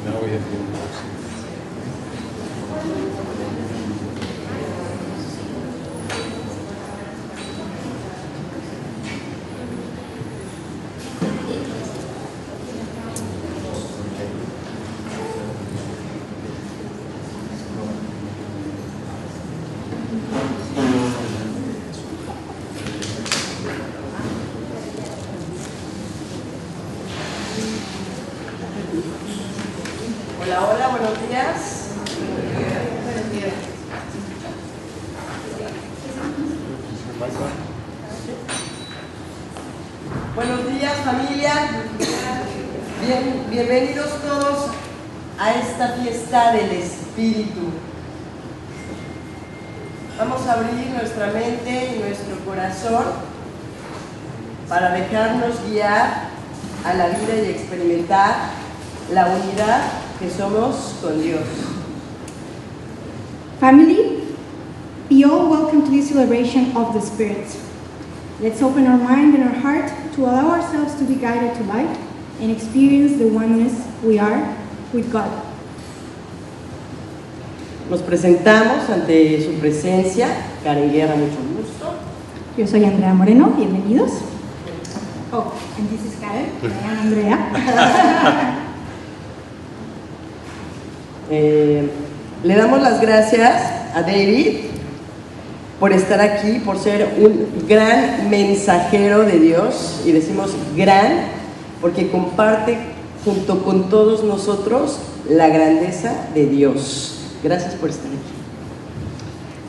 Now we have to. Hola, hola, buenos días. Buenos días, familia. Bienvenidos todos a esta fiesta del Espíritu. Vamos a abrir nuestra mente y nuestro corazón para dejarnos guiar a la vida y experimentar la unidad que somos con Dios. Family, be all welcome to this celebration of the Spirit. Let's open our mind and our heart to allow ourselves to be guided to light and experience the oneness we are with God. Nos presentamos ante su presencia, Karen Guerra, mucho gusto. Yo soy Andrea Moreno, bienvenidos. Oh, and this is Karen, I am Andrea. Le damos las gracias a David por estar aquí, por ser un gran mensajero de Dios, y decimos gran porque comparte junto con todos nosotros la grandeza de Dios. Gracias por estar aquí.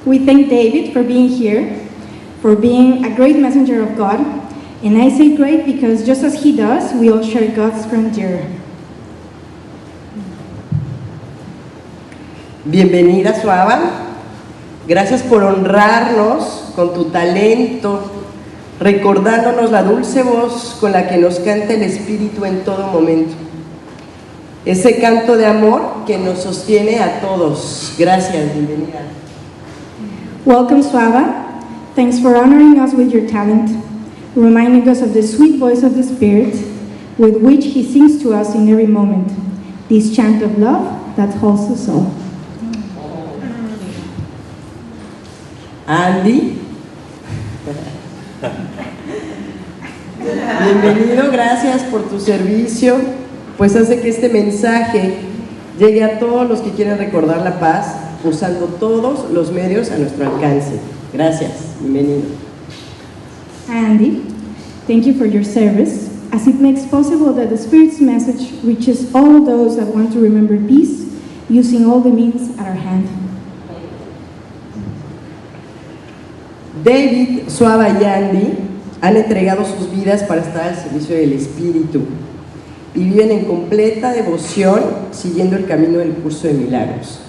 We thank David for being here, for being a great messenger of God, and I say great because just as he does, we all share God's grandeur. Bienvenida, Svava. Gracias por honrarnos con tu talento, recordándonos la dulce voz con la que nos canta el Espíritu en todo momento. Ese canto de amor que nos sostiene a todos. Gracias, bienvenida. Welcome, Svava. Thanks for honoring us with your talent, reminding us of the sweet voice of the Spirit with which He sings to us in every moment. This chant of love that holds us all. Andy. Bienvenido, gracias por tu servicio, pues hace que este mensaje llegue a todos los que quieren recordar la paz, usando todos los medios a nuestro alcance. Gracias, bienvenido. Andy, thank you for your service, as it makes possible that the Spirit's message reaches all those that want to remember peace, using all the means at our hand. David, Svava y Andy han entregado sus vidas para estar al servicio del Espíritu y viven en completa devoción siguiendo el camino del curso de milagros.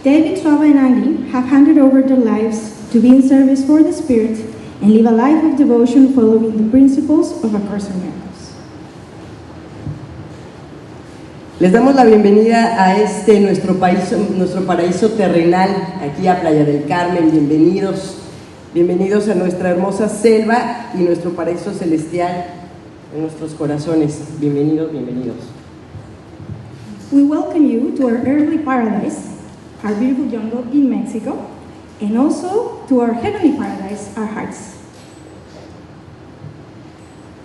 David, Svava, and Andy have handed over their lives to be in service for the Spirit and live a life of devotion following the principles of A Course in Miracles. Les damos la bienvenida a nuestro paraíso terrenal, aquí a Playa del Carmen. Bienvenidos a nuestra hermosa selva y nuestro paraíso celestial en nuestros corazones. Bienvenidos. We welcome you to our earthly paradise, our beautiful jungle in Mexico, and also to our heavenly paradise, our hearts.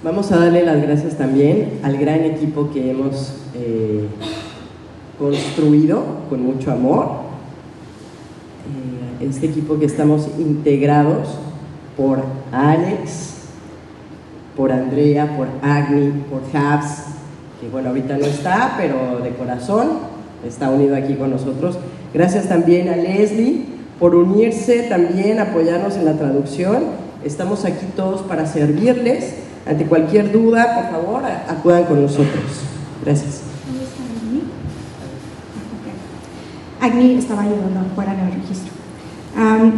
Vamos a darle las gracias también al gran equipo que hemos construido con mucho amor. Este equipo que estamos integrados por Alex, por Andrea, por Agni, por Habs, que bueno, ahorita no está, pero de corazón está unido aquí con nosotros. Gracias también a Leslie por unirse también, apoyarnos en la traducción. Estamos aquí todos para servirles. Ante cualquier duda, por favor, acudan con nosotros. Gracias. Agni estaba ayudando fuera del registro.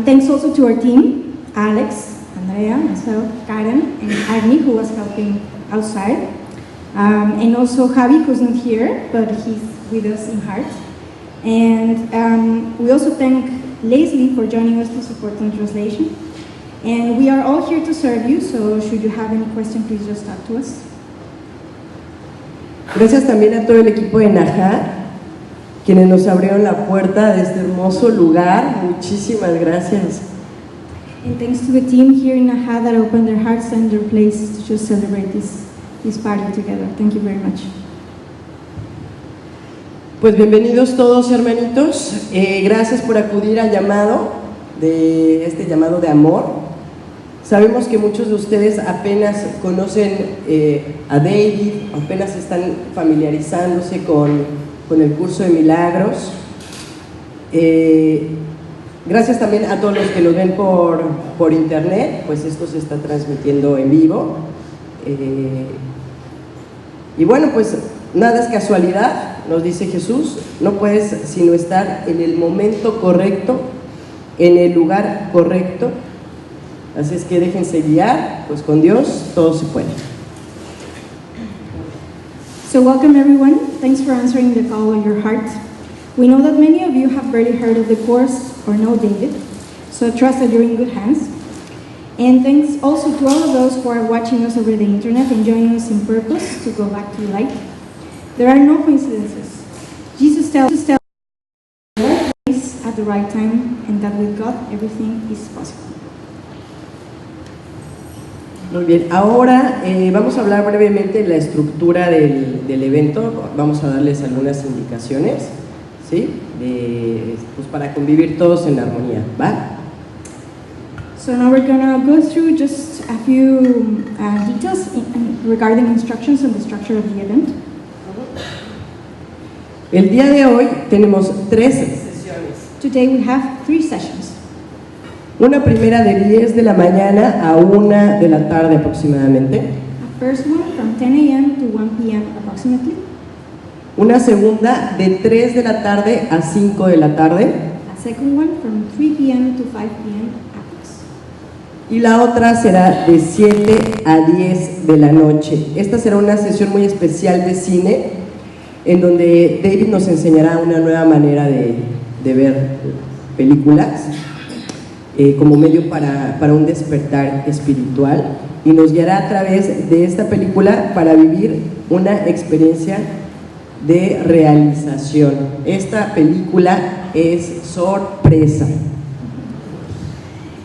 Thanks also to our team, Alex, Andrea, myself, Karen, and Agni, who was helping outside. And also Javi, who's not here, but he's with us in heart. And we also thank Leslie for joining us to support on translation. And we are all here to serve you, so should you have any question, please just talk to us. Gracias también a todo el equipo de Naja, quienes nos abrieron la puerta de este hermoso lugar. Muchísimas gracias. And thanks to the team here in Naha that opened their hearts and their place to just celebrate this party together. Thank you very much. Pues bienvenidos todos, hermanitos. Gracias por acudir al llamado, este llamado de amor. Sabemos que muchos de ustedes apenas conocen a David, apenas están familiarizándose con el curso de milagros. Gracias también a todos los que nos ven por internet, pues esto se está transmitiendo en vivo. Y bueno, pues nada es casualidad, nos dice Jesús, no puedes sino estar en el momento correcto, en el lugar correcto. Así es que déjense guiar, pues con Dios todo se puede. So welcome everyone. Thanks for answering the call of your heart. We know that many of you have already heard of the course or know David, so trust that you're in good hands. And thanks also to all of those who are watching us over the internet and joining us in purpose to go back to light. There are no coincidences. Jesus tells us the right place at the right time, and that with God everything is possible. Muy bien, ahora vamos a hablar brevemente de la estructura del evento. Vamos a darles algunas indicaciones, ¿sí? Pues para convivir todos en armonía, ¿va? So now we're going to go through just a few details regarding instructions and the structure of the event. El día de hoy tenemos 3 sesiones. Today we have 3 sessions. Una primera de 10 de la mañana a 1 de la tarde aproximadamente. A first one from 10 a.m. to 1 p.m. approximately. Una segunda de 3 de la tarde a 5 de la tarde. A second one from 3 p.m. to 5 p.m. approx. Y la otra será de 7 a 10 de la noche. Esta será una sesión muy especial de cine, en donde David nos enseñará una nueva manera de ver películas. Como medio para un despertar espiritual, y nos guiará a través de esta película para vivir una experiencia de realización. Esta película es sorpresa.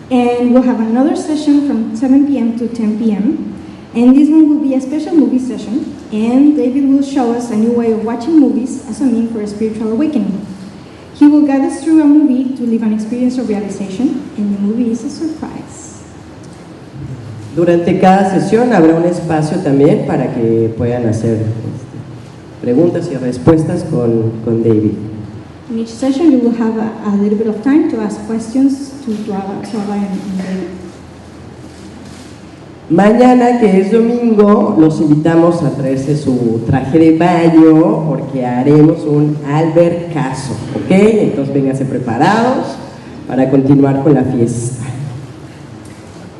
And we'll have another session from 7 p.m. to 10 p.m. And this one will be a special movie session, and David will show us a new way of watching movies as a means for a spiritual awakening. He will guide us through a movie to live an experience of realization, and the movie is a surprise. Durante cada sesión habrá un espacio también para que puedan hacer preguntas y respuestas con David. In each session you will have a little bit of time to ask questions to Svava and David. Mañana, que es domingo, los invitamos a traerse su traje de baño porque haremos un albercazo, ¿ok? Entonces vénganse preparados para continuar con la fiesta.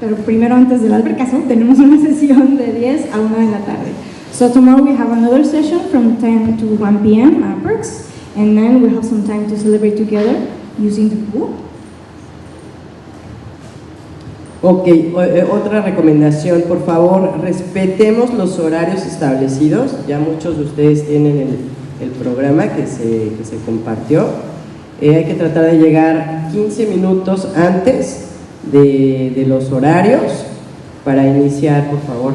Pero primero, antes del albercazo, tenemos una sesión de 10 a 1 de la tarde. So tomorrow we have another session from 10 to 1 p.m. approx, and then we have some time to celebrate together using the pool. Ok, otra recomendación, por favor, respetemos los horarios establecidos. Ya muchos de ustedes tienen el programa que se compartió. Hay que tratar de llegar 15 minutos antes de los horarios para iniciar, por favor.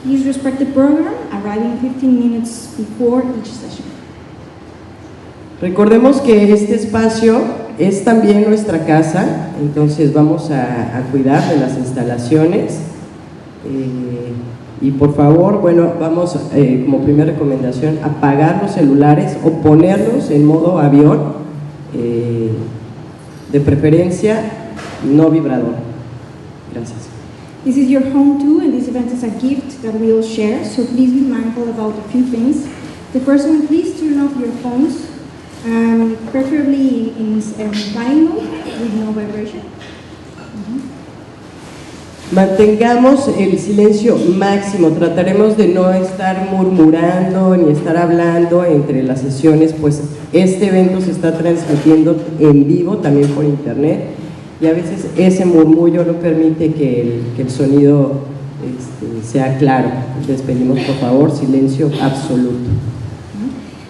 Please respect the program, arriving 15 minutes before each session. Recordemos que este espacio es también nuestra casa, entonces vamos a cuidar de las instalaciones y por favor, bueno, vamos como primera recomendación apagar los celulares o ponerlos en modo avión, de preferencia no vibrador. Gracias. This is your home too, and this event is a gift that we all share, so please be mindful about a few things. The first one, please turn off your phones, preferably in flying mode with no vibration. Mantengamos el silencio máximo, trataremos de no estar murmurando ni estar hablando entre las sesiones, pues este evento se está transmitiendo en vivo también por internet y a veces ese murmullo no permite que el sonido sea claro. Les pedimos por favor silencio absoluto.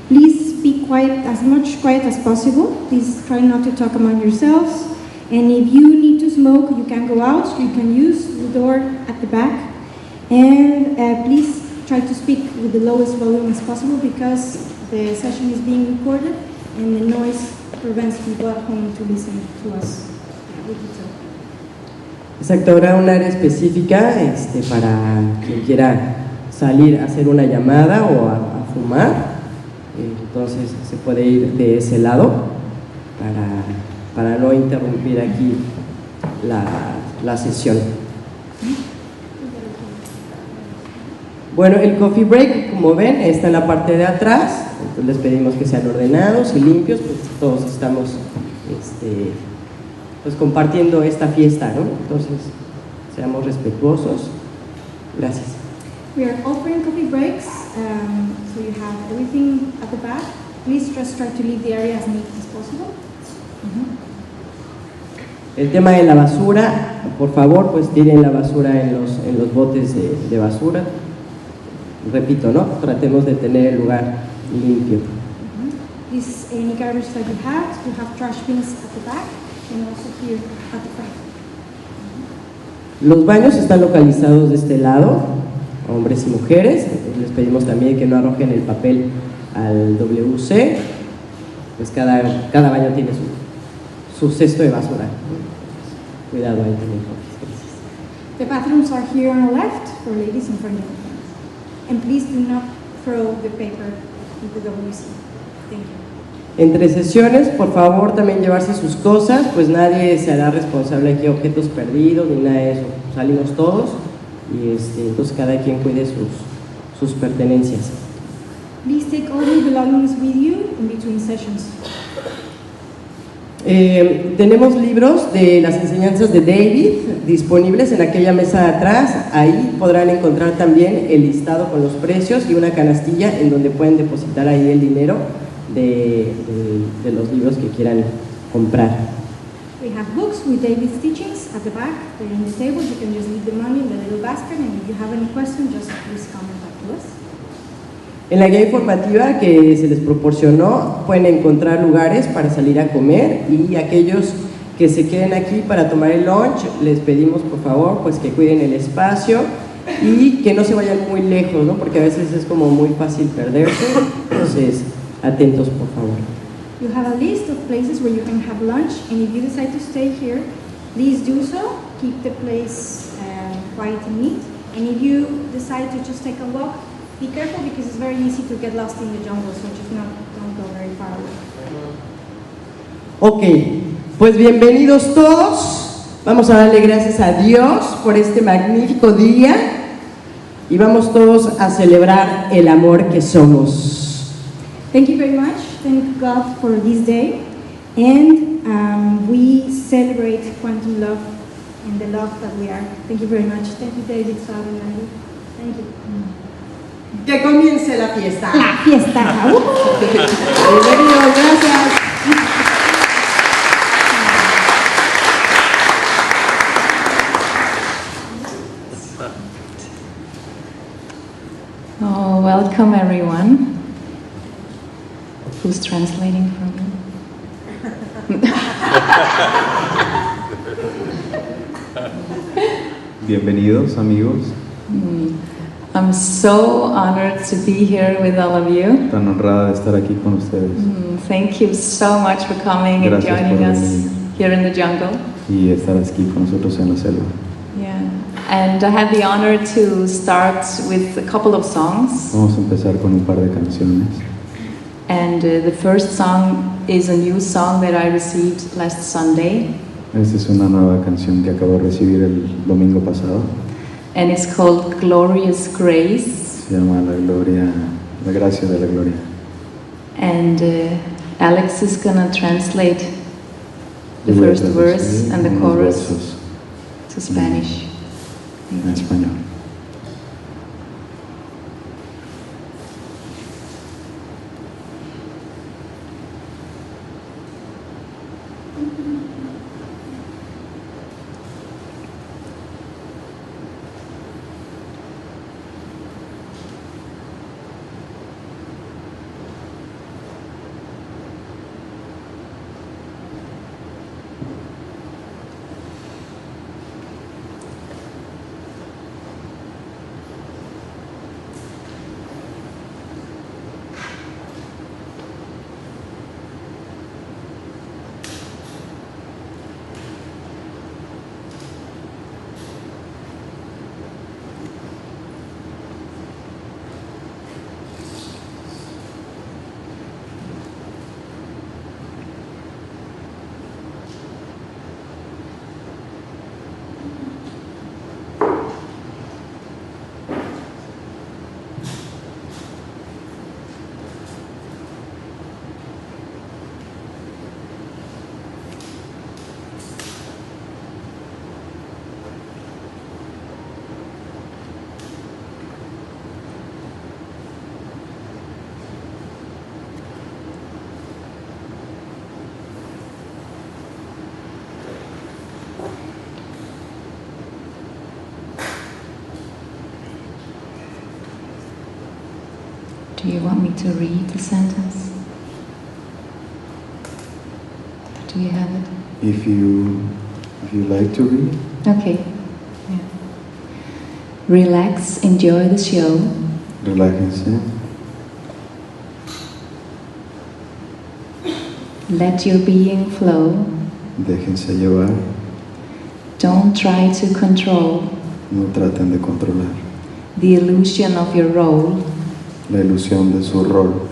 Please speak quiet, as much quiet as possible. Please try not to talk among yourselves. And if you need to smoke, you can go out. You can use the door at the back. And please try to speak with the lowest volume as possible because the session is being recorded and the noise prevents people at home to listen to us. Exacto, habrá un área específica para quien quiera salir a hacer una llamada o a fumar. Entonces se puede ir de ese lado para no interrumpir aquí la sesión. Bueno, el coffee break, como ven, está en la parte de atrás. Entonces les pedimos que sean ordenados y limpios, pues todos estamos pues compartiendo esta fiesta, ¿no? Entonces seamos respetuosos. Gracias. We are offering coffee breaks, so you have everything at the back. Please just try to leave the area as neat as possible. El tema de la basura, por favor, pues tiren la basura en los botes de basura. Repito, ¿no? Tratemos de tener el lugar limpio. This any garbage that you have trash bins at the back and also here at the front. Los baños están localizados de este lado, hombres y mujeres. Les pedimos también que no arrojen el papel al WC, pues cada baño tiene su cesto de basura. Cuidado ahí también. The bathrooms are here on the left for ladies and for gentlemen. And please do not throw the paper into the WC. Thank you. Entre sesiones, por favor, también llevarse sus cosas, pues nadie se hará responsable aquí de objetos perdidos ni nada de eso. Salimos todos y entonces cada quien cuide sus pertenencias. Please take all your belongings with you in between sessions. Tenemos libros de las enseñanzas de David disponibles en aquella mesa de atrás. Ahí podrán encontrar también el listado con los precios y una canastilla en donde pueden depositar ahí el dinero de los libros que quieran comprar. We have books with David's teachings at the back. They're in the table. You can just leave the money in the little basket, and if you have any questions, just please comment back to us. En la guía informativa que se les proporcionó pueden encontrar lugares para salir a comer, y aquellos que se queden aquí para tomar el lunch les pedimos por favor pues que cuiden el espacio y que no se vayan muy lejos, ¿no? Porque a veces es como muy fácil perderse, entonces atentos por favor. You have a list of places where you can have lunch, and if you decide to stay here, please do so. Keep the place quiet and neat, and if you decide to just take a walk, be careful because it's very easy to get lost in the jungle, so just don't go very far away. Ok, pues bienvenidos todos. Vamos a darle gracias a Dios por este magnífico día y vamos todos a celebrar el amor que somos. Thank you very much. Thank God for this day, and we celebrate quantum love and the love that we are. Thank you very much. Thank you, David, Svava, and Andy. Thank you. Que comience la fiesta. La fiesta. Bienvenidos, gracias. Oh, welcome everyone. Who's translating for me? Bienvenidos, amigos. I'm so honored to be here with all of you. Tan honrada de estar aquí con ustedes. Thank you so much for coming and Gracias joining por us venir. here in the jungle. Y estar aquí con nosotros en la selva. Yeah. And I had the honor to start with a couple of songs. Vamos a empezar con un par de canciones. And the first song is a new song that I received last Sunday. Esta es una nueva canción que acabo de recibir el domingo pasado. And it's called Glorious Grace. Se llama La Gracia de la Gloria. And Alex is gonna translate the Voy a first verse traducir and the unos chorus versos to Spanish. en español. Do you want me to read the sentence? Do you have it? If you like to read. Okay. Yeah. Relax, enjoy the show. Relájense. Let your being flow. Déjense llevar. Don't try to control No traten de controlar. the illusion of your role. La ilusión de su rol.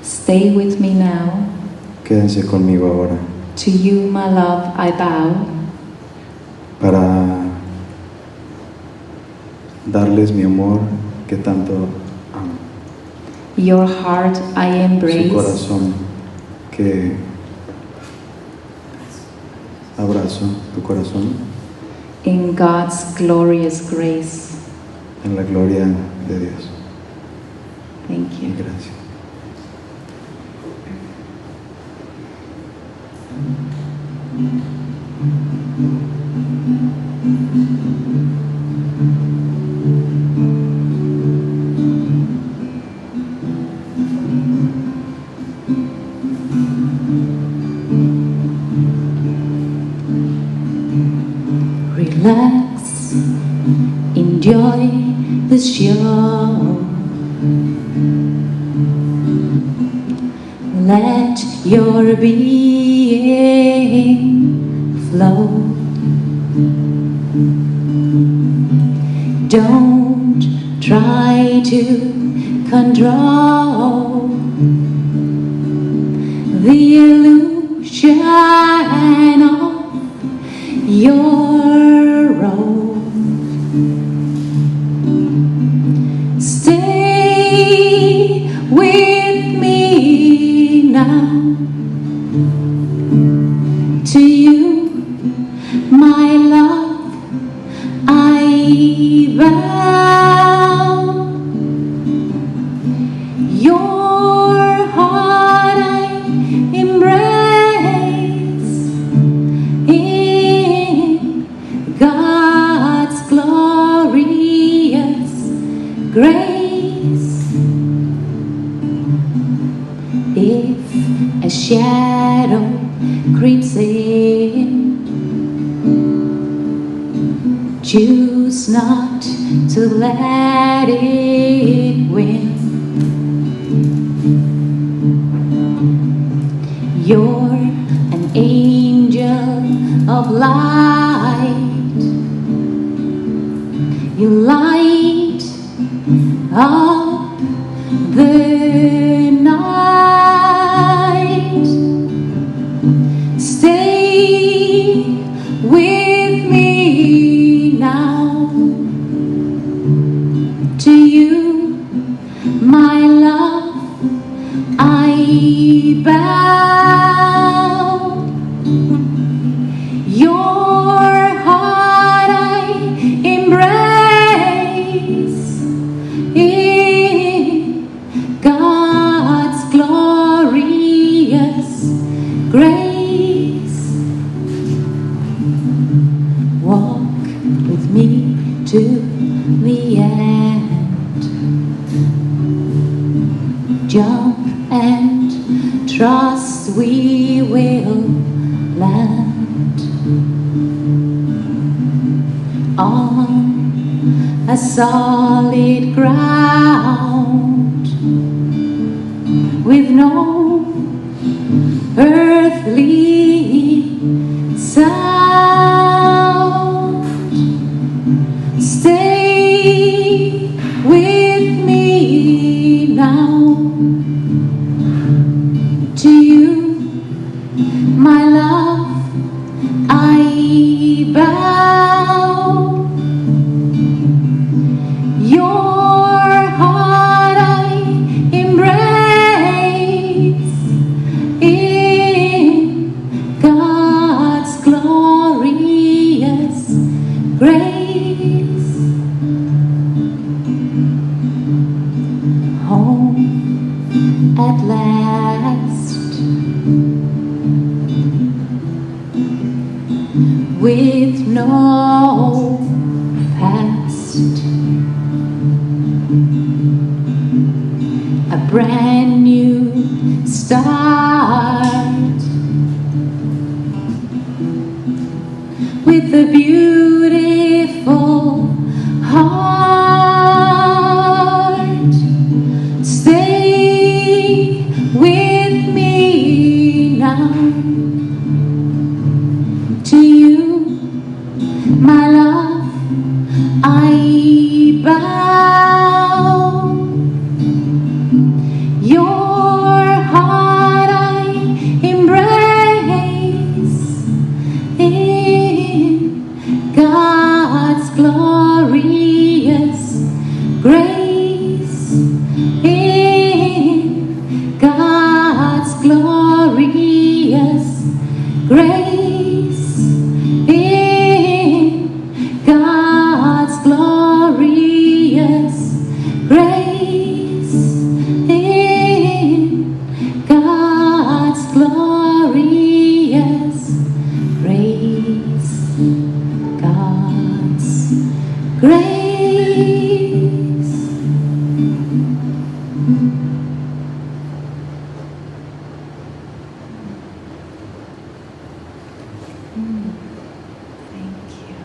Stay with me now. Quédense conmigo ahora. To you, my love, I bow. Para darles mi amor que tanto amo. Your heart I Su embrace. corazón que abrazo, tu corazón, In God's glorious grace. en la gloria de Dios. Thank Y you. gracias. Relax, enjoy the show. Let your being flow. Don't try to control the illusion of your role. Stay with me now. To you, my love, I vow. Your heart I embrace. In God's glorious grace. If a shadow creeps in, choose not to let it win. You're an angel of light. You light up the night. Stay with me now. To you, my love, I bow. Your heart I embrace. In God's glorious grace. Walk with me to the end. Jump and trust we will land on a solid ground with no earthly sound. Stay with me now. To you, my love, I bow. Your heart I embrace. In God's glorious grace. Home at last, with no past. A brand new start with a beautiful heart. Stay with me now. To you, my love, I bow. Your heart I embrace in God's glorious grace. In God's glorious grace. In God's glorious grace. In God's glorious grace. God's grace. Thank you.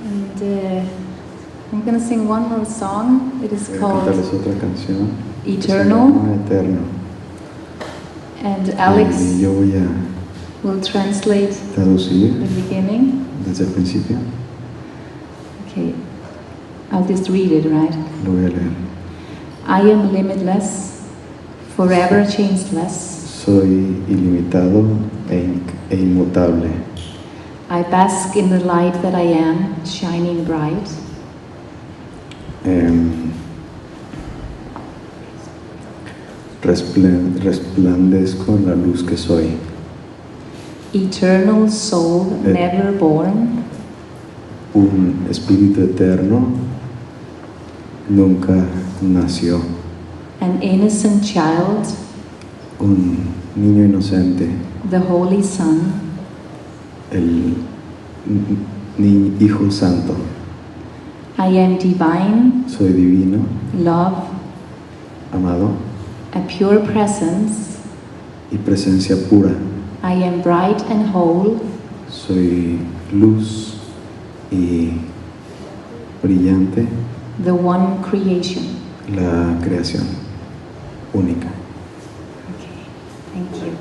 And I'm going to sing one more song. It is Voy a called cantarles otra canción. que se Eternal. llama Eterno. And Y Alex yo voy a will translate traducir the beginning. desde el principio. Okay, I'll just read it, right? Lo voy a leer. I am limitless, forever changeless. Soy ilimitado e inmutable. I bask in the light that I am, shining bright. Resplandezco en la luz que soy. Eternal soul, never born. Un espíritu eterno nunca nació. An innocent child, Un niño inocente, the Holy Son. el Hijo Santo. I am divine, Soy divino, love, amado a pure presence. y presencia pura. I am bright and whole. Soy luz y brillante, The one creation. la creación única. Okay, thank you.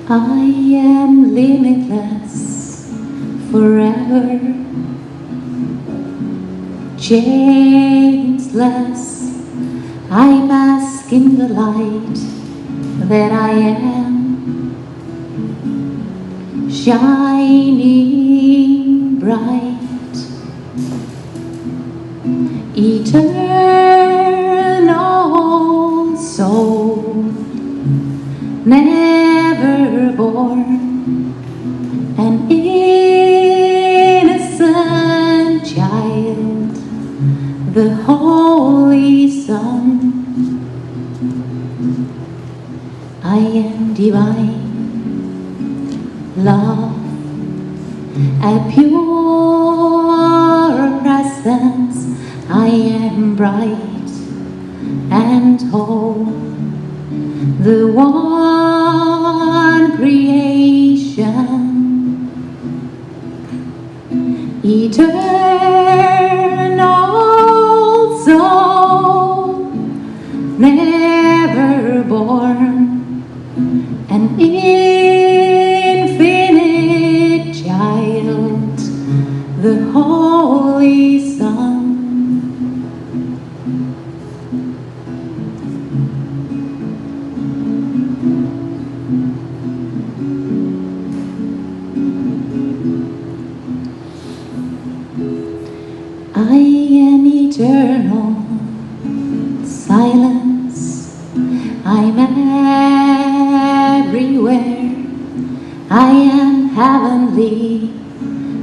I am limitless, forever changeless. I bask in the light that I am, shining bright. Eternal soul, never born, an innocent child, the Holy Son. I am divine, love, a pure presence. I am bright and whole, the one creation. Eternal soul, never born, an infinite child, the Holy Son. I am eternal, silence. I'm everywhere. I am heavenly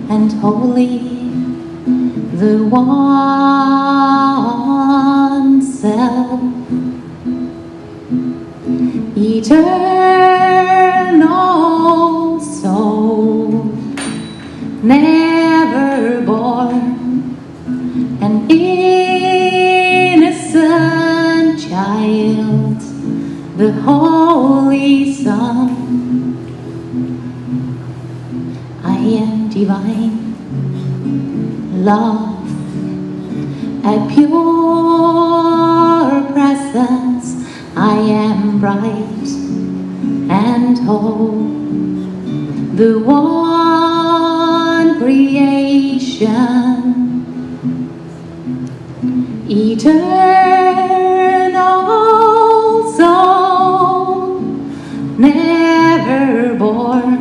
and holy, the one self, eternal soul, never born, an innocent child, the Holy Son. I am divine love, a pure presence. I am bright and whole, the one creation, eternal soul, never born,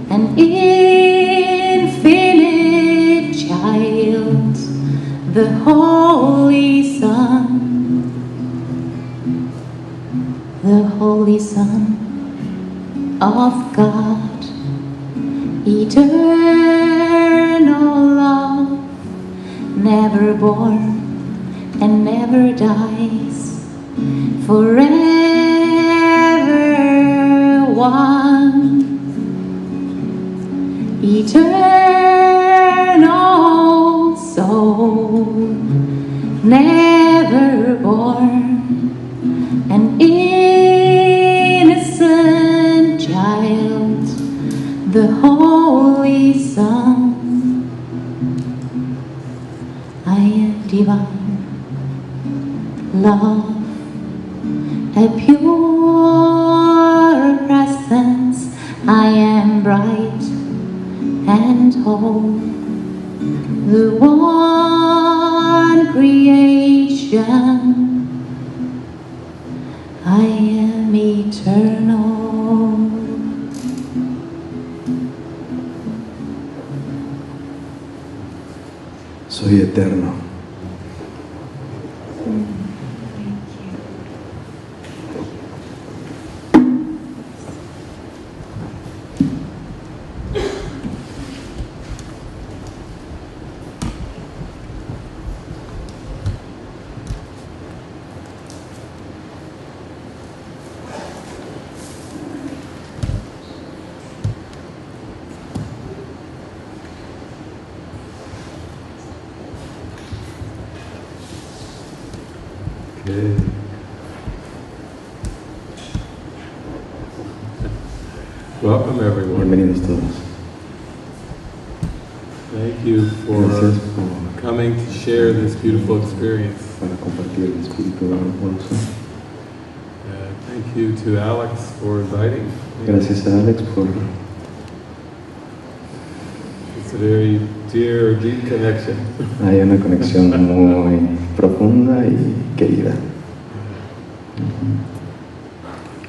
an infinite child, the Holy Son, the Holy Son of God, eternal love, never born and never dies, forever one, eternal soul, never born, an innocent child, the Holy Son. I am divine love, a pure presence. I am bright and whole, the one creation. I am eternal. Soy eterno. Okay. Welcome everyone. Bienvenidos todos. Thank you for Gracias por coming to share this beautiful experience. para compartir el espíritu amoroso. Thank you to Alex for inviting me. Gracias a Alex por It's a very dear, deep connection. hay una conexión muy profunda y querida.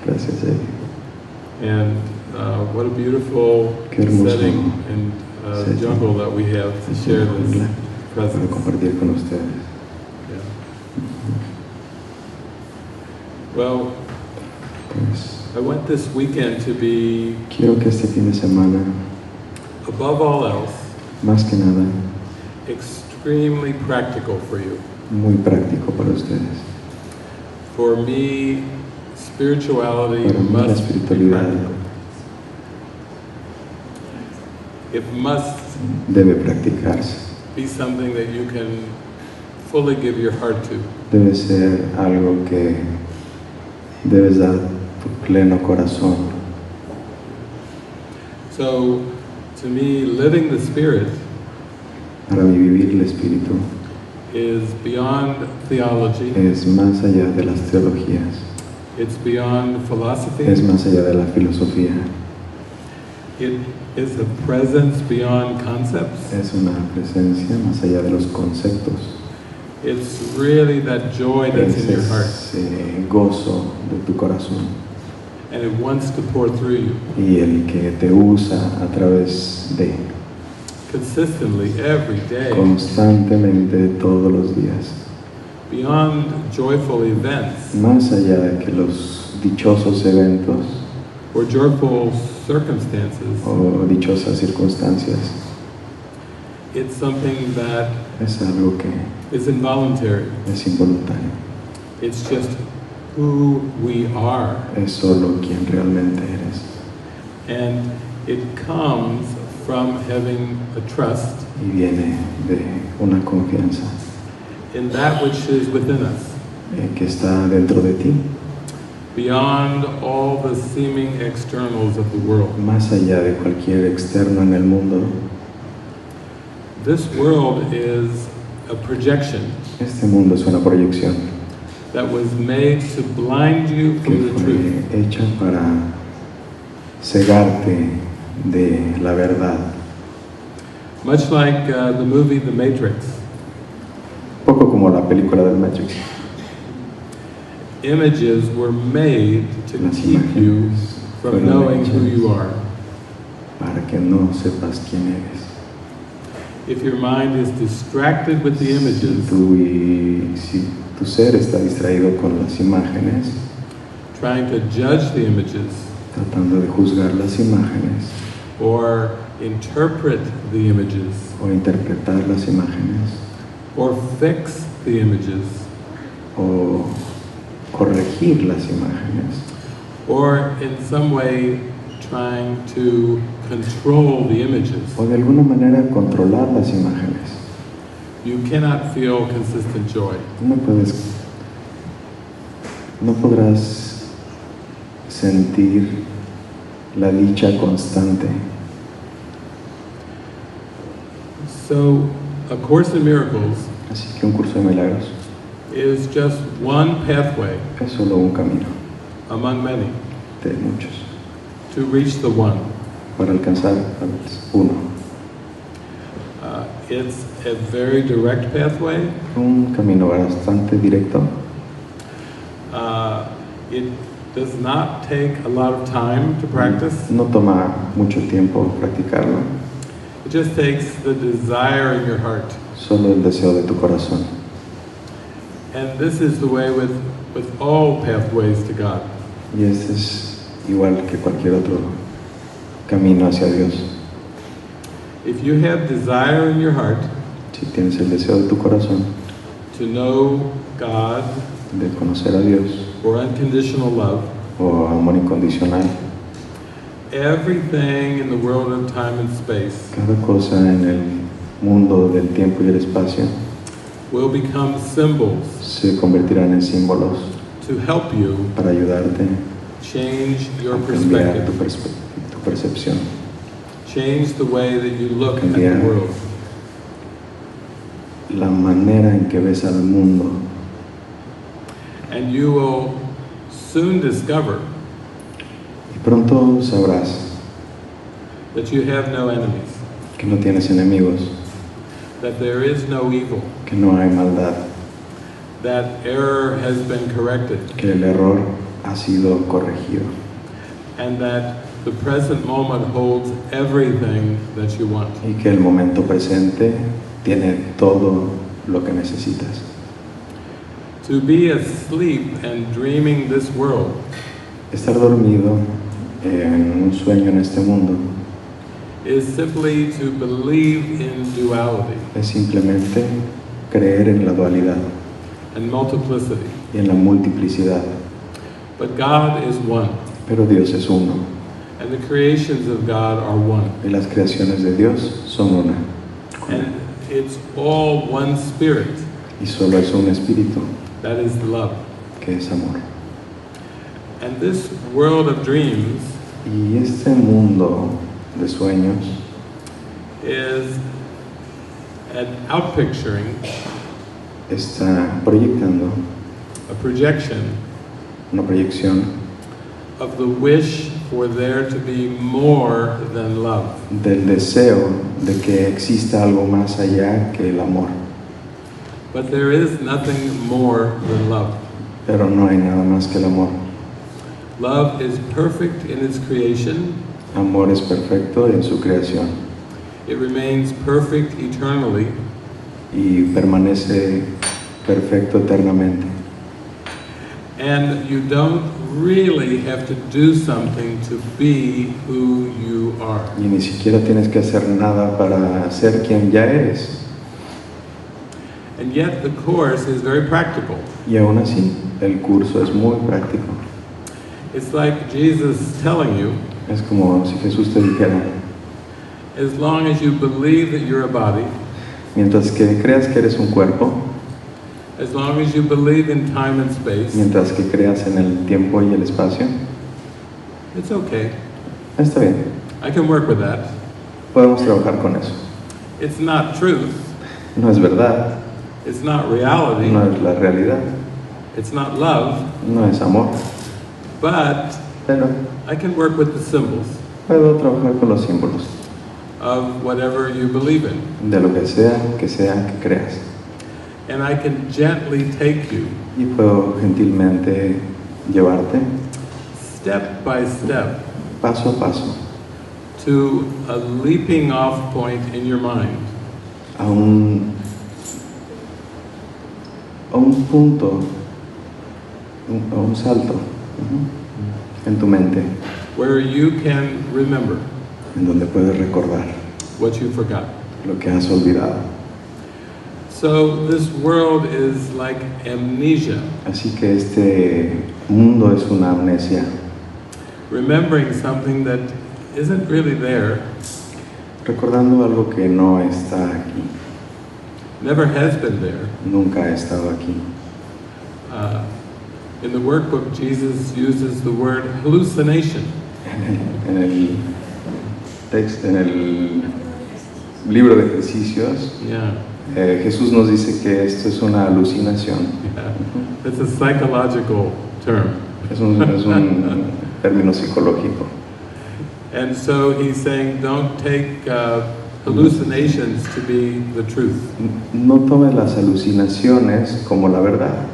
Gracias, Eddie. And what a beautiful Qué hermoso setting and jungle that we have to share this para presence. compartir con ustedes. Yeah. Well, Pues I want this weekend to be, quiero que este fin de semana, above all else, más que nada, extremely practical for you. muy práctico para ustedes. For me, spirituality Para mí la must be espiritualidad practical. It must debe practicarse. be something that you can fully give your heart to. Debe ser algo que debes dar tu pleno corazón. So, to me, living the Spirit Para mí vivir el espíritu is beyond theology, es más allá de las teologías, it's beyond philosophy, es más allá de la filosofía, it is a presence beyond concepts. es una presencia más allá de los conceptos, It's really that joy that's es in your heart, ese gozo de tu corazón and it wants to pour through you y el que te usa a través de, consistently every day, constantemente todos los días, beyond joyful events. más allá de que los dichosos eventos, or joyful circumstances, o dichosas circunstancias. it's something that Es algo que is involuntary. es involuntario. It's just who we are. Es solo quien realmente eres. And it comes from having a trust Y viene de una confianza in that which is within us, que está dentro de ti, beyond all the seeming externals of the world. más allá de cualquier externo en el mundo. This world is a projection Este mundo es una proyección that was made to blind you que from the truth. fue hecha para cegarte de la verdad. Much like the movie The Matrix. Poco como la película del Matrix. Images were made to Las keep you imágenes from fueron knowing who hechas you are. para que no sepas quién eres. If your mind is distracted with the images, Si tu ser está distraído con las imágenes, trying to judge the images tratando de juzgar las imágenes or interpret the images o interpretar las imágenes or fix the images o corregir las imágenes or in some way trying to control the images, o de alguna manera controlar las imágenes, you cannot feel consistent joy. no podrás sentir la dicha constante. So, A Course in Miracles Así que un curso de milagros is just one pathway es solo un camino among many de muchos to reach the one. para alcanzar al uno. It's a very direct pathway. Un camino bastante directo. It does not take a lot of time to practice. No toma mucho tiempo practicarlo, It just takes the desire in your heart. solo el deseo de tu corazón. And this is the way with all pathways to God. Y este es igual que cualquier otro camino hacia Dios. If you have desire in your heart Si tienes el deseo de tu corazón to know God de conocer a Dios or unconditional love, o amor incondicional, everything in the world of time and space cada cosa en el mundo del tiempo y el espacio will become symbols se convertirán en símbolos to help you para ayudarte change your a cambiar perspective, tu percepción, change the way that you look at cambiar the world. la manera en que ves al mundo. And you will soon discover Y pronto sabrás that you have no enemies, que no tienes enemigos, that there is no evil, que no hay maldad, that error has been corrected, que el error ha sido corregido and that the present moment holds everything that you want. y que el momento presente tiene todo lo que necesitas. To be asleep and dreaming this world Estar dormido en un sueño en este mundo is simply to believe in duality es simplemente creer en la dualidad and multiplicity. y en la multiplicidad. But God is one, Pero Dios es uno and the creations of God are one. y las creaciones de Dios son una. And it's all one spirit, Y solo es un espíritu that is love. que es amor. And this world of dreams Y este mundo de sueños is an outpicturing, está proyectando a projection una proyección of the wish for there to be more than love. del deseo de que exista algo más allá que el amor. But there is nothing more than love. Pero no hay nada más que el amor. Love is perfect in its creation. Amor es perfecto en su creación It remains perfect eternally. y permanece perfecto eternamente. And you don't really have to do something to be who you are. Y ni siquiera tienes que hacer nada para ser quien ya eres. And yet the Course is very practical. Y aún así, el curso es muy práctico. It's like Jesus telling you, Es como si Jesús te dijera, as long as you believe that you're a body, mientras que creas que eres un cuerpo, as long as you believe in time and space, mientras que creas en el tiempo y el espacio, it's okay. está bien, I can work with that. podemos trabajar con eso. It's not truth. No es verdad, It's not reality. no es la realidad, It's not love. no es amor, But pero I can work with the symbols puedo trabajar con los símbolos of whatever you believe in. de lo que sea que creas. And I can gently take you Y puedo gentilmente llevarte step by step paso a paso to a leaping off point in your mind a un punto, a un salto en tu mente, where you can remember en donde puedes recordar what you forgot. lo que has olvidado. So this world is like amnesia, Así que este mundo es una amnesia, remembering something that isn't really there, recordando algo que no está aquí, never has been there. nunca ha estado aquí. In the workbook, Jesus uses the word hallucination. En el texto, en el libro de ejercicios, Yeah, Jesús nos dice que esto es una alucinación. yeah. It's a psychological term. Es un término psicológico. And so he's saying, don't take hallucinations to be the truth. No tomes las alucinaciones como la verdad.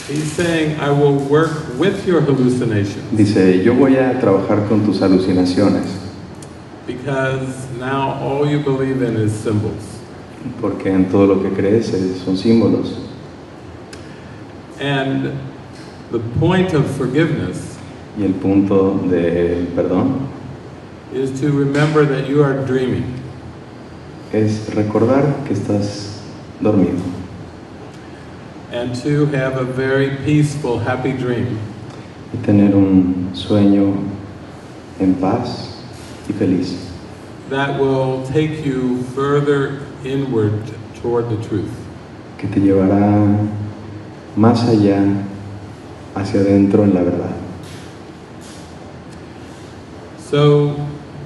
He's saying, I will work with your hallucinations Dice, yo voy a trabajar con tus alucinaciones, because now all you believe in is symbols. porque en todo lo que crees son símbolos. And the point of forgiveness Y el punto del perdón is to remember that you are dreaming. es recordar que estás dormido And to have a very peaceful, happy dream y tener un sueño en paz y feliz, that will take you further inward toward the truth. que te llevará más allá, hacia adentro en la verdad. So,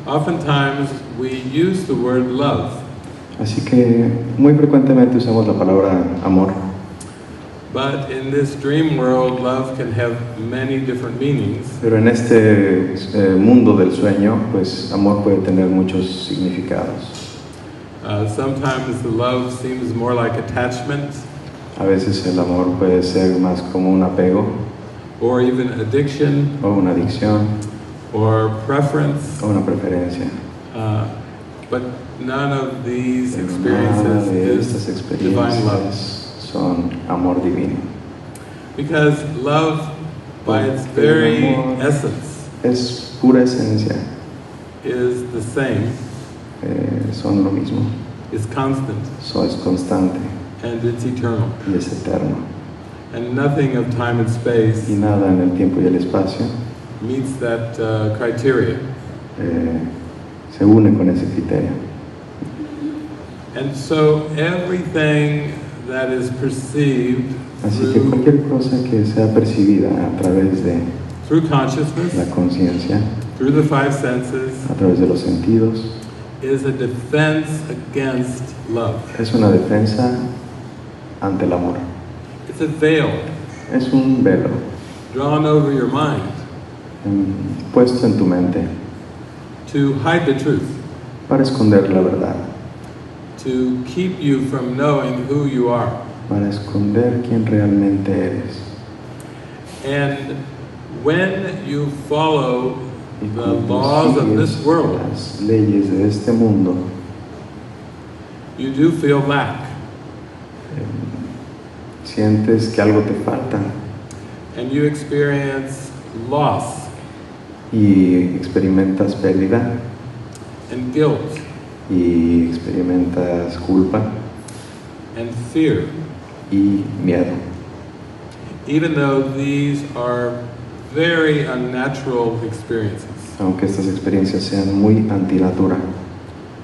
oftentimes we use the word love, Así que muy frecuentemente usamos la palabra amor, but in this dream world, love can have many different meanings. pero en este mundo del sueño, pues amor puede tener muchos significados. Sometimes the love seems more like attachment A veces el amor puede ser más como un apego or even addiction o una adicción or preference, o una preferencia. but none of these Pero nada experiences de estas is divine love. experiencias son amor divino. Because love, by its Porque el very amor essence, es pura esencia, is the same, son lo mismo, is constant, es constante and it's eternal. y es eterno. And nothing of time and space Y nada en el tiempo y el espacio meets that criteria. se une con ese criterio. And so everything that is perceived Así que through, cualquier cosa que sea percibida a través de through la consciousness, conciencia, through the five senses, a través de los sentidos, is a defense against love. es una defensa ante el amor. It's a veil Es un velo drawn over your mind puesto en tu mente to hide the truth, para esconder la verdad, to keep you from knowing who you are. para esconder quién realmente eres. And when you follow Y the cuando laws of this sigues world, las leyes de este mundo, you do feel lack. sientes que algo te falta, and you experience loss y experimentas pérdida and guilt y experimentas culpa and fear, y miedo. even though these are very unnatural experiences, Aunque estas experiencias sean muy antinatura,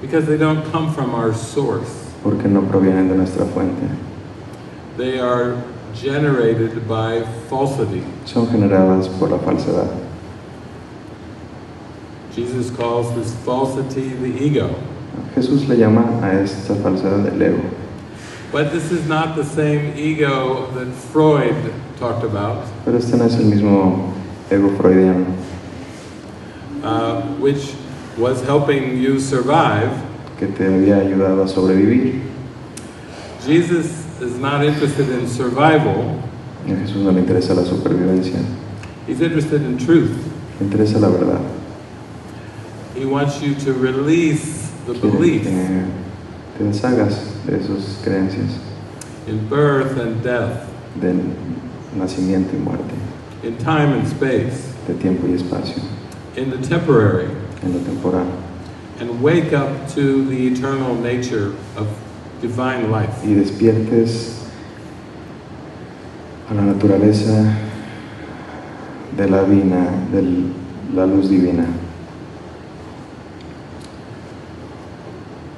because they don't come from our source. porque no provienen de nuestra fuente. They are generated by falsity. Son generadas por la falsedad. Jesus calls this falsity the ego. Jesús le llama a esta falsedad el ego. But this is not the same ego that Freud talked about, Pero este no es el mismo ego freudiano, which was helping you survive. que te había ayudado a sobrevivir. Jesus is not interested in survival. A Jesús no le interesa la supervivencia, He's interested in truth. le interesa la verdad. He wants you to release the Quiere belief que te deshagas de esas creencias, in birth and death, de nacimiento y muerte, in time and space, de tiempo y espacio, in the temporary, en lo temporal, and wake up to the eternal nature of divine life. y despiertes a la naturaleza de la la luz divina.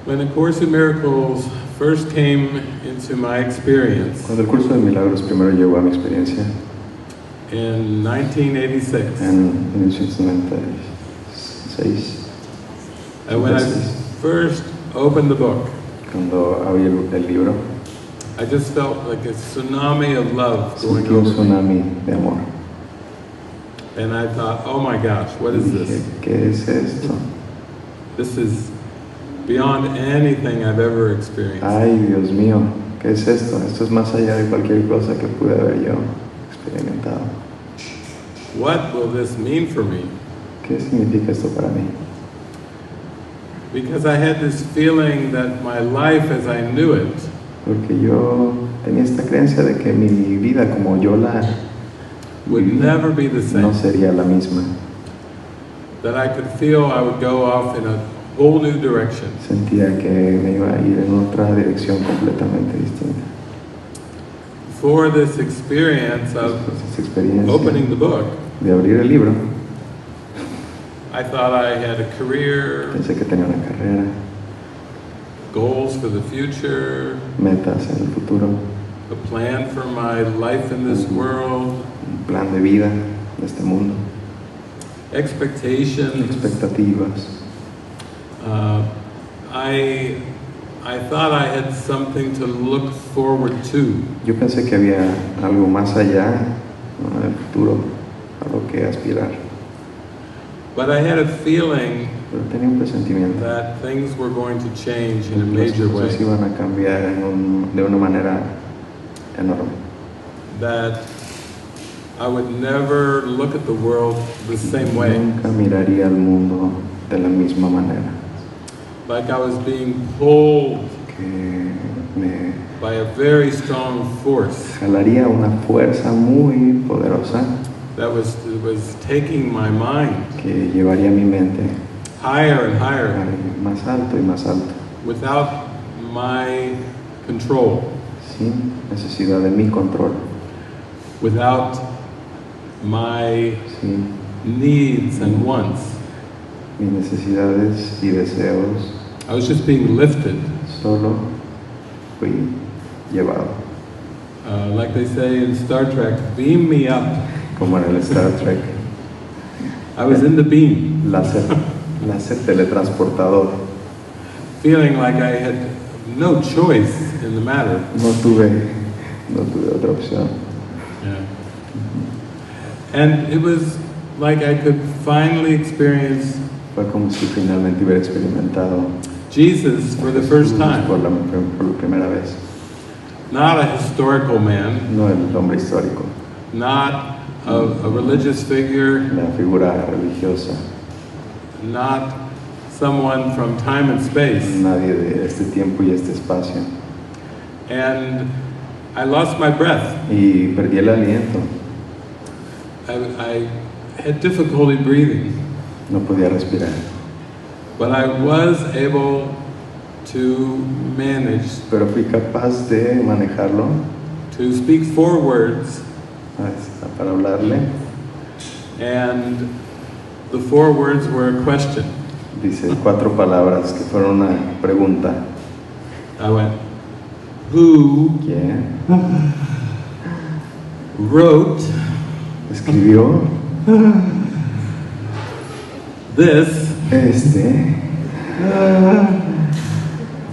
When A Course in Miracles first came into my experience Cuando el curso de milagros primero llegó a mi experiencia, in 1986, en 1996, when I first opened the book, cuando abrí el libro, I just felt like a tsunami of love going sentí un over me. tsunami de amor. And I thought, oh my gosh, what is Y dije, this? ¿qué es esto? This is beyond anything I've ever experienced. Ay, Dios mío, ¿qué es esto? Esto es más allá de cualquier cosa que pude haber yo experimentado. What will this mean for me? ¿Qué significa esto para mí? Because I had this feeling that my life as I knew it Porque yo tenía esta creencia de que mi vida como yo la would vivía never be the no same. sería la misma. That I could feel I would go off in a whole new direction. Sentía que me iba a ir en otra dirección completamente distinta. For this experience of Después de esta experiencia opening the book, de abrir el libro, I thought I had a career, pensé que tenía una carrera, goals for the future, metas en el futuro, a plan for my life in this world, un plan de vida de este mundo, expectations. expectativas. I thought I had something to look forward to. Yo pensé que había algo más allá, ¿no?, del futuro, a lo que aspirar. But I had a feeling Pero tenía un presentimiento that things were going to change in a de que las major cosas way. iban a cambiar de una manera enorme. That I would never look at the world the same way. Nunca miraría al mundo de la misma manera. Like I was being pulled Que me by a very strong force jalaría una fuerza muy poderosa that was taking my mind que llevaría mi mente higher and higher más alto y más alto, without my control, sin necesidad de mi control, without my sin needs and wants. mis necesidades y deseos. I was just being lifted. Solo fui llevado, Like they say in Star Trek, beam me up. como en el Star Trek, I was in the beam, láser teletransportador. feeling like I had no choice in the matter. No tuve otra opción. Yeah. And it was like I could finally experience Fue como si finalmente hubiera experimentado Jesus for the first time. por la primera vez. Not a historical man, No el hombre histórico, not a religious figure, la figura religiosa, not someone from time and space. nadie de este tiempo y este espacio. And I lost my breath. Y perdí el aliento. I had difficulty breathing. No podía respirar. But I was able to manage Pero fui capaz de manejarlo to speak 4 words, para hablarle. and the 4 words were a question. Dice 4 palabras que fueron una pregunta. I went, who ¿Quién wrote escribió this este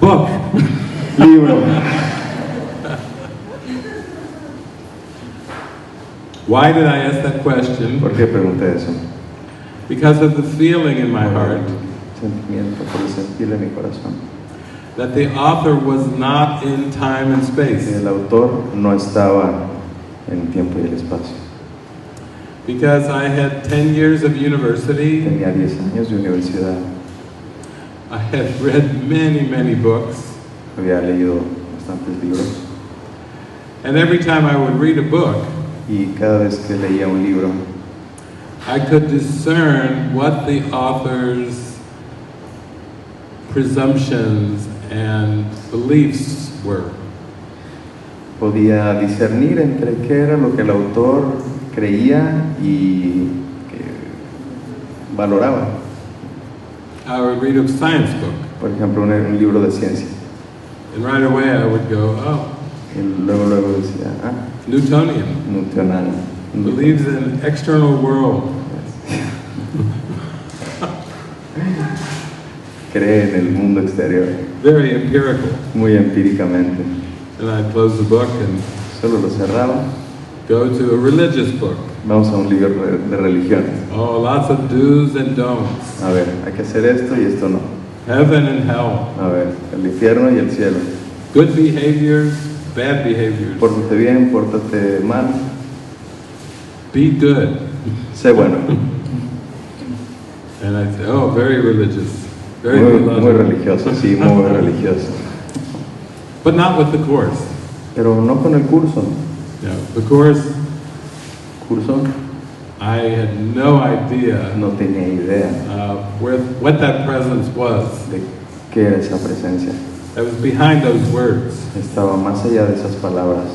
book? libro? Why did I ask that question? ¿Por qué pregunté eso? Because of the feeling in my heart Sentimiento, por el sentir en mi corazón. that the author was not in time and space. El autor no estaba en el tiempo y el espacio. Because I had 10 years of university, Tenía 10 años de universidad. I had read many, many books, Había leído bastantes libros. and every time I would read a book, Y cada vez que leía un libro, I could discern what the author's presumptions and beliefs were. podía discernir entre qué era lo que el autor creía y que valoraba. I would read a science book, Por ejemplo, un libro de ciencia. and right away I would go, oh, Y luego decía, Newtonian, newtoniano. believes in external world. Cree en el mundo exterior, Very empirical. muy empíricamente. And I'd close the book and Solo lo cerraba. go to a religious book. Vamos a un libro de religiones. Oh, lots of do's and don'ts. A ver, hay que hacer esto y esto no. Heaven and hell. A ver, el infierno y el cielo. Good behaviors, bad behaviors. Pórtate bien, pórtate mal. Be good. Sé bueno. And I'd say, oh, very religious. Very Muy philosophical. religioso, sí, muy religioso. But not with the Course. Pero no con el curso. Yeah, the Course, Curso I had no idea no tenía idea what that presence was. de qué era esa presencia. That was behind those words. Estaba más allá de esas palabras.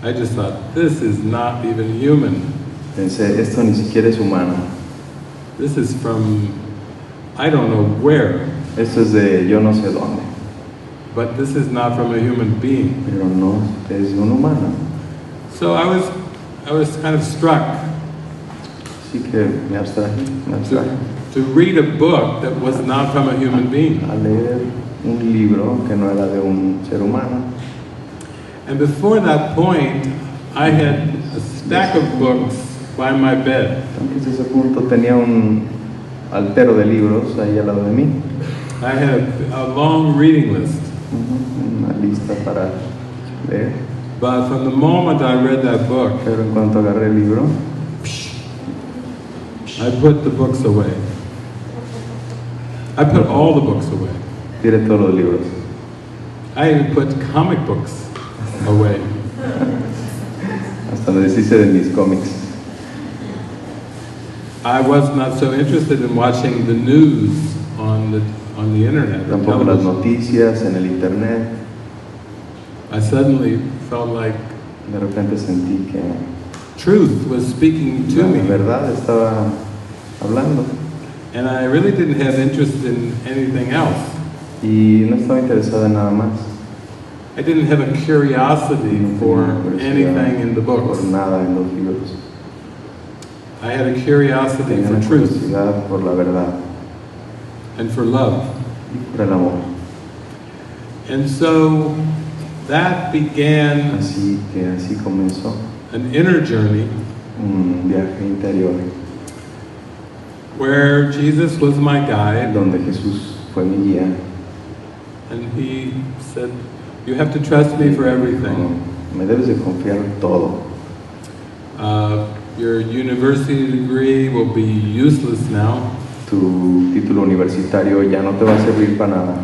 I just thought, this is not even human. Pensé, esto ni siquiera es humano. This is from, I don't know where, Esto es de yo no sé dónde. but this is not from a human being. Pero no es de un humano. So I was kind of struck Así que me abstraje to read a book that was not from a human being. a leer un libro que no era de un ser humano. And before that point, I had a stack of books by my bed. Antes de ese punto tenía un altero de libros ahí al lado de mí. I had a long reading list. Una lista para leer. But from the moment I read that book, Pero en cuanto agarré el libro, I put the books away. I put all the books away. tiré todos los libros. I even put comic books away. Hasta me deshice de mis cómics. I was not so interested in watching the news on the internet or Tampoco las television. noticias en el internet. I suddenly felt like De repente sentí que truth was speaking to la me. verdad estaba hablando. And I really didn't have interest in anything else. Y no estaba interesada en nada más. I didn't have a curiosity No for tenía curiosidad anything in the books. por nada en los libros. I had a curiosity Tenía for una truth curiosidad por la verdad and for love. y por el amor. And so that began Así que así comenzó an inner journey un viaje interior where Jesus was my guide, donde Jesús fue mi guía. and he said, you have to trust me for everything. Me debes de confiar en todo. Your university degree will be useless now. Tu título universitario ya no te va a servir para nada.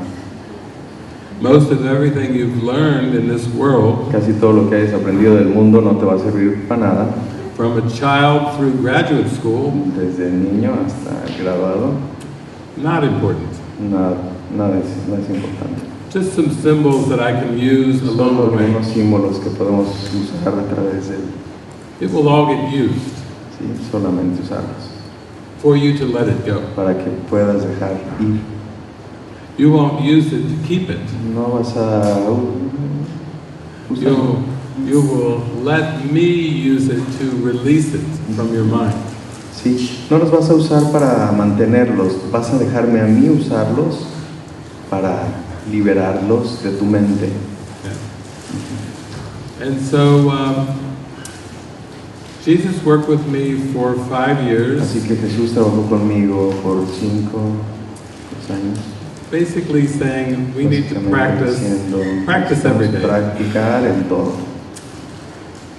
Most of everything you've learned in this world Casi todo lo que hayas aprendido del mundo no te va a servir para nada. From a child through graduate school, desde niño hasta graduado, not important. nada es importante. Just some symbols that I can use along Solo the way. algunos símbolos que podemos usar a través de él. It will all get used Sí, solamente usarlos for you to let it go. para que puedas dejar ir. You won't use it to keep it. No vas a usarlo. You will let me use it to release it from your mind. Sí, no los vas a usar para mantenerlos, vas a dejarme a mí usarlos para liberarlos de tu mente. Yeah. And so Jesus worked with me for 5 years. Así que Jesús trabajó conmigo por 5 años. Basically saying we need to Básicamente practice every day. Practicar en todo.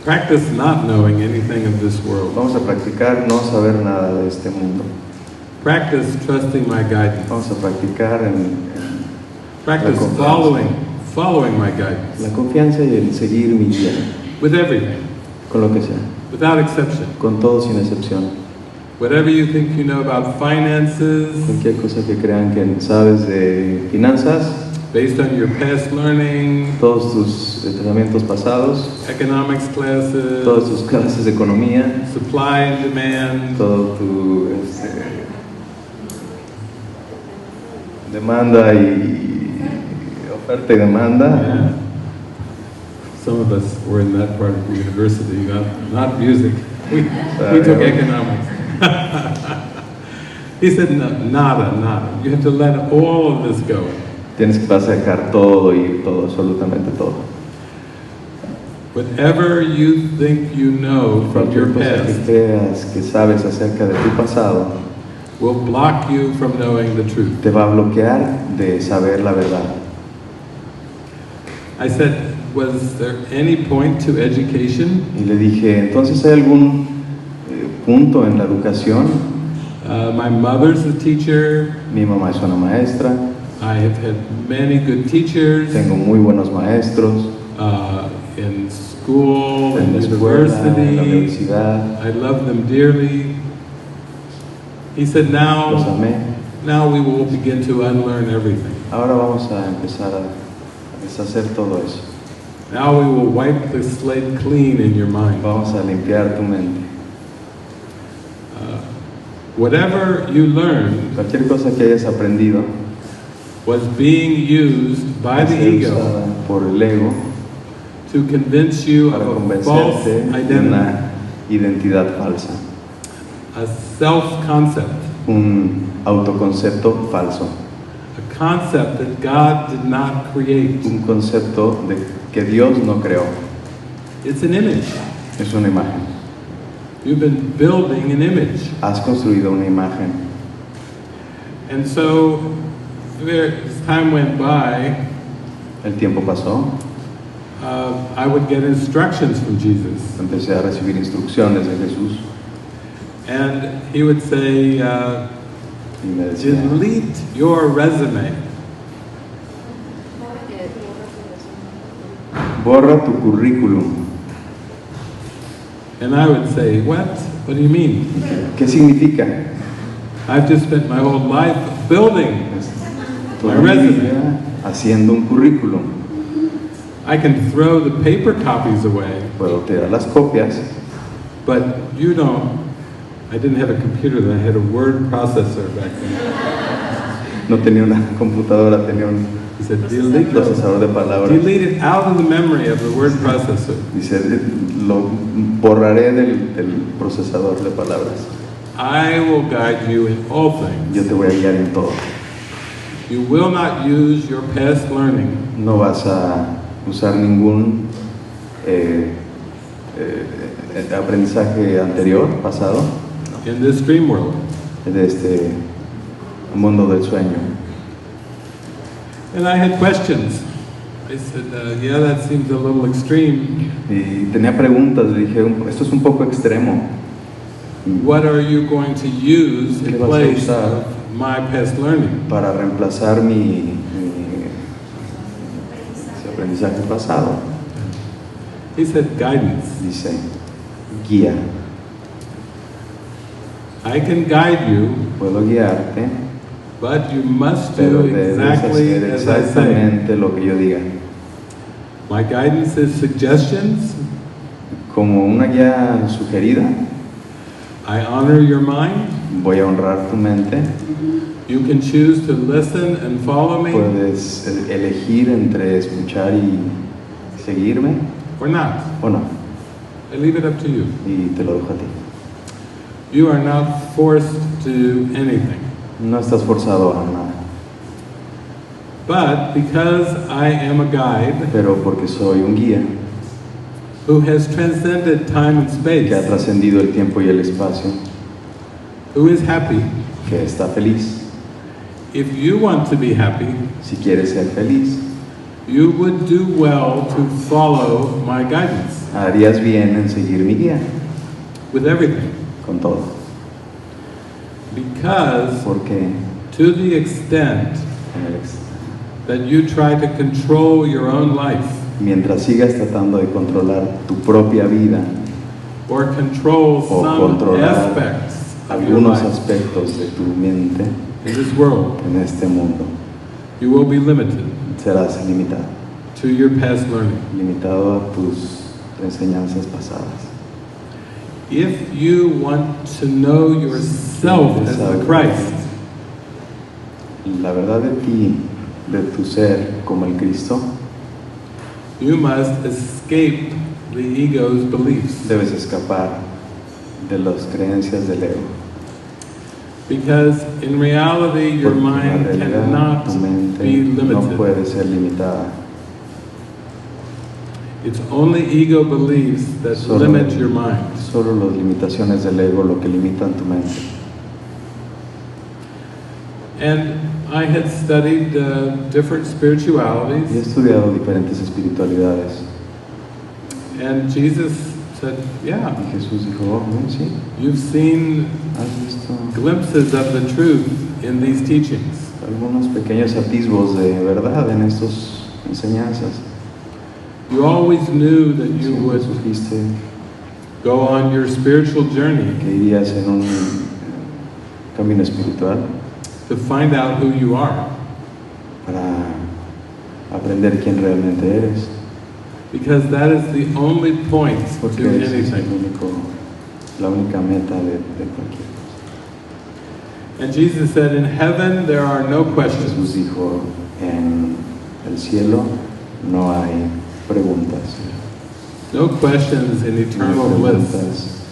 Practice not knowing anything of this world. Vamos a practicar no saber nada de este mundo. Practice trusting my guidance. Vamos a practicar en Practice following my guidance. la confianza y el seguir mi guía, With everything, con lo que sea, without exception. con todo sin excepción. Whatever you think you know about finances, Cualquier cosa que crean que sabes de finanzas, based on your past learning, todos tus entrenamientos pasados, economics classes, todas tus clases de economía, supply and demand, todo tu demanda y oferta y demanda. yeah. Some of us were in that part of the university, not music. We took economics. He said, no, nada. You have to let all of this go. Tienes que vas a dejar todo ir, todo, absolutamente todo. Whatever you think you know from your Cualquier cosa que past creas que sabes acerca de tu pasado will block you from knowing the truth. te va a bloquear de saber la verdad. I said, was there any point to education? Y le dije, entonces ¿hay algún punto en la educación? My mother's a teacher. Mi mamá es una maestra, I have had many good teachers tengo muy buenos maestros in school, en in la escuela, en la university. universidad, I love them dearly. He said, los amé. now we will begin to unlearn everything. Ahora vamos a empezar a deshacer todo eso. Now we will wipe the slate clean in your mind. Vamos a limpiar tu mente. Whatever you learned Cualquier cosa que hayas aprendido was being used by va a the ser ego usada por el ego to convince you para of a false convencerte de identity, una identidad falsa, a self-concept, un autoconcepto falso, a concept that God did not create. un concepto de que Dios no creó. It's an image. Es una imagen. You've been building an image. Has construido una imagen. And so, as time went by, El tiempo pasó, I would get instructions from Jesus. empecé a recibir instrucciones de Jesús And he would say, y me decía, delete your resume. borra tu currículum. And I would say, what? What do you mean? ¿Qué significa? I've just spent my whole life building. Toda mi vida haciendo un currículum. I can throw the paper copies away, Puedo tirar las copias, but you don't. I didn't have a computer then, I had a word processor back then. no tenía una computadora, tenía un He said, delete procesador de palabras. it out of the memory of the word processor. Dice, lo borraré del procesador de palabras. I will guide you in all things. Yo te voy a guiar en todo. You will not use your past learning No vas a usar ningún aprendizaje anterior, pasado, in this dream world. de este mundo del sueño. And I had questions. I said, yeah, that seems a little extreme. Y tenía preguntas, le dije, esto es un poco extremo. What are you going to use ¿Qué in vas a place usar of my past learning? para reemplazar mi ese aprendizaje pasado? He said, guidance. Dice, guía. I can guide you, puedo guiarte, but you must pero do debes exactly hacer as I say. exactamente lo que yo diga. My guidance is suggestions. Como una guía sugerida, I honor your mind. voy a honrar tu mente. You can choose to listen and follow me, Puedes elegir entre escuchar y seguirme or not. o no, I leave it up to you. y te lo dejo a ti. You are not forced to do anything. No estás forzado a nada, But because I am a guide pero porque soy un guía who has transcended time and que ha space, trascendido el tiempo y el espacio, who is happy, que está feliz. if you want to be happy, Si quieres ser feliz, you would do well to follow my guidance harías bien en seguir mi guía with everything. con todo. Because Porque to the extent that you try to control your own life mientras sigas tratando de controlar tu propia vida or control o some controlar aspects of your algunos life aspectos de tu mente in this world, en este mundo, you will be limited serás limitado, to your past learning. limitado a tus enseñanzas pasadas. If you want to know yourself as the Christ, La verdad de ti, de tu ser como el Cristo, you must escape the ego's beliefs. debes escapar de las creencias del ego. Because in reality, your Porque en la mind realidad cannot tu mente be no limited. puede ser limitada. It's only ego beliefs that limit your mind. Solo las limitaciones del ego lo que limitan tu mente. And I had studied different Y he spiritualities, estudiado diferentes espiritualidades. and Jesus said, yeah, Y Jesús dijo, oh, no, sí, you've seen has visto glimpses of the truth in these teachings. algunos pequeños atisbos de verdad en estas enseñanzas. You always knew that you Siempre would supiste go on your spiritual journey que irías en un camino espiritual to find out who you are. para aprender quién realmente eres. Because that is the only point Porque to ese es anything. la única meta de cualquier cosa. And Jesus said, in heaven there are no Jesús questions. dijo, en el cielo no hay preguntas. No questions in No hay eternal bliss. preguntas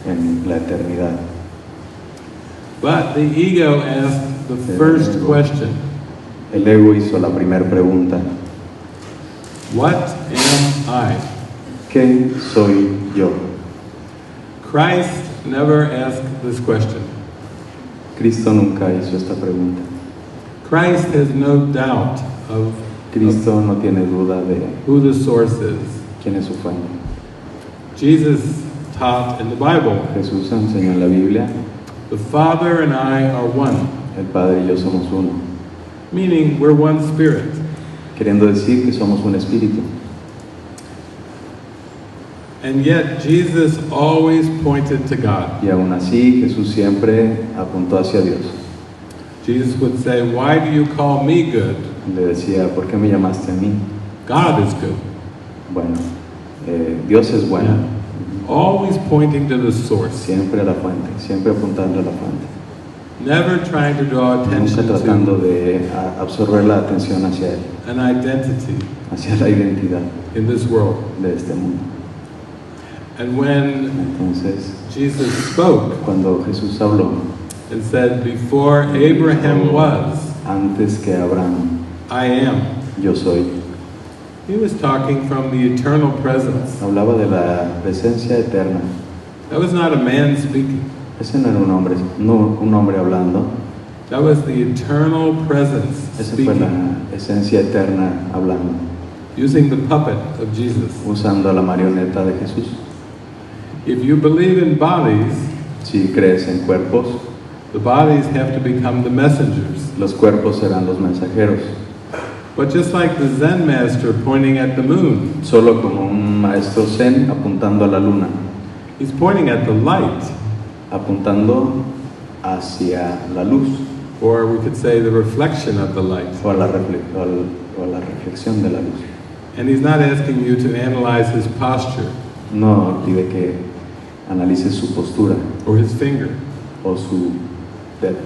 en la eternidad. But the ego asked the El first ego. question. El ego hizo la primera pregunta. What am I? ¿Qué soy yo? Christ never asked this question. Cristo nunca hizo esta pregunta. Christ has no doubt of Cristo no tiene duda de who the source is. quién es su fuente. Jesus taught in the Bible, Jesús enseñó en la Biblia, the Father and I are one, el Padre y yo somos uno, meaning we're one spirit. queriendo decir que somos un espíritu. And yet Jesus always pointed to God. Y aún así Jesús siempre apuntó hacia Dios. Jesus would say, why do you call me good? Le decía, ¿por qué me llamaste a mí? God is good. Bueno, Dios es bueno. Always pointing to the source. Siempre a la fuente, siempre apuntando a la fuente. Never trying to draw Nunca attention tratando to de absorber la atención hacia Él, an identity hacia la identidad in this world. de este mundo. And when Entonces, Jesus spoke cuando Jesús habló, and said, before Abraham was, antes que Abraham, I am, yo soy, he was talking from the eternal presence. hablaba de la presencia eterna. That was not a man speaking. Ese no era un hombre, no un hombre hablando, That was the eternal presence esa fue la speaking, esencia eterna hablando, using the puppet of Jesus. usando a la marioneta de Jesús. If you believe in bodies, Si crees en cuerpos, the bodies have to become the messengers. los cuerpos serán los mensajeros. But just like the Zen master pointing at the moon, Solo como un maestro zen apuntando a la luna. he's pointing at the light. apuntando hacia la luz. Or we could say the reflection of the light. O a la reflexión de la luz. And he's not asking you to analyze his posture. No pide que analices su postura. Or his finger. O su dedo.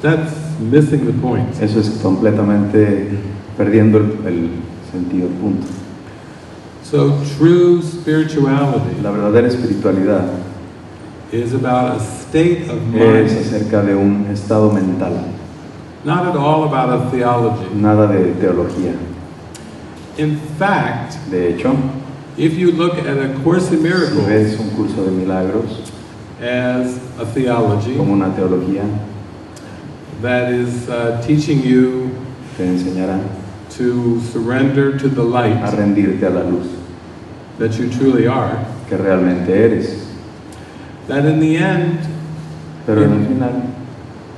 That's missing the point. Eso es completamente perdiendo el sentido, el punto. So true spirituality, la verdadera espiritualidad, is about a state of es mind. acerca de un estado mental. Not at all about a theology. Nada de teología. In fact, de hecho, if you look at A Course in Miracles, si ves Un Curso de Milagros as a theology, como una teología, that is teaching you te enseñará to surrender to the light a rendirte a la luz that you truly are, que realmente eres. that in the end, Pero en el final,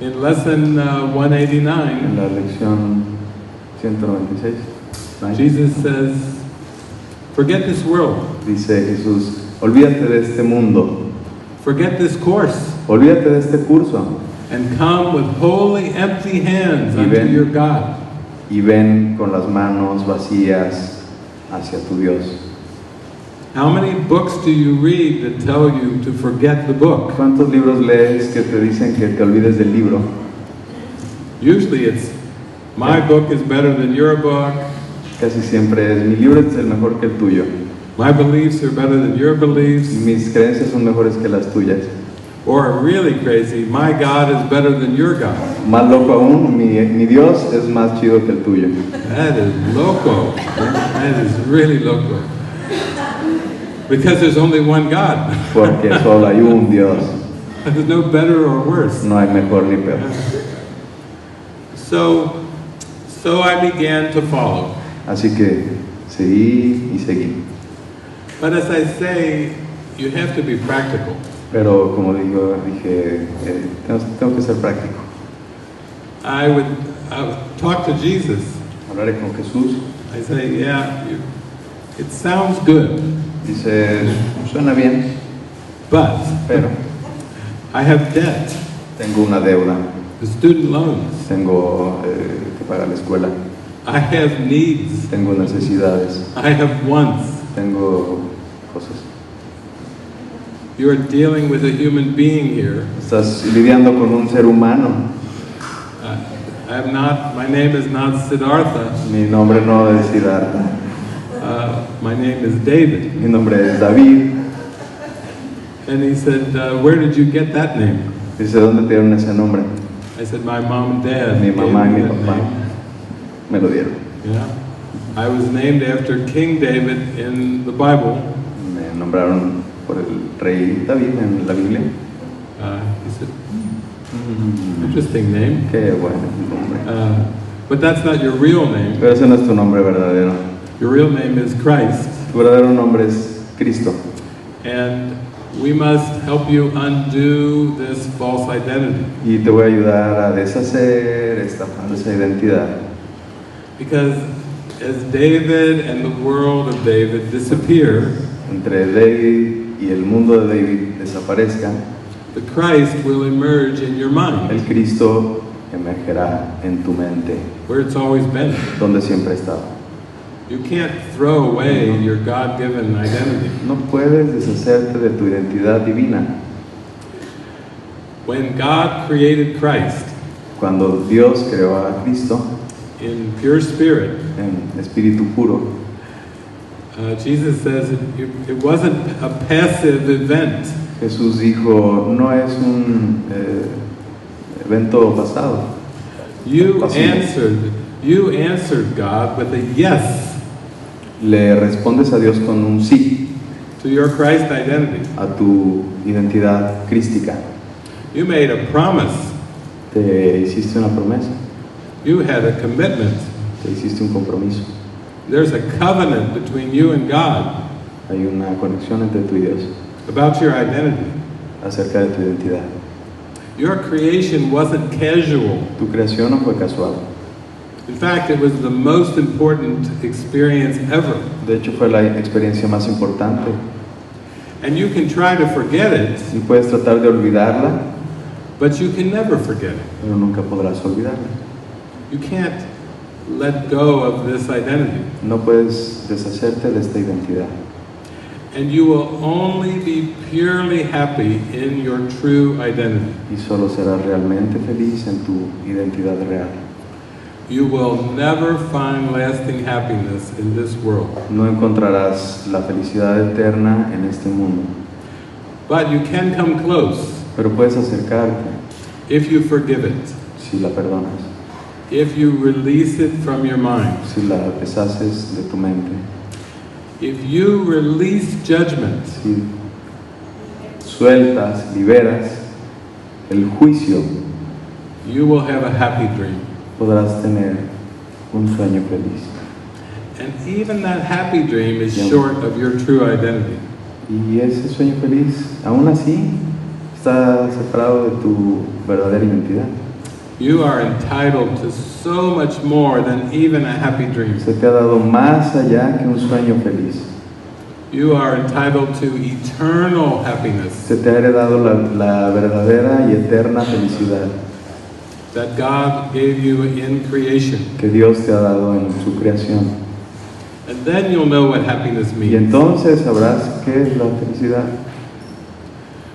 in lesson 189, en la lección 196, ¿no? Jesus says, forget this world, dice Jesús, olvídate de este mundo, forget this course, olvídate de este curso and come with wholly empty hands Y unto ven. your God. y ven con las manos vacías hacia tu Dios. How many books do you read that tell you to forget the book? ¿Cuántos libros lees que te dicen que te olvides del libro? Usually it's, my book is better than your book, Casi siempre es, mi libro es el mejor que el tuyo, my beliefs are better than your beliefs, mis creencias son mejores que las tuyas. or really crazy, my God is better than your God. Más loco aún, mi Dios es más chido que el tuyo. That is loco. That is really loco. Because there's only one God. Porque solo hay un Dios, There's no better or worse. no hay mejor ni peor. So I began to follow. Así que seguí y seguí. But as I say, you have to be practical. Pero como dije, tengo que ser práctico. I would talk to Jesus. Hablaré con Jesús. I say, yeah, it sounds good, Dice, suena bien, but pero I have debt, tengo una deuda, the student loans. tengo que pagar la escuela, I have needs. tengo necesidades, I have wants. tengo cosas. You are dealing with a human being here. Estás lidiando con un ser humano. My name is not Siddhartha. Mi nombre no es Siddhartha, My name is David. mi nombre es David. And he said, where did you get that name? Dice, ¿dónde te dieron ese nombre? I said, my mom and dad Mi gave mamá y me mi that papá name. me lo dieron. Yeah. I was named after King David in the Bible. Me nombraron por el rey David en la Biblia. He said, interesting name. Qué bueno nombre. But that's not your real name. Pero ese no es tu nombre verdadero. Your real name is Christ. Tu verdadero nombre es Cristo. And we must help you undo this false identity. Y te voy a ayudar a deshacer esta falsa identidad. Because as David and the world of David disappear, Entre David y el mundo de David desaparezcan, the Christ will emerge in your mind, el Cristo emergerá en tu mente, where it's always been. donde siempre ha estado. You can't throw away your God-given identity. No puedes deshacerte de tu identidad divina. When God created Christ Cuando Dios creó a Cristo in pure spirit, en espíritu puro, Jesus says it wasn't a passive event. Jesús dijo, no es un evento pasado. You Pasivo. answered God with a yes Le respondes a Dios con un sí to your Christ identity. a tu identidad crística. You made a promise. Te hiciste una promesa, You had a commitment. te hiciste un compromiso. There's a covenant between you and God Hay una conexión entre tú y Dios about your identity. acerca de tu identidad. Your creation wasn't casual. Tu creación no fue casual. In fact, it was the most important experience ever. De hecho, fue la experiencia más importante. And you can try to forget it, y puedes tratar de olvidarla, but you can never forget it. pero nunca podrás olvidarla. You can't let go of this identity. No puedes deshacerte de esta identidad. And you will only be purely happy in your true identity. Y solo serás realmente feliz en tu identidad real. You will never find lasting happiness in this world. No encontrarás la felicidad eterna en este mundo, But you can come close pero puedes acercarte if you forgive it, si la perdonas, if you release it from your mind, si la deshaces de tu mente, if you release judgment, si sueltas, liberas el juicio, you will have a happy dream. podrás tener un sueño feliz. And even that happy dream is Yeah. short of your true identity. Y ese sueño feliz, aún así, está separado de tu verdadera identidad. You are entitled to so much more than even a happy dream. Se te ha dado más allá que un sueño feliz. You are entitled to eternal happiness Se te ha heredado la verdadera y eterna felicidad that God gave you in creation. que Dios te ha dado en su creación. And then you'll know what happiness Y means. entonces sabrás qué es la felicidad.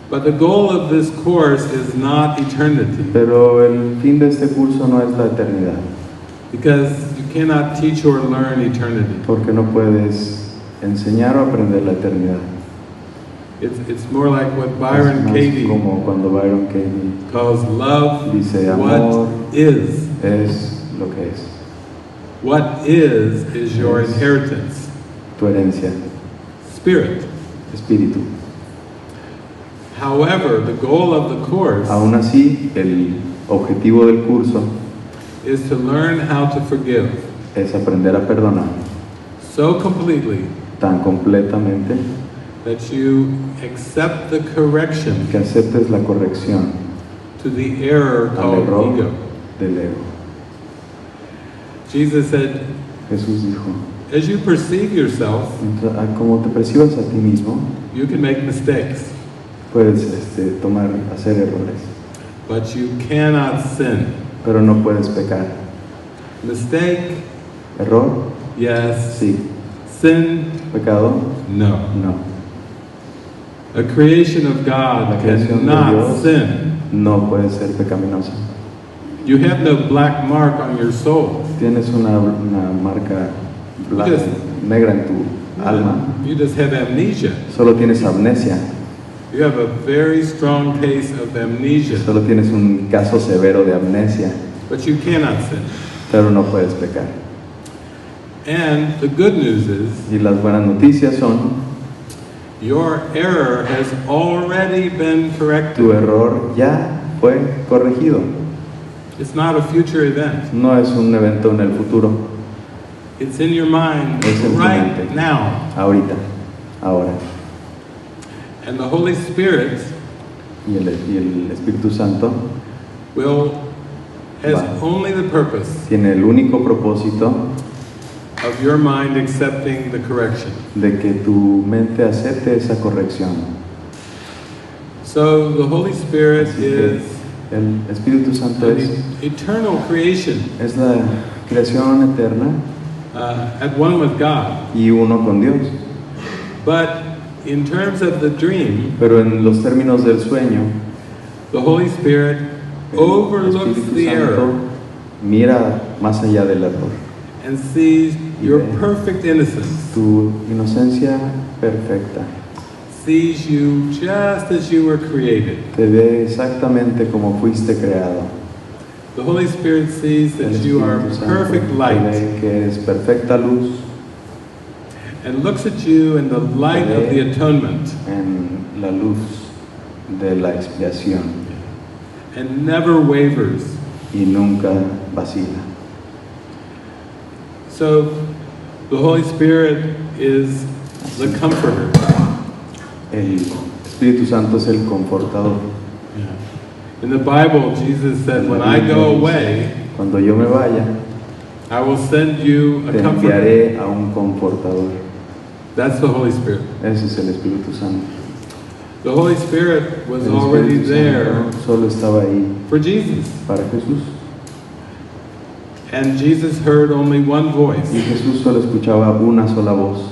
But the goal of this course is not eternity, Pero el fin de este curso no es la eternidad, because you cannot teach or learn eternity. porque no puedes enseñar o aprender la eternidad. It's more like what Es Byron más Katie como cuando Byron Katie calls love dice, amor what is. es lo que es, What is your Es. inheritance. tu herencia, Spirit. espíritu. However, the goal of the course Aún así, el objetivo del curso is to learn how to forgive es aprender a perdonar so completely tan completamente that you accept the correction que aceptes la corrección to the error al called error ego. del ego. Jesus said, Jesús dijo, as you perceive yourself, como te percibas a ti mismo, you can make mistakes, puedes hacer errores, but you cannot sin. pero no puedes pecar. Mistake, Error, yes. sí. Sin, Pecado, no. no. A creation of La God creación de cannot Dios sin. no puede ser pecaminosa. You have no black mark on your soul. Tienes una marca blanca, Yes. negra en tu alma. You just have amnesia. Solo tienes amnesia. You have a very strong case of amnesia, Solo tienes un caso severo de amnesia, but you cannot sin. pero no puedes pecar. And the good news is Y las buenas noticias son, your error has already been tu corrected. error ya fue corregido. It's not a future event. No es un evento en el futuro, It's in your mind Es en tu right mente. now. ahorita, ahora. And the Holy Spirit Y el Espíritu Santo has Va. only the purpose tiene el único propósito of your mind accepting the correction. de que tu mente acepte esa corrección. So the Holy Spirit Así que is el Espíritu Santo an eternal creation, es la creación eterna at one with God. y uno con Dios. But in terms of the dream, Pero en los términos del sueño, the Holy Spirit el overlooks Espíritu the Santo error mira más allá del error. and sees your ve perfect innocence, Tu inocencia perfecta sees you just as you were created. te ve exactamente como fuiste creado. The Holy Spirit sees El that you are Espíritu Santo perfect te light ve que eres perfecta luz and looks at you in the light of the atonement en la luz de la expiación and never wavers. y nunca vacila. So the Holy Spirit is the comforter. El Espíritu Santo es el confortador. In the Bible, Jesus said, when I go away, Cuando yo me vaya, I will send you a te comforter. enviaré a un confortador. That's the Holy Spirit. Ese es el Espíritu Santo. The Holy Spirit was El already Espíritu there Santo solo estaba ahí for Jesus. para Jesús. And Jesus heard only one voice Y Jesús solo escuchaba una sola voz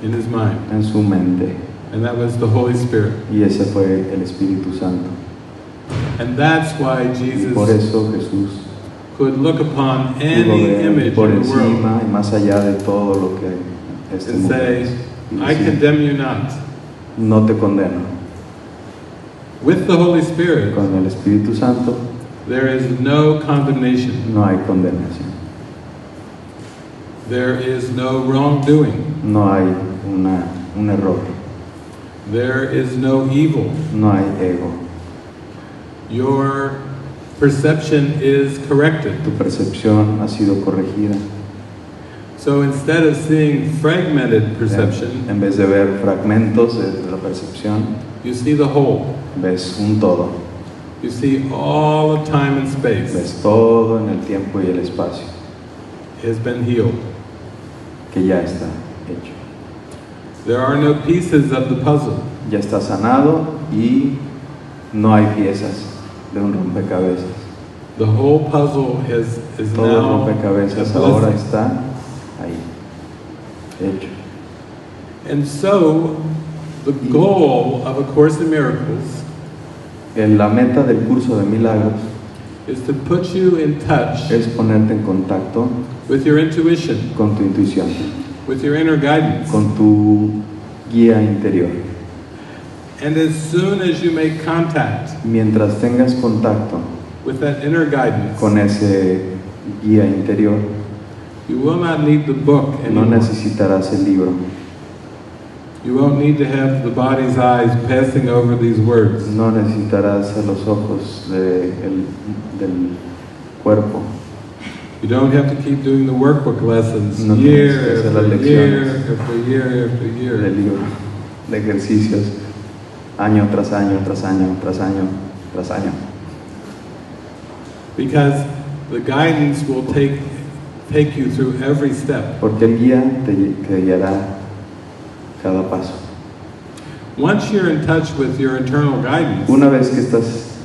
in his mind, en su mente. and that was the Holy Spirit. Y ese fue el Espíritu Santo. And that's why Y Jesus por eso Jesús could look upon pudo any ver image por in the world encima y más allá de todo lo que este and mundo say, es. Y I decir, condemn you not. no te condeno. With the Holy Spirit, Con el Espíritu Santo there is no condemnation. no hay condenación. There is no wrongdoing. No hay un error. There is no evil. No hay ego. Your perception is corrected. Tu percepción ha sido corregida. So instead of seeing fragmented perception, En vez de ver fragmentos de la percepción, you see the whole. ves un todo. You see all of time and space Ves todo en el tiempo y el espacio, has been healed. que ya está hecho. There are no pieces of the puzzle. Ya está sanado y no hay piezas de un rompecabezas. The whole puzzle is Todo el now rompecabezas a ahora blessing. está ahí, hecho. And so, the goal of A Course in Miracles La meta del curso de milagros is to put you in touch es ponerte en contacto with your intuition, con tu intuición, with your inner guidance. con tu guía interior. And as soon as you make contact Mientras tengas contacto with that inner guidance, con ese guía interior, you will not need the book no anymore. necesitarás el libro, You won't need to have the body's eyes passing over these words. no necesitarás a los ojos del cuerpo, You don't have to keep doing the workbook lessons No year tienes que hacer las after year lecciones. after year after del year. libro, de ejercicios, año tras año, tras año, tras año, tras año. Because the guidance will take you through every step. Porque el guía te guiará cada paso. Once you're in touch with your internal guidance, Una vez que estás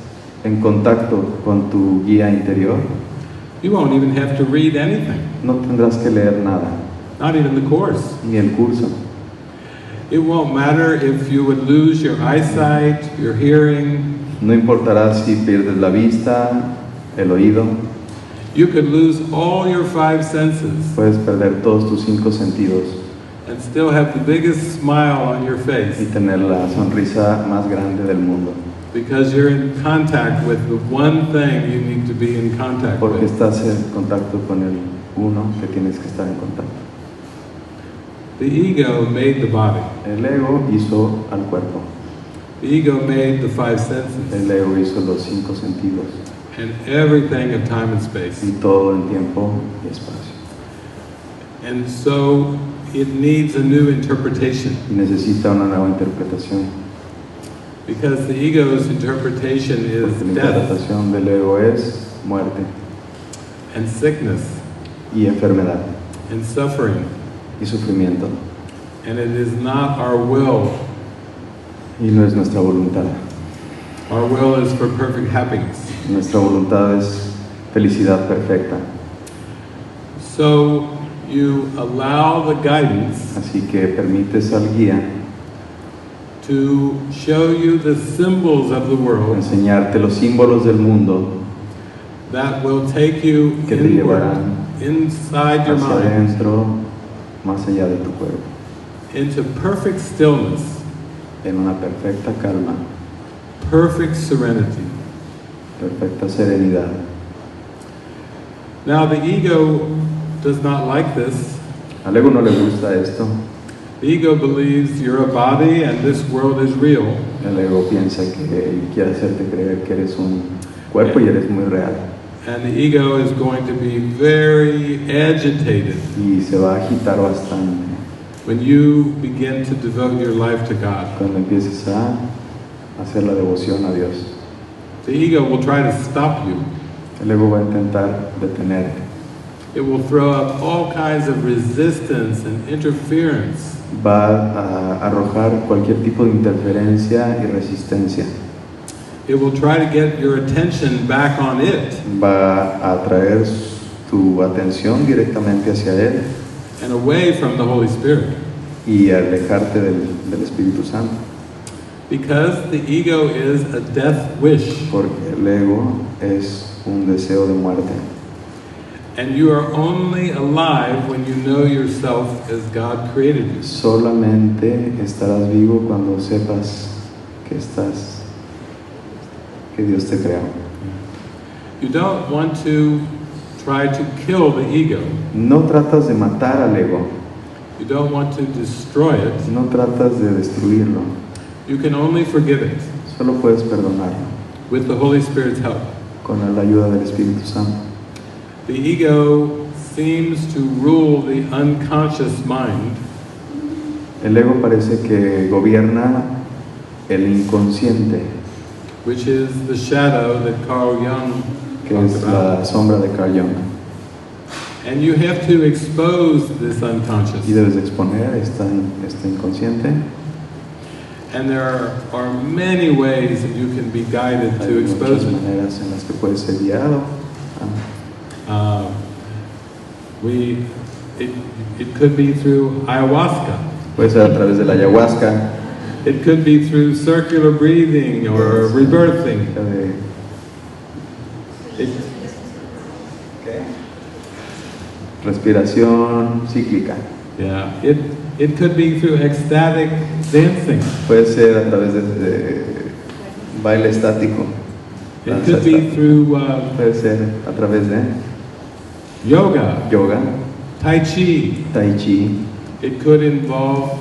en contacto con tu guía interior, you won't even have to read anything, no tendrás que leer nada, not even the course. ni el curso. It won't matter if you would lose your eyesight, your hearing. No importará si pierdes la vista, el oído, You could lose all your 5 senses puedes perder todos tus 5 sentidos and still have the biggest smile on your y face tener la sonrisa más grande del mundo, because you're in contact with the one thing you need to be in contact porque with. estás en contacto con el uno que tienes que estar en contacto. The ego made the body. El ego hizo al cuerpo, The ego made the 5 senses el ego hizo los 5 sentidos and everything of time and space. y todo en tiempo y espacio. And so it needs a new interpretation Y necesita una nueva interpretación, because the ego's interpretation is porque la death interpretación del ego es muerte and sickness y enfermedad and suffering. y sufrimiento, And it is not our will. y no es nuestra voluntad. Our will is for perfect happiness. Nuestra voluntad es felicidad perfecta. So you allow the guidance Así que permites al guía to show you the symbols of the world enseñarte los símbolos del mundo that will take you que te inward, llevarán inside your hacia mind, adentro, más allá de tu cuerpo, into perfect stillness, en una perfecta calma, perfect serenity. perfecta serenidad. Now the ego does not like this. Al ego no le gusta esto. The ego believes you're a body and this world is real. El ego piensa que quiere hacerte creer que eres un cuerpo y eres muy real. And the ego is going to be very agitated Y se va a agitar bastante when you begin to devote your life to God. cuando empieces a hacer la devoción a Dios. The ego will try to stop you, El ego va a intentar detenerte, It will throw up all kinds of resistance and interference. Va a arrojar cualquier tipo de interferencia y resistencia. It will try to get your attention back on it. Va a atraer tu atención directamente hacia él And away from the Holy Spirit. y alejarte del Espíritu Santo. Because the ego is a death wish. Porque el ego es un deseo de muerte. And you are only alive when you know yourself as God created you. Solamente estarás vivo cuando sepas que Dios te creó. You don't want to try to kill the ego. No tratas de matar al ego, You don't want to destroy it. no tratas de destruirlo, You can only forgive it solo puedes perdonarlo with the Holy Spirit's help. con la ayuda del Espíritu Santo. The ego seems to rule the unconscious mind, El ego parece que gobierna el inconsciente, which is the shadow that Carl Jung que talked es about. la sombra de Carl Jung. And you have to expose this Y unconscious. debes exponer este inconsciente. And there are many ways that you can be guided Hay to expose muchas it. maneras en las que puedes ser guiado. It could be through ayahuasca. Puede ser a través de la ayahuasca, It could be through circular breathing or rebirthing. It, respiración cíclica. yeah, it could be through ecstatic dancing. Puede ser a través de baile estático. It Danza could be estática. through Puede ser a través de yoga, yoga, tai chi. tai chi. It could involve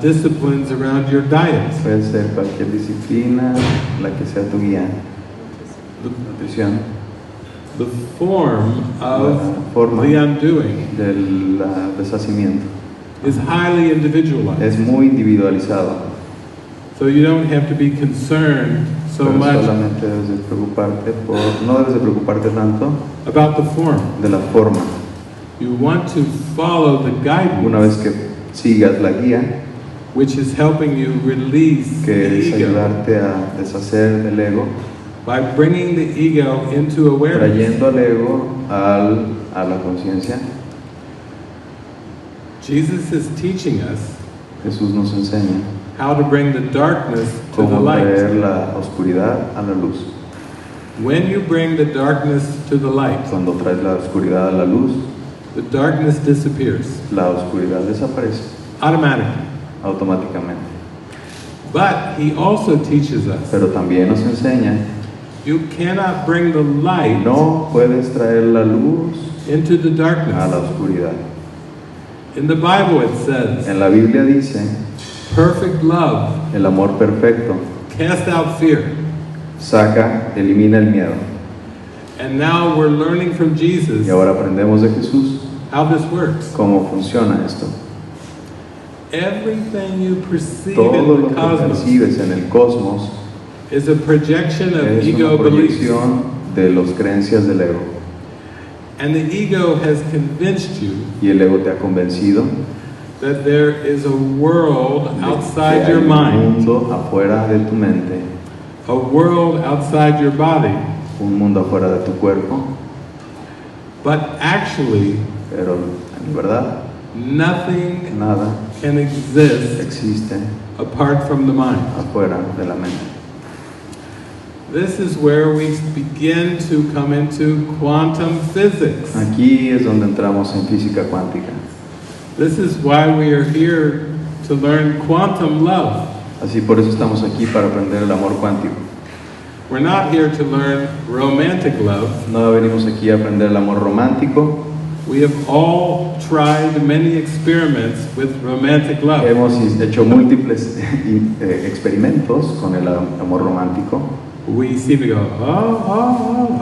disciplines around your diet. Puede ser cualquier disciplina, la que sea tu guía. Nutrición. The form of La forma the undoing del deshacimiento. is highly individualized. Es muy individualizado. So you don't have to be concerned so Pero much solamente debes de preocuparte no debes de preocuparte tanto about the form. de la forma. You want to follow the Una vez guidance, que sigas la guía, which is helping you release que the es ego ayudarte a deshacer del ego, by bringing the ego into awareness. trayendo al ego a la conciencia. Jesus is teaching us Jesús nos enseña how to bring the darkness to the cómo light. traer la oscuridad a la luz. When you bring the darkness to the light, Cuando traes la oscuridad a la luz, the darkness disappears la oscuridad desaparece automatically. automáticamente. But he also teaches us Pero también nos enseña, you cannot bring the light no puedes traer la luz into the a la darkness. oscuridad. In the Bible it says, En la Biblia dice, perfect love el amor perfecto cast out fear. elimina el miedo. And now we're learning from Jesus Y ahora aprendemos de Jesús how this works. cómo funciona esto. Everything you perceive Todo in lo the que cosmos percibes en el cosmos is a projection of es ego una beliefs. proyección de las creencias del ego. And the ego has convinced you Y el ego te ha convencido that there is a world de que outside hay your un mind, mundo afuera de tu mente, a world outside your body, un mundo afuera de tu cuerpo, but actually pero en verdad nothing nada can exist existe apart from the mind. afuera de la mente. This is where we begin to come into quantum physics. Aquí es donde entramos en física cuántica. This is why we are here to learn quantum love. Así por eso estamos aquí para aprender el amor cuántico. We're not here to learn romantic love. No venimos aquí a aprender el amor romántico. We have all tried many experiments with romantic love. Hemos hecho múltiples experimentos con el amor romántico. We seem to go, oh.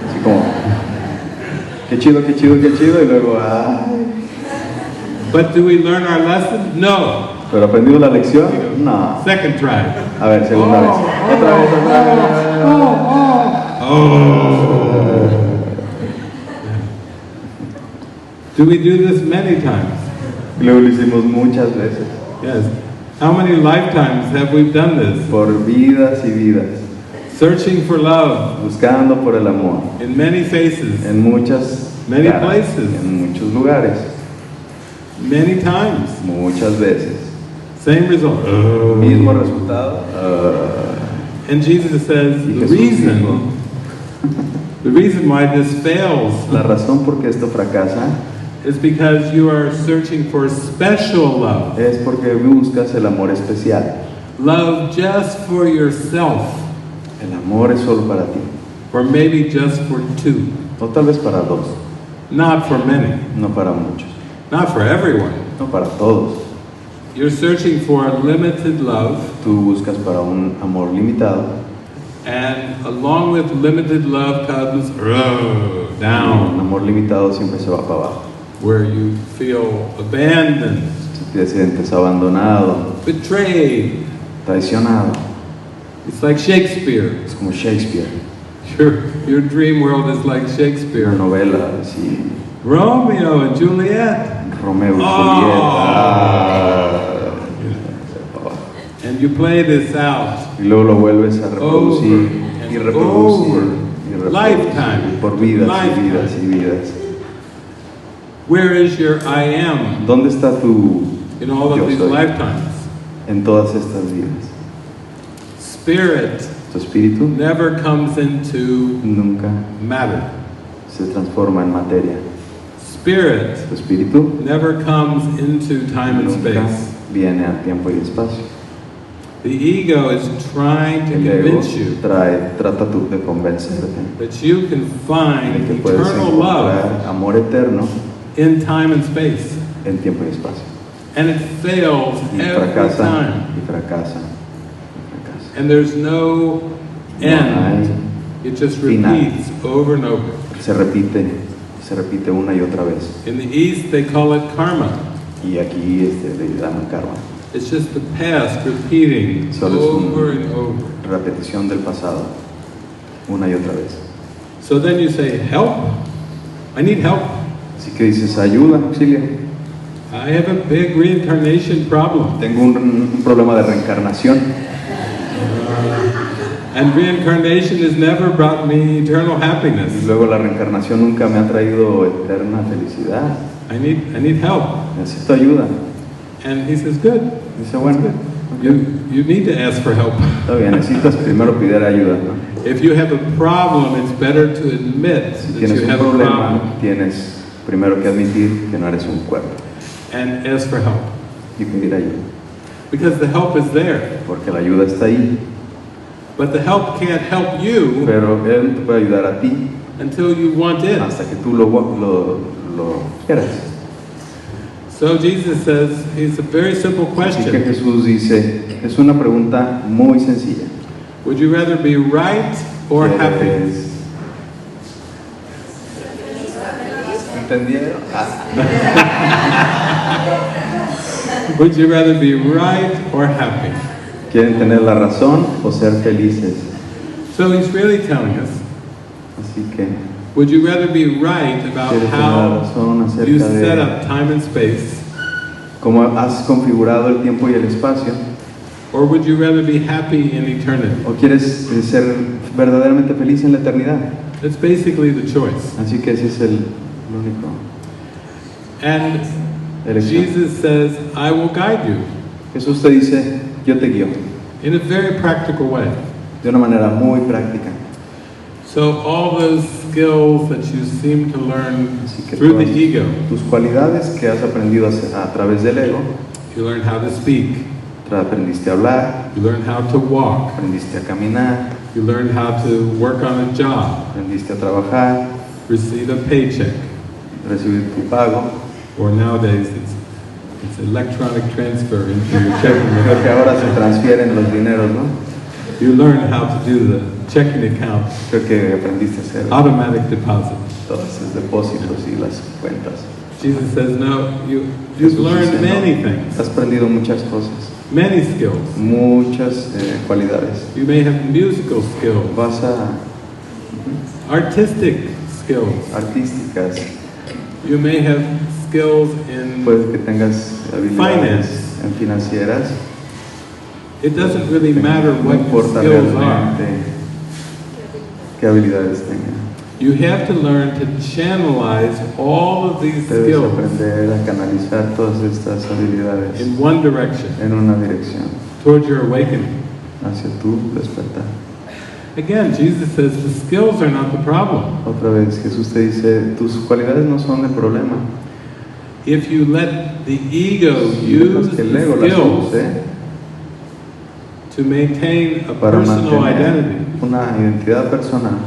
Así como, qué chido, qué chido, qué chido, y luego, ay. But do we learn our lesson? No. ¿Pero aprendimos la lección? No. Second try. A ver, segunda vez. Otra vez. Do we do this many times? Y luego lo hicimos muchas veces. Yes. How many lifetimes have we done this? Por vidas y vidas. Searching for love Buscando por el amor. in many faces, En muchas Many caras, places. en muchos lugares. many times. Muchas veces. Same result. Mismo resultado. And Jesus says Y the Jesús dijo, reason why this fails la razón por qué esto fracasa is because you are searching for special love. es porque buscas el amor especial. Love just for yourself, El amor es solo para ti. or maybe just for two, O tal vez para dos. not for many, No para muchos. not for everyone. No para todos. You're searching for a limited love, Tú buscas para un amor limitado. and along with limited love comes Un down, amor limitado siempre se va para abajo. where you feel abandoned, Te sientes abandonado, betrayed. traicionado. It's like Shakespeare. Es como Shakespeare. Your dream world is like Una Shakespeare. novela así. Romeo and Juliet. Romeo y Julieta. And you play this out. Y luego lo vuelves a reproducir Over y and reproducir over. y reproducir Lifetime. por vidas y Lifetime. vidas y vidas. Where is your I am ¿Dónde está tu in all yo of these soy lifetimes? en todas estas vidas? Spirit Tu espíritu never comes into nunca matter. se transforma en materia. Spirit Tu espíritu never comes into time and nunca space. viene a tiempo y espacio. The ego is trying to El ego convince you trata tú de convencerte that you can de find que puedes eternal love encontrar amor eterno in time and space. en tiempo y espacio. And it fails Y every fracasa, time. y fracasa, y fracasa. And there's no No end. hay It just final. repeats over and over. Se repite una y otra vez. In the East, they call it karma. Y aquí le llaman karma. It's just the past repeating Solo es over and over. repetición del pasado, una y otra vez. So then you say, help? I need help. Así que dices, ayuda, auxilio. I have a big reincarnation problem. Tengo un problema de reencarnación. And reincarnation has never brought me eternal Y happiness. luego la reencarnación nunca me ha traído eterna felicidad. I need help. Necesito ayuda. And he says, good. Dice, bueno, You need to ask for help. está bien, necesitas primero pedir ayuda, ¿no? If you have a problem, it's better to admit Si that tienes you un have a problema, problem tienes primero que admitir que no eres un cuerpo and ask for help. y pedir ayuda, Because the help is there. porque la ayuda está ahí, But the help can't help you pero él te puede ayudar a ti until you want it. hasta que tú lo quieras. So Jesus says, it's a very simple Así que question. Jesús dice, es una pregunta muy sencilla. Would you rather be right or happy? ¿Quieres- ¿Entendieron? Would you rather be right or happy? ¿Quieren tener la razón o ser felices? So he's really telling us, Así que, would you rather be right about ¿quieres tener la how razón acerca you set de up time and space? cómo has configurado el tiempo y el espacio? Or would you rather be happy in eternity? ¿O quieres ser verdaderamente feliz en la eternidad? That's basically the choice. Así que ese es el único And elección. Jesus says, I will guide you Jesús te dice, yo te guío, in a very practical way. de una manera muy práctica. So all those skills that you seem to learn Así que through the todas ego, tus cualidades que has aprendido a través del ego, you learn how to speak, aprendiste a hablar, you learn how to walk, aprendiste a caminar, you learn how to work on a job, aprendiste a trabajar, receive a paycheck, recibir tu pago. or nowadays it's electronic transfer into your Creo checking que account. ahora se transfieren los dineros, ¿no? You learn how to do the checking account, Creo que aprendiste a hacer automatic deposit. todos esos depósitos y las cuentas. Jesus says, no, you've Jesús learned dice, many "No, things, has aprendido muchas cosas, many skills. muchas cualidades. You may have musical skills, Vas a artistic skills, artísticas, You may have skills in Puede que tengas habilidades finance. en financieras. It doesn't really matter No what your importa skills are. realmente qué habilidades tengas. You have to learn to channelize all of these Debes skills aprender a canalizar todas estas habilidades in one direction, en una dirección, towards your awakening. hacia tu despertar. Again, Jesus says the skills are not the problem. Otra vez, Jesús te dice, tus cualidades no son el problema. If you let the ego Si dejas use que el the ego las skills use to maintain a para personal mantener identity, una identidad personal,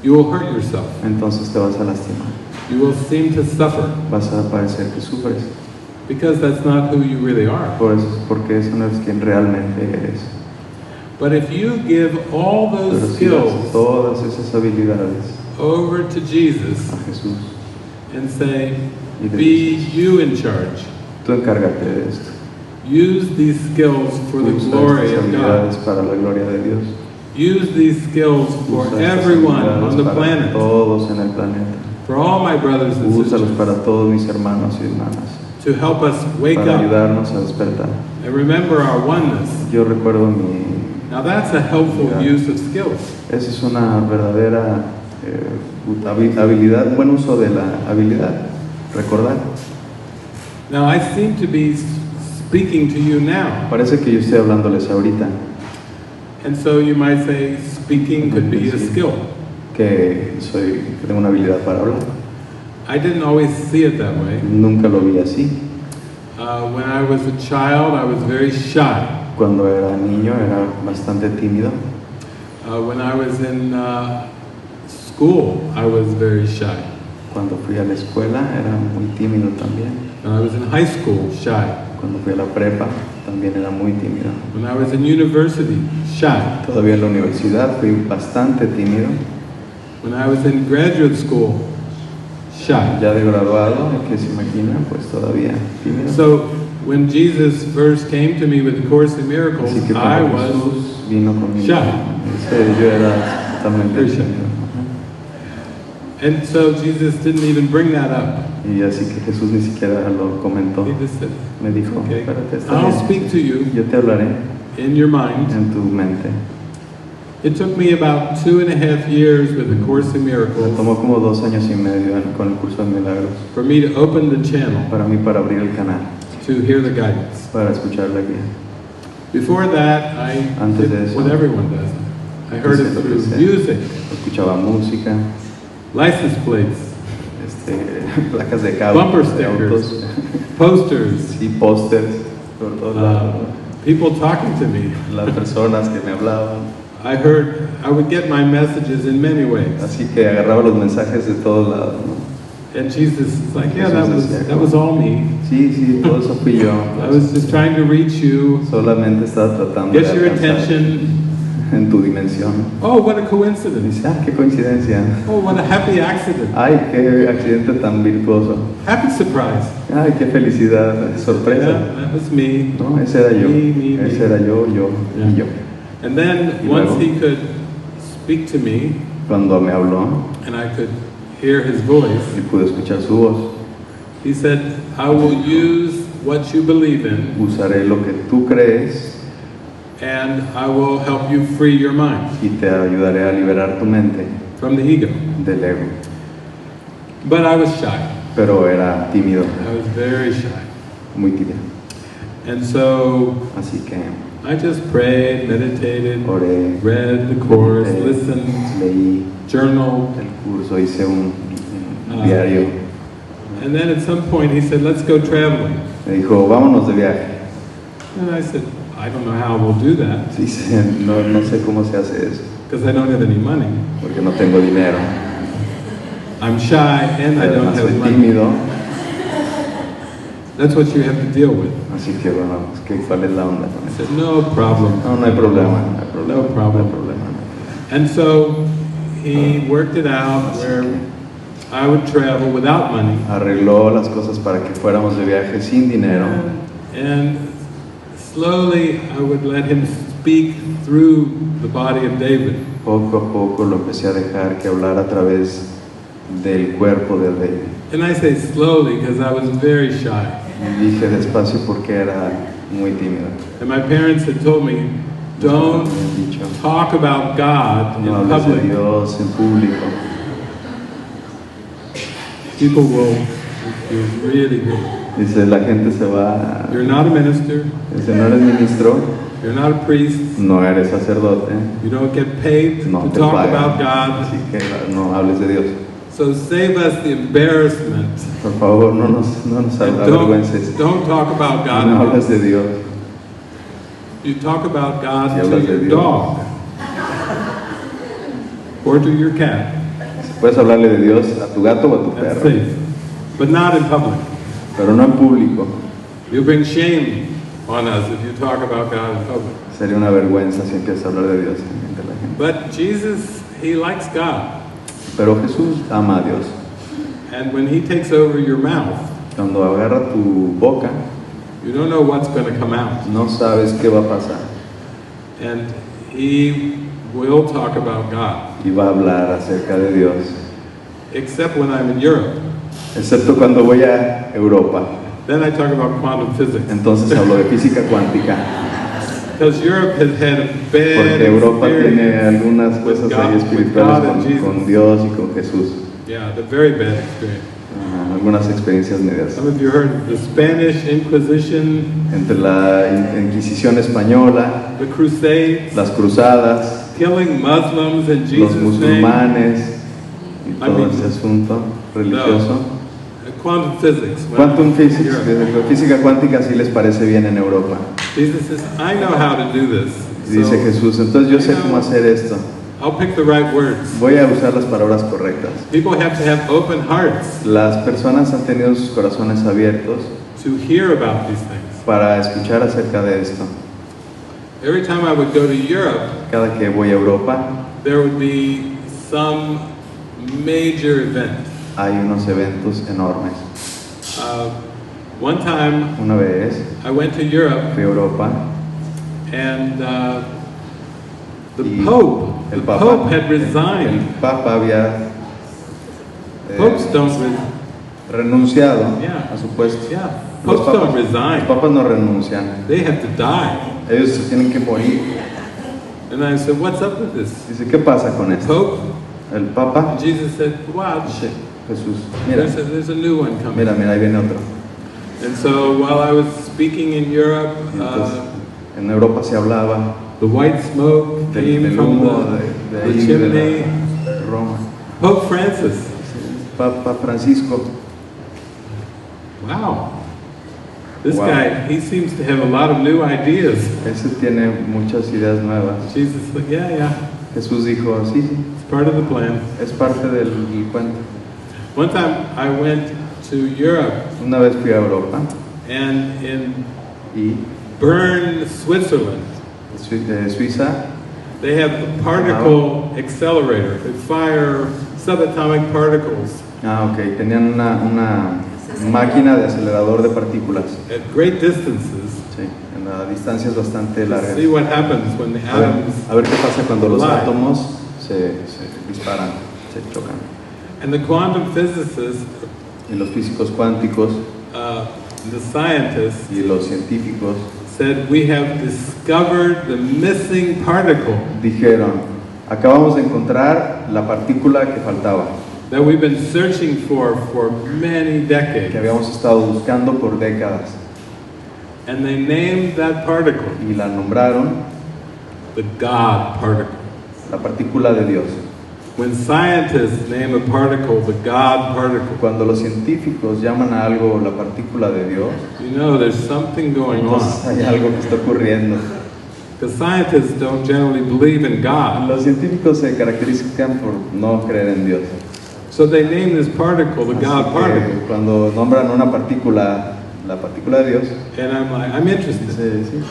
you will hurt yourself. entonces te vas a lastimar. You will seem to suffer Vas a parecer que sufres. because that's not who you really are. Por eso, porque eso no es quien realmente eres. But if you give all Pero those si das skills todas esas habilidades over to Jesus a Jesús and say, y le be dices, you in charge. tú encárgate de esto. Use these skills for the Usa glory estas of God. habilidades para la gloria de Dios. Use these skills for Usa estas everyone habilidades on the para planet. todos en el planeta. For all my brothers and Úsalos sisters. para todos mis hermanos y hermanas. To help us wake Para up ayudarnos a despertar. and remember our oneness. Yo recuerdo mi... Now that's a helpful Yeah. use of skills. Esa es una verdadera habilidad, buen uso de la habilidad. Recordar. Now I seem to be speaking to you now. Parece que yo estoy hablándoles ahorita. And so you might say speaking could be a skill. Que tengo una habilidad para hablar. I didn't always see it that way. Nunca lo vi así. When I was a child, I was very shy. Cuando era niño era bastante tímido. When I was in school, I was very shy. Cuando fui a la escuela era muy tímido también. When I was in high school, shy. Cuando fui a la prepa también era muy tímido. When I was in university, shy. Todavía en la universidad fui bastante tímido. When I was in graduate school, shy. Ya de graduado, ¿qué se imagina? Pues todavía tímido. So when Jesus first came to me with the Course in Miracles, Así que I cuando was Jesús vino conmigo, shy. yo era totalmente Very shy. tímido. And so Jesus didn't even bring that up. Y así que Jesús ni siquiera lo comentó. He just said, Me dijo, okay, espérate, está I'll bien. speak to you Yo te hablaré in your mind. en tu mente. It took me about 2.5 years with the Course in Me Miracles tomó como 2 años y medio con el curso de milagros for me to open the channel para mí, para abrir el canal, to hear the guidance. para escuchar la guía. Before that, I Antes de did eso, what everyone does. I heard it through music, Escuchaba música, license plates, placas de cable, bumper de autos, stickers, posters, y pósters por todos lados. people talking to me. Las personas que me hablaban. I would get my messages in many ways. Así que agarraba los mensajes de todos lados, ¿no? And Jesus is like, yeah, Jesús decía, that was all me. Sí, todo eso fui yo. I was just trying to reach you, Solamente estaba tratando get de your alcanzar attention. en tu dimensión. Oh, what a Y coincidence. dice, qué coincidencia. Oh, what a happy accident. Ay, qué accidente tan virtuoso. Happy surprise. Ay, qué felicidad, sorpresa. Yeah, that was me. No, ese era yo. Me. Ese era yo y yo. And then Y once luego, he could speak to me cuando me habló and I could hear his voice, y pude escuchar su voz, he said, I will use what you believe in usaré lo que tú crees and I will help you free your mind y te ayudaré a liberar tu mente from the ego. del ego. But I was shy. Pero era tímido, I was very shy. muy tímido. And so Así que I just prayed, meditated, oré, read the course, medité, listened, leí journaled. el curso, hice un diario. And then at some point he said, let's go traveling. Me dijo, vámonos de viaje. And I said, I don't know how we'll do that Dice, no sé cómo se hace eso, because I don't have any money. porque no tengo dinero. I'm shy and I don't Además soy have money. tímido, That's what you have to deal with. así que bueno, ¿cuál es la onda con I eso? said, no problem. No hay problema, no hay problema. No problem. No hay problema. And so he worked it out where I would travel without money. Arregló las cosas para que fuéramos de viaje sin dinero. And slowly I would let him speak through the body of David. Poco a poco lo empecé a dejar que hablara a través del cuerpo del baby. And I say slowly because I was very shy. Y dije despacio porque era muy tímido. And my parents had told me, don't talk about God in No hables de public. Dios en público. People will feel really good. Dice, la gente se va. You're not a minister. Dice, no eres ministro, You're not a priest. no eres sacerdote, You don't get paid no to te talk pagan. about God. Así que no hables de Dios. So save us the embarrassment. Por favor, no nos And avergüences. don't talk about God. No hables de Dios. You talk about God Si to hablas de your Dios. dog or to your cat. Puedes hablarle de Dios a tu gato o a tu That's perro, safe, but not in public. pero no en público. You bring shame on us if you talk about God in public. Sería una vergüenza si empiezas a hablar de Dios entre la gente. But Jesus, He likes God. Pero Jesús ama a Dios. And when He takes over your mouth, Cuando agarra tu boca, you don't know what's going to come out. no sabes qué va a pasar. And He will talk about God, Y va a hablar acerca de Dios. except when I'm in Europe. Excepto cuando voy a Europa. Then I talk about quantum physics. Entonces hablo de física cuántica. Because Europe has had a bad Porque Europa tiene experience. algunas cosas God- ahí with espirituales God and Jesus. con Dios y con Jesús. Yeah, the very bad experience. Algunas experiencias medias. Some of you heard of the Spanish Inquisition, Entre la Inquisición española, the Crusades, las cruzadas, killing Muslims in los Jesus' name. musulmanes y todo mean, ese asunto religioso. Quantum physics. Quantum physics, Europe. desde física cuántica sí les parece bien en Europa. Jesus says, I know how to do this. Dice So Jesús, entonces yo sé cómo hacer esto. I'll pick the right words. Voy a usar las palabras correctas. People have to have open hearts Las personas han tenido sus corazones abiertos to hear about these things. para escuchar acerca de esto. Every time I would go to Europe, Cada que voy a Europa there would be some major event. hay unos eventos enormes. One time Una vez I went to Europe fui a Europa and the y Pope el Papa, had resigned. el Papa había Popes don't renunciado Yeah. a su puesto. Yeah, Los popes don't los resign. papas no renuncian, They have to die. ellos se tienen que morir. And I said, what's up with this? Dice, ¿qué pasa con esto? Pope? El Papa, Jesus said, watch. dice, Jesús, mira, There's a new one coming. mira, mira, ahí viene otro. And so while I was speaking in Europe, Y entonces, en Europa se hablaba the white smoke came del from humo the de ahí, chimney. de Roma. Pope Francis. Papa Francisco, Wow. This Wow. guy, he seems to have a lot of new ideas. ese tiene muchas ideas nuevas. Jesus said, yeah, Jesús dijo, sí, sí, it's part of the plan. es parte del cuento. One time I went to Europe Una vez fui a Europa and in y Bern, Switzerland, de Suiza they have a particle accelerator. They fire subatomic particles ok, tenían una máquina de acelerador de partículas, at great distances sí, en distancias bastante to largas. see what happens when the atoms. A ver qué pasa cuando los collide. átomos se disparan, se chocan. And the quantum physicists, Y los físicos cuánticos the scientists, y los científicos said we have discovered the missing particle dijeron, acabamos de encontrar la partícula que faltaba, that we've been searching for many que decades. habíamos estado buscando por décadas. And they named that particle Y la nombraron the God particle. la partícula de Dios. When scientists name a particle the God particle, Cuando los científicos llaman a algo la partícula de Dios, you know there's something going entonces on. hay algo que está ocurriendo. Because scientists don't generally believe in God. Los científicos se caracterizan por no creer en Dios. So they name this particle the Así God que particle. cuando nombran una partícula, la partícula de Dios, And I'm like, I'm interested. sí,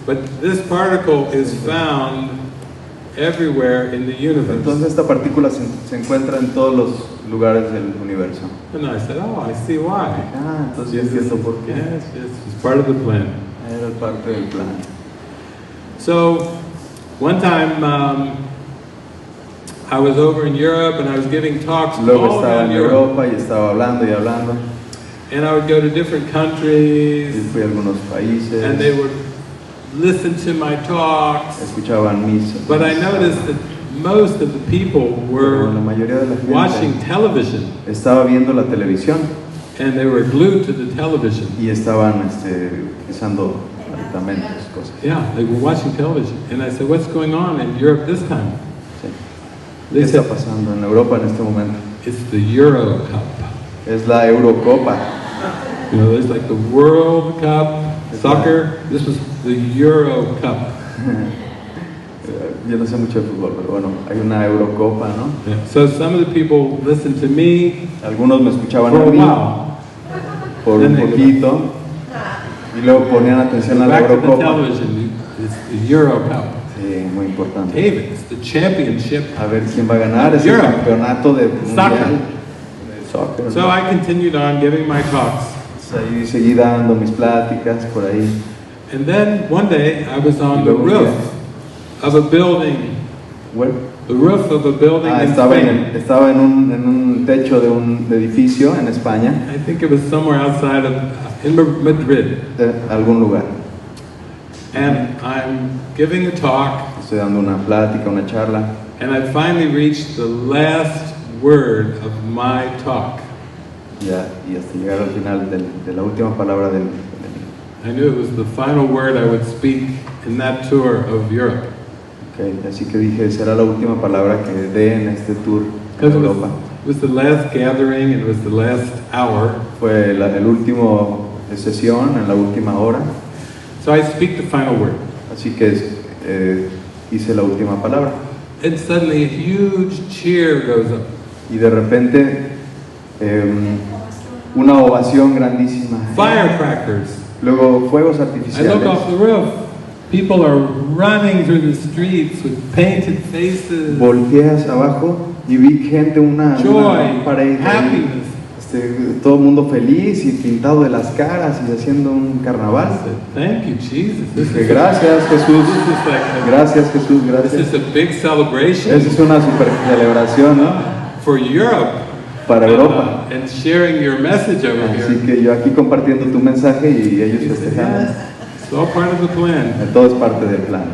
But this particle is found everywhere in the universe. entonces esta partícula se encuentra en todos los lugares del universo. And I said, oh, I see why. Entonces yo entiendo por qué. Yes, it's part of the plan. Era parte del plan. So, one time I was over in Europe and I was giving talks Luego all estaba around en Europe. Europa y estaba hablando y hablando. And I would go to different Y countries fui a algunos países. and they would listen to my talks. Escuchaban mis. But I noticed that most of the people Pero were la mayoría de la gente watching television estaba viendo la televisión and they were glued to the television. y estaban utilizando aditamentos, cosas. Yeah, they were watching television. And I said, what's going on in Europe this time? Sí. They ¿Qué está said, pasando en Europa en este momento? it's the Euro Cup. Es la Eurocopa. You know, there's like the World Cup, soccer. This was the Euro Cup. Yo no sé mucho de fútbol, pero bueno, hay una Eurocopa, ¿no? Yeah. So some of the people listened to me Algunos me escuchaban for a a mí while. por un poquito y luego ponían atención a la Back to the Eurocopa. television, it's the Euro Cup. Sí, muy importante. David, it's the championship. A ver quién va a ganar ese Europe. campeonato de Soccer. mundial de soccer. So I continued on giving my talks. Ahí seguí dando mis pláticas por ahí. And then one day I was on the roof of a building, Bueno, the roof of a building in estaba Spain. estaba en un techo de un edificio en España, I think it was somewhere outside of in Madrid. de algún lugar. And I'm giving a talk, Estoy dando una plática, una charla, and I finally reached the last word of my talk. y hasta llegar al final de la última palabra del I knew it was the final word I would speak in that tour of Europe. okay, así que dije, será la última palabra que dé en este tour Because en it Europa. was the last gathering and it was the last hour. Fue el último sesión, en la última hora, So I speak the final word. así que hice la última palabra. And suddenly a huge cheer goes up. Y de repente una ovación grandísima. Firecrackers. Luego fuegos I look artificiales. off the roof. People are running through the streets with painted faces. Volteé hacia abajo y vi gente, una Joy, pared, happiness. todo el mundo feliz y pintado de las caras y haciendo un I carnaval. said, thank you, Jesus. This Dije, is, gracias Jesús, this is like a, gracias Jesús, this gracias. is a big celebration Esa es una super celebración, ¿no? for Europe. Para Europa. And sharing your message over Así here. que yo aquí compartiendo tu mensaje y ellos He said, festejando. yes, it's all part of the plan. Todo es parte del plan.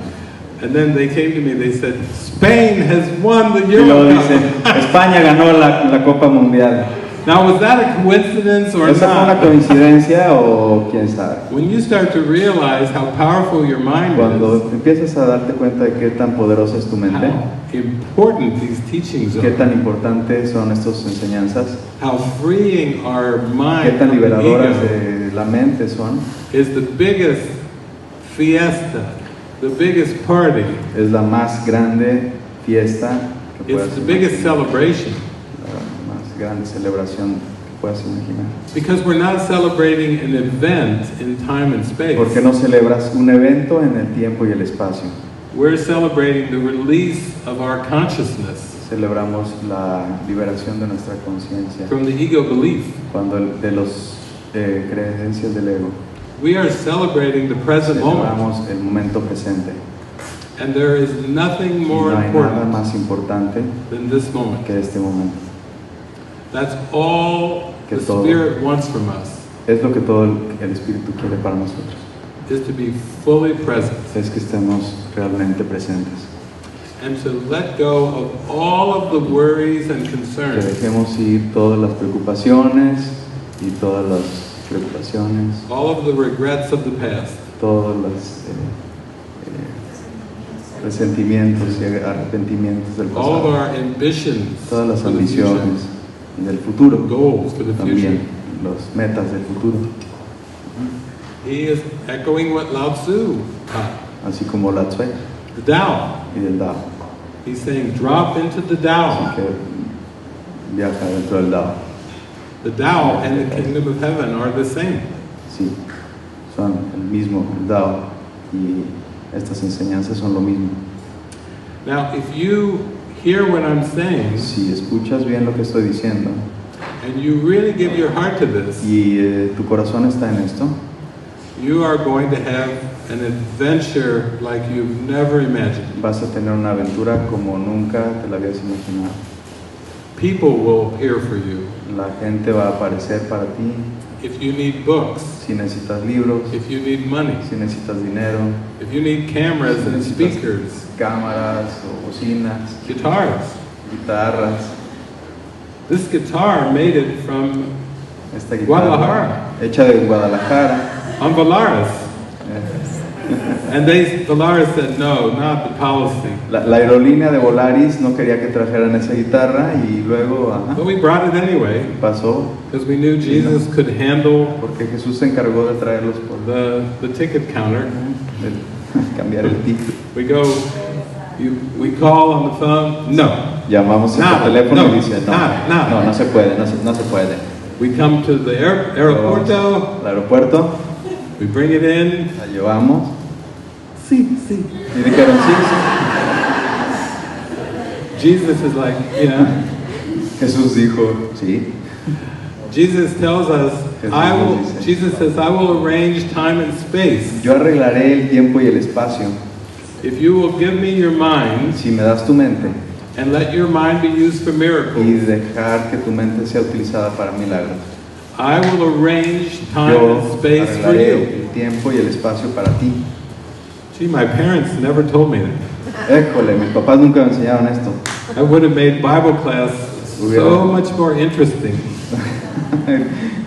And then they came to me, they said, Spain has won the Y luego Euro dicen, Cup. España ganó la Copa Mundial. Now, was that a coincidence or ¿Esa fue una not? coincidencia o quién sabe? When you start to realize how powerful your mind Cuando empiezas a darte cuenta de qué tan poderosa es tu is, mente, how important these teachings qué are, tan importantes son estas enseñanzas, how freeing our qué mind tan from the liberadoras ego de la mente son, is the biggest fiesta, the biggest party. es la más grande fiesta que puedas It's the biggest imaginar, celebration. la más grande celebración que puedas imaginar. Because we're not celebrating an event in time and space. Porque no celebras un evento en el tiempo y el espacio, We're celebrating the release of our consciousness celebramos la liberación de nuestra conciencia, from the ego belief. de los creencias del ego. We are celebrating the present moment. Celebramos el momento presente. And there is nothing Y more no hay nada important más importante than this moment. que este momento. That's all Que the todo. Spirit wants from us, Es lo que todo el Espíritu quiere para nosotros. is to be fully present Es que estemos realmente presentes. and to let go of all of the worries and Que concerns, dejemos ir todas las preocupaciones y todas las preocupaciones, all of the regrets of the past, todos los resentimientos y arrepentimientos del all of pasado, our ambitions todas las for the future, ambiciones del futuro, goals for the future. también las metas del futuro, He is echoing what Lao Tzu taught, así como la Tsui the Tao. y del Dao. He's saying, drop into the Así Tao. que viaja dentro del Dao. The Tao and the kingdom of heaven are the same. Sí, son el mismo, el Dao, y estas enseñanzas son lo mismo. Now, if you hear what I'm saying Si escuchas bien lo que estoy diciendo and you really give your heart to this, y tu corazón está en esto, You are going to have an adventure like you've never imagined. Vas a tener una aventura como nunca te la habías imaginado. People will appear for you. La gente va a aparecer para ti. If you need books, Si necesitas libros, if you need money, si necesitas dinero, if you need cameras si and necesitas speakers, cámaras o bocinas, guitars. guitarras. This guitar made it from Esta guitarra Guadalajara. hecha de Guadalajara. on Valaris. Eh, And Valaris said, no, not the policy. La aerolínea de Volaris no quería que trajeran esa guitarra y luego But we brought it anyway, pasó because we knew Jesus could handle porque Jesús se encargó de traerlos por the ticket counter. de cambiar el ticket. We go, we call on the phone, no. Llamamos Nada, el teléfono no, y dice nada. no, no se puede, no se puede. We come to the aeroporto, Al aeropuerto, we bring it in. la llevamos Sí. y dijeron sí. Jesus is like, yeah. Jesús dijo sí. Jesus tells us, Jesus says, I will arrange time and space. Yo arreglaré el tiempo y el espacio If you will give me your mind si me das tu mente and let your mind be used for y miracles, dejar que tu mente sea utilizada para milagros. I will arrange time Yo and space for arreglaré you. el tiempo y el espacio para ti. Gee, my parents never told me that. Éjole, mis papás nunca me enseñaron esto. I would have made Bible class so much more interesting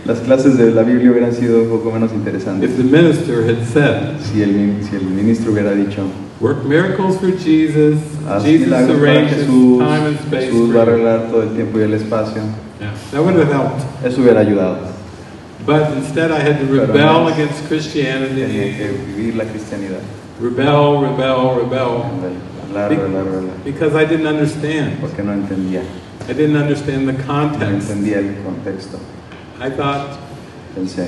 Las clases de la Biblia hubieran sido un poco menos interesantes if the minister had said, si el ministro hubiera dicho, work miracles for Jesus, haz Jesus milagros para arranges Jesús, time and space Jesús va a for you. arreglar todo el tiempo y el espacio. Yeah, that would have helped. Eso hubiera ayudado. But instead I had to Pero rebel no, against Tenía Christianity. que vivir la cristianidad. Rebel. Hablar. Because I didn't understand. Porque no entendía. I didn't understand the No context. entendía el contexto. I thought, Pensé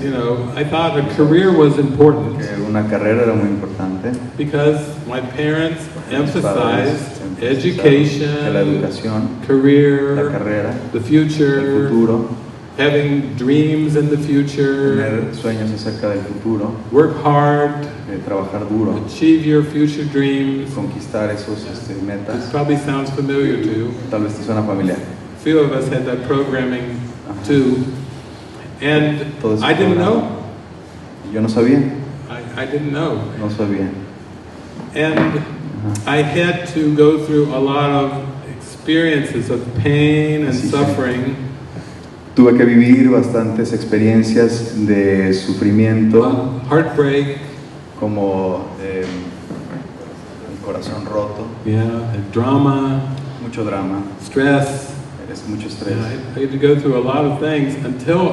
I thought a career was important que una carrera era muy importante. because my parents Mis padres emphasized empezaron que la education, educación, la career, carrera, the el future, futuro, having dreams in the future, tener sueños acerca del futuro, work hard, trabajar duro, achieve your future dreams. conquistar esos This metas. probably sounds familiar to you. Tal vez te suena familiar. A few of us had that programming too. And Todo ese I didn't programa. know. Yo no sabía, I didn't know. no sabía. And I had to go through a lot of experiences of pain and Así que- suffering, Tuve que vivir bastantes experiencias de sufrimiento, heartbreak, como el corazón roto, and drama, mucho drama, stress. es mucho estrés. I had to go through a lot of things until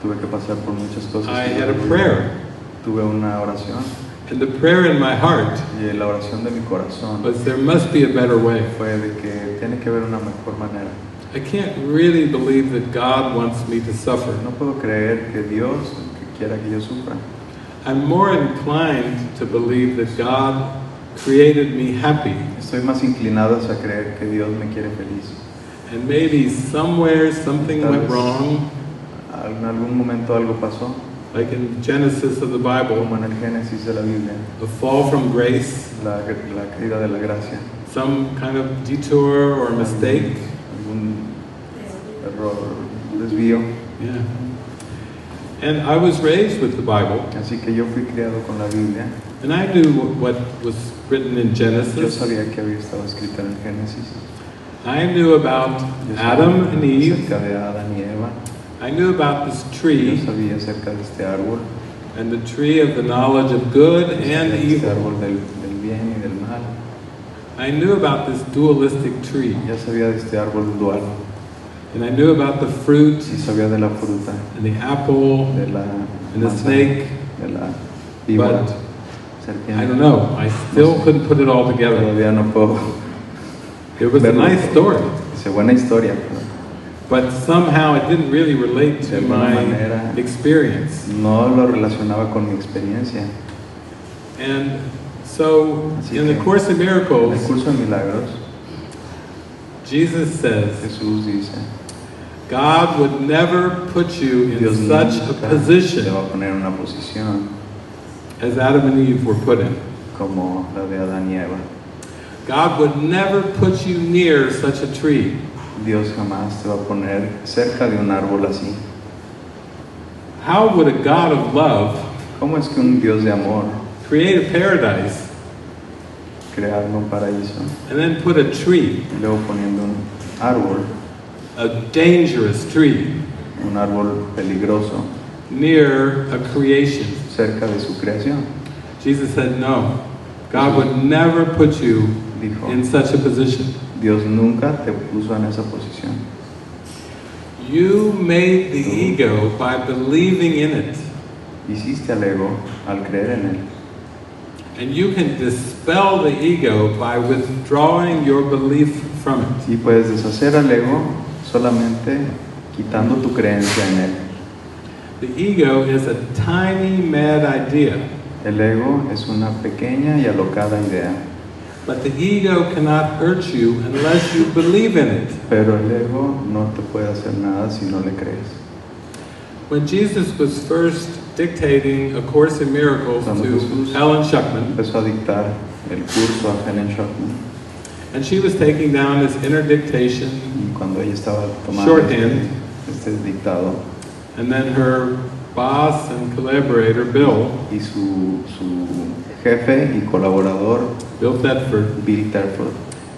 Tuve que pasar por muchas cosas. I had a prayer. Tuve una oración And the prayer in my heart y la oración de mi corazón was, there must be a better way. fue de que tiene que haber una mejor manera. I can't really believe that God wants me to suffer. No puedo creer que Dios que quiera que yo sufra. I'm more inclined to believe that God created me happy. Estoy más inclinado a creer que Dios me quiere feliz. And maybe somewhere something Tal went vez wrong, En algún momento algo pasó, like in Genesis of the Bible, como en el Génesis de la Biblia, a fall from grace, la caída de la gracia, some kind of detour or mistake. algún error, desvío. Yeah. And I was raised with the Bible, Así que yo fui criado con la Biblia. and I knew what was written in Yo Genesis. sabía que había estado escrito en el Génesis. I knew about Yo Adam sabía and Eve. acerca de Adán y Eva. I knew about this Yo tree sabía acerca de este árbol, and the tree of the knowledge of good and este evil. árbol del bien y del mal. I knew about this dualistic tree, Ya sabía de este árbol dual, and I knew about the fruit y sabía de la fruta, and the apple de la and the manzana, snake, de la víbora, but serpiente. I don't know. I still couldn't put it all together. Todavía no puedo It was a verlo. nice story, Es buena historia, pero but somehow it didn't really relate de to alguna my manera experience. no lo relacionaba con mi experiencia. And so, Así in the que, Course of En el Miracles, curso de milagros, Jesus says, Jesús dice, God would never put you in Dios such a nunca position te va a poner en una posición as Adam and Eve were put in. como la de Adán y Eva. God would never put you near such a tree. Dios jamás te va a poner cerca de un árbol así. How would a God of love ¿Cómo es que un Dios de amor create a paradise crear un paraíso and then put a tree, y luego poniendo un árbol, a dangerous tree, un árbol peligroso, near a creation? cerca de su creación? Jesus said, no. God would never put you Dijo, in such a position. Dios nunca te puso en esa posición. You made the ego by believing in it. Hiciste al ego al creer en él. And you can dispel the ego by withdrawing your belief from it. Y puedes deshacer al ego solamente quitando tu creencia en él. The ego is a tiny, mad idea. El ego es una pequeña y alocada idea, But the ego cannot hurt you unless you believe in it. pero el ego no te puede hacer nada si no le crees. When Jesus was first dictating A Course in Miracles Cuando to Jesús Helen Schuckman, empezó a dictar el curso a Helen Schuckman, and she was taking down this inner dictation, y cuando ella estaba tomando Shorthand. este dictado, and then her boss and collaborator, Bill y su jefe y colaborador, Thetford, Bill Terford,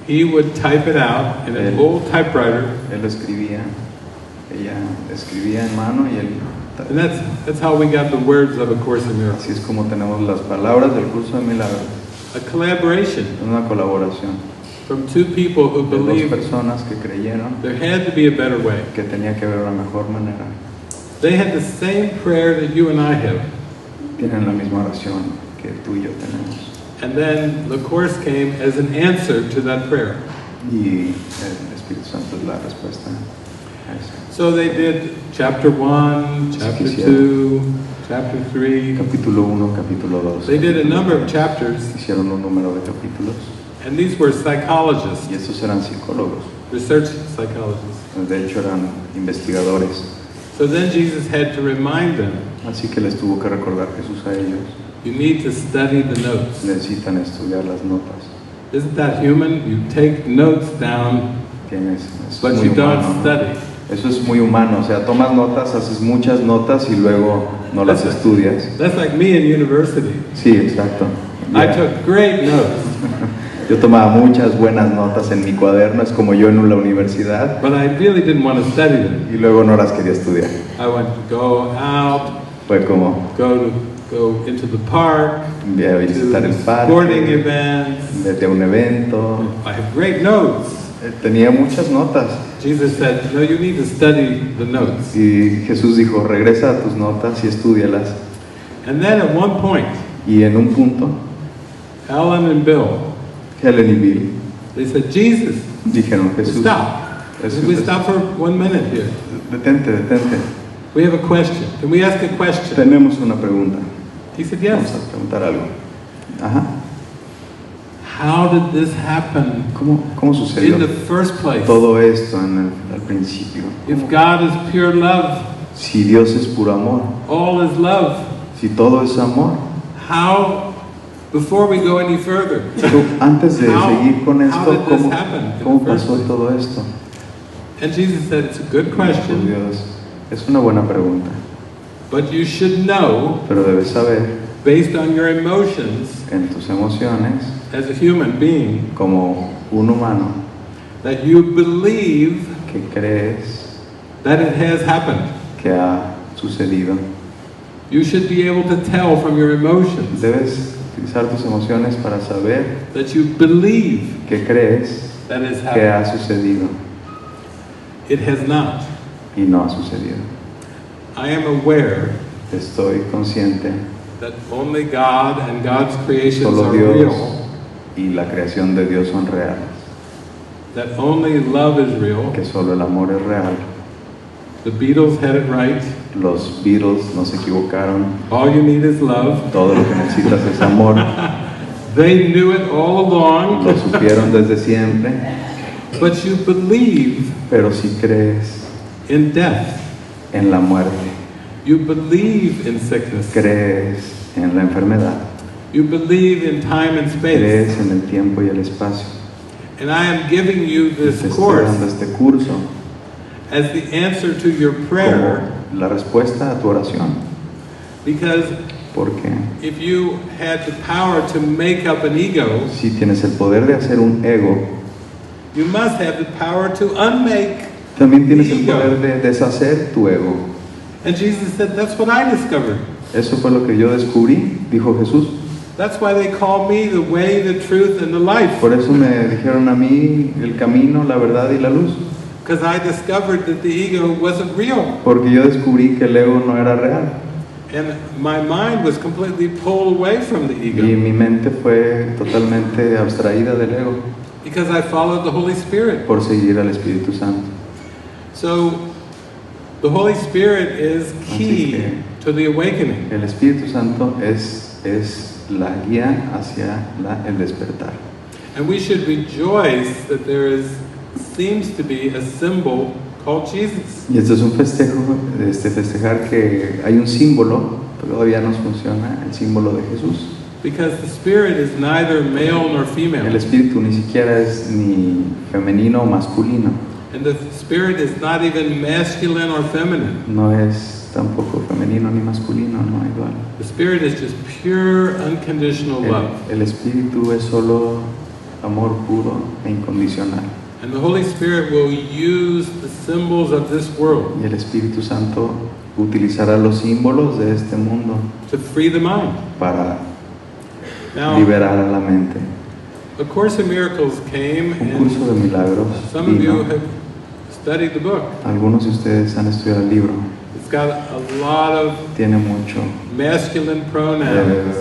he would type it out in an El- old typewriter, él escribía, ella escribía en mano y él, and that's how we got the words of A Course in Miracles. así es como tenemos las palabras del curso de milagros, A collaboration una colaboración from two people who de dos believed personas que creyeron there had to be a better way. que tenía que haber una mejor manera. They had the same prayer that you and I have. Tienen la misma oración que tú y yo tenemos. And then the Course came as an answer to that prayer. Y el Espíritu Santo es la respuesta a eso. So they did chapter 1, chapter 2, chapter 3. Capítulo 1, capítulo 2. They did a number of chapters, Hicieron un número de capítulos and these were psychologists, y estos eran psicólogos. research psychologists. De hecho eran investigadores. So then Jesus had to remind them, Así que les tuvo que recordar Jesús a ellos. you need to study the notes. Necesitan estudiar las notas. Isn't that human? You take notes down, Es but muy you don't humano, ¿no? study. Eso es muy humano, o sea, tomas notas, haces muchas notas y luego no las estudias. That's like me in university. Sí, exacto. I Ya. took great notes, Yo tomaba muchas buenas notas en mi cuaderno, es como yo en la universidad, but I really didn't want to study them. y luego no las quería estudiar. I went to go out, Fue como go into the park, ir a visitar el to sporting parque, events. vete a un evento. I have great notes. Tenía muchas notas. Jesus said, no, you need to study the notes. Y Jesús dijo, regresa a tus notas y estúdialas. And then at one point, Y en un punto, Alan and Bill, Helen y Bill they said, Jesus, dijeron, Jesús, stop. Jesús, Can we stop for 1 minute here? detente, detente. We have a question. Can we ask a question? Tenemos una pregunta. He said, Vamos yes. a preguntar algo. Ajá. How did this happen ¿Cómo sucedió in the first place? todo esto al principio? If God is pure love, Si Dios es puro amor, all is love, si todo es amor, how, before we go any further, pero antes de How- seguir con how esto, did this happen in ¿cómo the first pasó place? todo esto? and Jesus said, it's a good Por question, Dios, es una buena pregunta, but you should know, pero debes saber based on your emotions en tus emociones, as a human being, como un humano, that you believe que crees that it has happened. que ha sucedido. You should be able to tell from your emotions Debes utilizar tus emociones para saber that you believe que crees that it has que happened. ha sucedido It has not. y no ha sucedido. I am aware Estoy consciente, that only God and God's creations solo are Dios real, y la creación de Dios son reales, that only love is real. que solo el amor es real. The Beatles had it right. Los Beatles no se equivocaron, All you need is love. todo lo que necesitas es amor, They knew it all along, lo supieron desde siempre, but you believe pero si crees in death. en la muerte. You believe in sickness. Crees en la enfermedad. You believe in time and space. Crees en el tiempo y el espacio. And I am giving you this Te estoy course dando este curso as the answer to your prayer, como la respuesta a tu oración. because Porque if you had the power to make up an ego, si tienes el poder de hacer un ego, you must have the power to unmake. también tienes el poder de deshacer tu ego. And Jesus said, that's what I discovered. Eso fue lo que yo descubrí, dijo Jesús. That's why they call me the way, the truth, and the life. Por eso me dijeron a mí el camino, la verdad y la luz. Because I discovered that the ego wasn't real. Porque yo descubrí que el ego no era real. And my mind was completely pulled away from the Y ego. mi mente fue totalmente abstraída del ego Because I followed the Holy Spirit. por seguir al Espíritu Santo. So, the Holy Spirit is Así key que to the awakening. el Espíritu Santo es la guía hacia el despertar. And we should rejoice that there seems to be a symbol called Jesus. Y esto es un festejo, festejar que hay un símbolo, pero todavía no funciona el símbolo de Jesús. Because the Spirit is neither male nor El female. Espíritu ni siquiera es ni femenino o masculino, And the Spirit is not even masculine or feminine. no es tampoco femenino ni masculino, no hay dual. The Spirit is just pure, unconditional love. El Espíritu es solo amor puro e incondicional. And the Holy Spirit will use the symbols of this world Y el Espíritu Santo utilizará los símbolos de este mundo to free the mind. para Now, liberar a la mente. A Course in Miracles came, Un curso de and milagros some of you vino. have studied the book. Algunos de ustedes han estudiado el libro. It's got a lot of Tiene mucho masculine pronouns.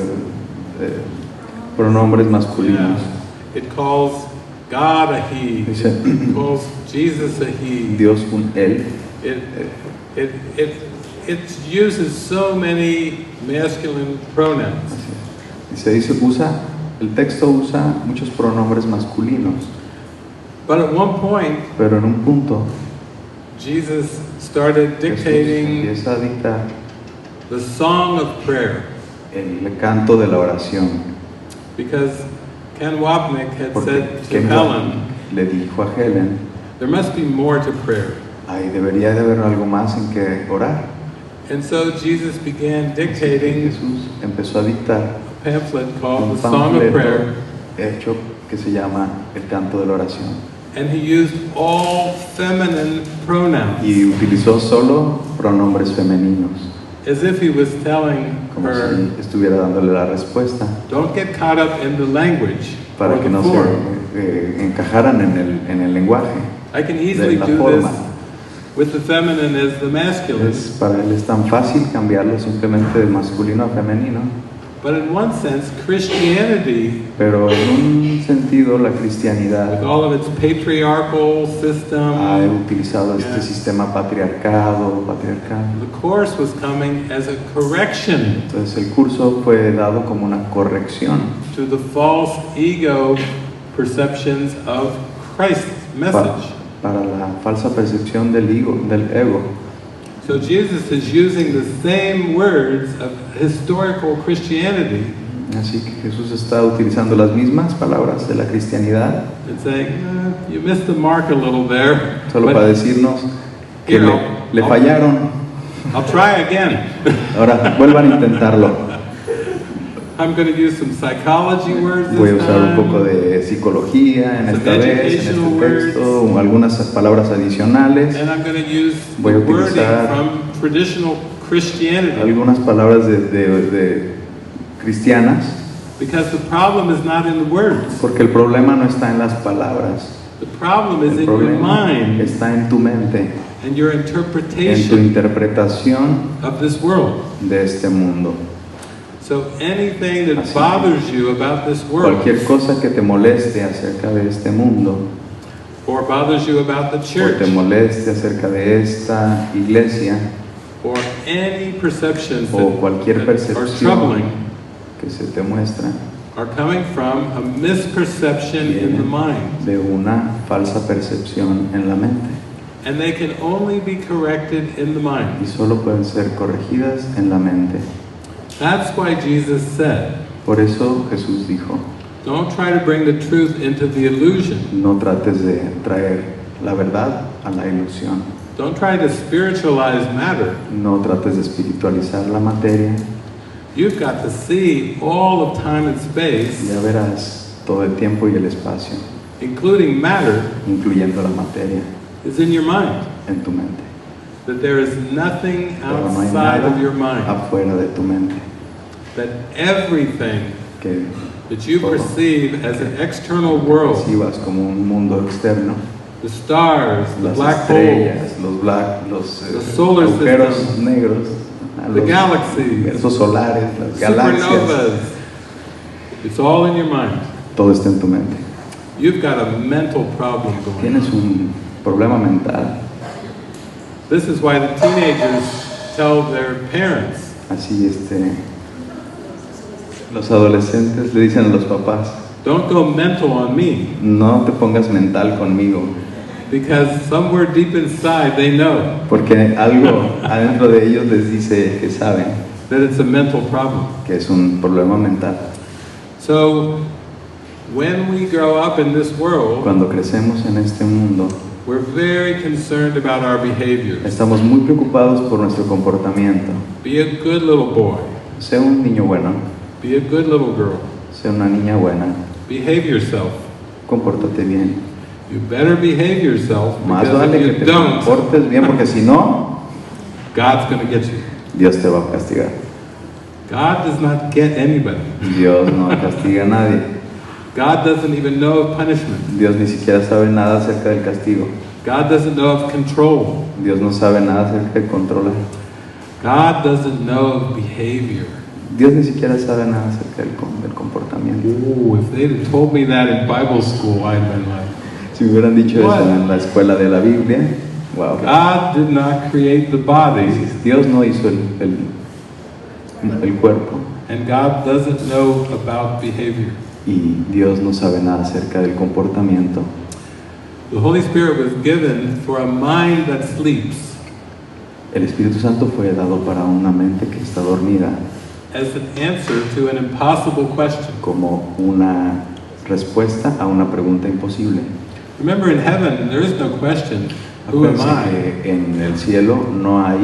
pronombres masculinos. Yeah. It calls God a he. Dice, It calls Jesus a he. Dios un él. It uses so many masculine pronouns. Dice, el texto usa muchos pronombres masculinos, But at one point, pero en un punto Jesus started Jesús dictating empieza a dictar the song of prayer, el canto de la oración. because Ken Wapnick had Porque said to Ken Helen, le dijo a Helen, there must be more to prayer. debería de haber algo más en que orar. And so Jesus began dictating Jesús empezó a dictar a pamphlet called un the Song of panfleto Prayer, hecho que se llama El canto de la oración. and he used all feminine pronouns, Y utilizó solo pronombres femeninos, as if he was telling como her, si estuviera dándole la respuesta, don't get caught up in the language para or que the no form. se encajaran en el lenguaje. I can easily la do forma. this with the feminine as the masculine, Para él es tan fácil cambiarlo simplemente de masculino a femenino, but in one sense, Christianity, pero en un sentido la with cristianidad all of its patriarchal system, ha utilizado este Yeah. sistema patriarcal. the Course was coming as a correction Entonces el curso fue dado como una corrección to the false ego perceptions of Christ's message. para la falsa percepción del ego. So Jesus is using the same words of historical Christianity Así que Jesús está utilizando las mismas palabras de la cristianidad, and saying, you missed the mark a little there, solo but para decirnos que you know, le fallaron. I'll try again. Ahora vuelvan a intentarlo. I'm going to use some psychology words Voy a this usar un poco time, de psicología en Some esta vez, en educational este texto, o algunas palabras adicionales, and I'm going to use the Voy a wording utilizar from traditional Christianity, algunas palabras de cristianas, because the problem is not in the words. porque el problema no está en las palabras, The problem is el in your problema mind está en tu mente, and your en tu interpretation interpretación of this world. de este mundo. So anything that Así. bothers you about this world, Cualquier cosa que te moleste acerca de este mundo, or bothers you about the o church, te moleste acerca de esta iglesia, or any perceptions o cualquier that are percepción troubling, que se te muestra, are coming from a misperception in the mind. de una falsa percepción en la mente. And they can only be corrected in the mind. y solo pueden ser corregidas en la mente. That's why Jesus said, Por eso Jesús dijo, don't try to bring the truth into the illusion. no trates de traer la verdad a la ilusión. Don't try to spiritualize matter. No trates de espiritualizar la materia. You've got to see all of time and space, Ya verás, todo el tiempo y el espacio, including matter, incluyendo la materia, is in your mind. en tu mente. That there is nothing Pero no hay outside nada of your mind. afuera de tu mente. That everything Que that you todo perceive as an external world, percibas como un mundo externo, the stars, the las black holes, estrellas, los The solar agujeros system, negros, the los galaxies, universos solares, las galaxias, supernovas, it's all in your mind. todo está en tu mente. You've got a mental problem going on. Tienes un problema mental. This is why the teenagers tell their parents, Así los adolescentes le dicen a los papás, don't go mental on me, no te pongas mental conmigo, because somewhere deep inside they know porque algo adentro de ellos les dice que saben that it's a mental problem. que es un problema mental. So when we grow up in this world, Cuando crecemos en este mundo, we're very concerned about our behaviors. estamos muy preocupados por nuestro comportamiento. Be a good little boy. Sé un niño bueno, Be a good little girl. sé una niña buena, Behave yourself. compórtate bien. You better behave yourself, Más because vale if que you te don't, comportes bien, porque si no, God's going to get you. Dios te va a castigar. God does not get anybody. Dios no castiga a nadie. God doesn't even know of punishment. Dios ni siquiera sabe nada acerca del castigo. God doesn't know of control. Dios no sabe nada acerca de controlar. God doesn't know of behavior. Dios ni siquiera sabe nada acerca del comportamiento. Ooh, if they'd have told me that in Bible school, I'd have been like, Si me hubieran dicho What? eso en la escuela de la Biblia, wow. God did not create the body, Dios no hizo el cuerpo and God doesn't know about behavior. y Dios no sabe nada acerca del comportamiento. The Holy Spirit was given for a mind that sleeps, El Espíritu Santo fue dado para una mente que está dormida, as an answer to an impossible question. como una respuesta a una pregunta imposible. Remember, in heaven, there is no question, who am Acuérdense I? que en el cielo no hay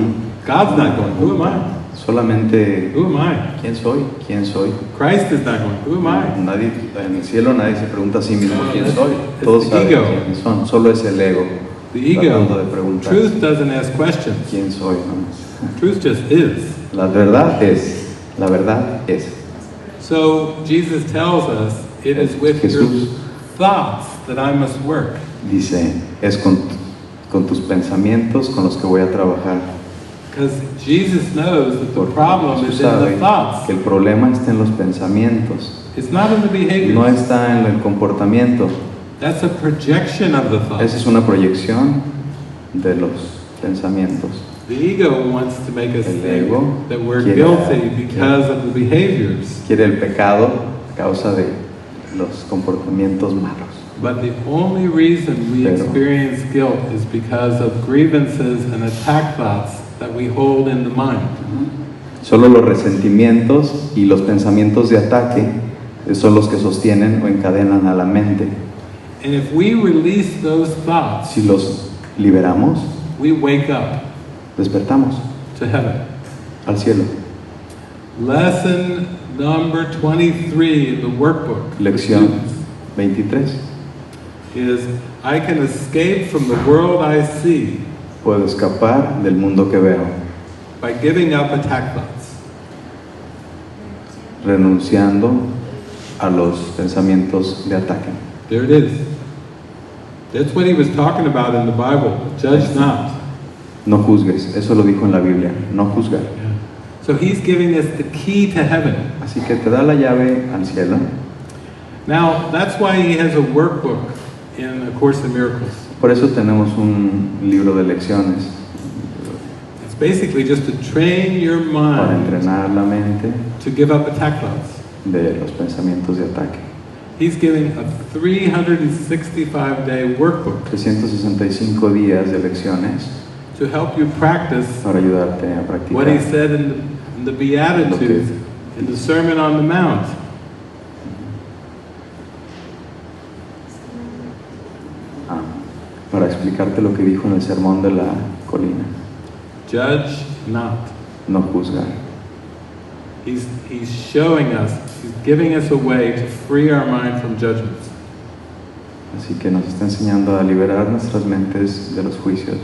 God's not going, who am I? solamente Who am I? ¿quién soy? ¿Quién soy? Christ is not going, who am I? Nadie, en el cielo nadie se pregunta a sí mismo quién It's soy. the Todos saben ego. quiénes son. Solo es el ego The tratando de ego, preguntar truth doesn't ask questions. quién soy. ¿No? Truth just is. La verdad es. So Jesus tells us it is with your Jesús thoughts that I must work. Dice, es con tus pensamientos con los que voy a trabajar. Because Jesus knows that the Porque problem Jesús is in sabe the thoughts. que el problema está en los pensamientos, It's not in the behavior. no está en el comportamiento. That's a projection of the Esa thoughts. es una proyección de los pensamientos. The ego wants to make us El think ego that we're quiere- guilty because of the behaviors. Quiere el pecado a causa de los comportamientos malos. But the only reason we Pero- experience guilt is because of grievances and attack thoughts that we hold in the mind. Solo los resentimientos y los pensamientos de ataque son los que sostienen o encadenan a la mente. And if we release those thoughts, Si los liberamos, we wake up despertamos to heaven. al cielo. Lesson number 23 in the workbook for Lección students 23. is I can escape from the world I see Puedo escapar del mundo que veo, by giving up attack thoughts. renunciando a los pensamientos de ataque. There it is. That's what he was talking about in the Bible. Judge not. No juzgues, eso lo dijo en la Biblia, no juzgar. So he's giving us the key to heaven. Así que te da la llave al cielo. Now, that's why he has a workbook in A Course in Miracles. Por eso tenemos un libro de lecciones It's basically just to train your para mind entrenar la mente to give up attack thoughts. de los pensamientos de ataque. He's giving a 365-day workbook 365 días de lecciones to help you practice para ayudarte a what he practicar said in the Beatitudes, in the Sermon on the Mount. para explicarte lo que dijo en el sermón de la colina. Judge not. No juzgar. He's showing us, he's giving us a way to free our mind from judgments. Así que nos está enseñando a liberar nuestras mentes de los juicios.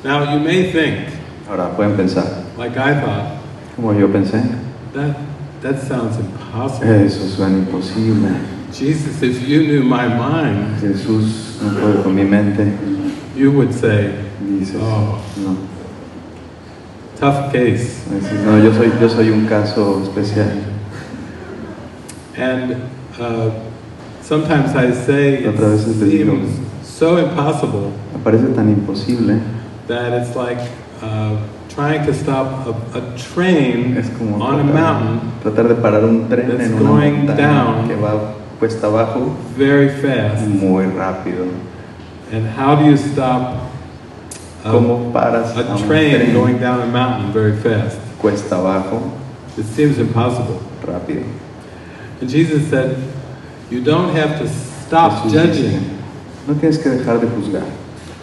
Now you may think, Ahora pueden pensar, like I thought, como yo pensé, that sounds impossible. eso suena imposible. Jesus, if you knew my mind, Jesús no puede con mi mente. you would say, Dices, oh, no. tough case. Dices, no, yo soy un caso especial. And sometimes I say it Otra vez te digo, seems so impossible me parece tan imposible. that it's like trying to stop a train Es como on a mountain tratar de parar un tren that's en una going montaña down que va cuesta abajo very fast. muy rápido. And how do you stop ¿Cómo paras a un train tren going down a mountain very fast? cuesta abajo It seems impossible. rápido? And Jesus said, you don't have to stop Jesús dice, judging. no tienes que dejar de juzgar.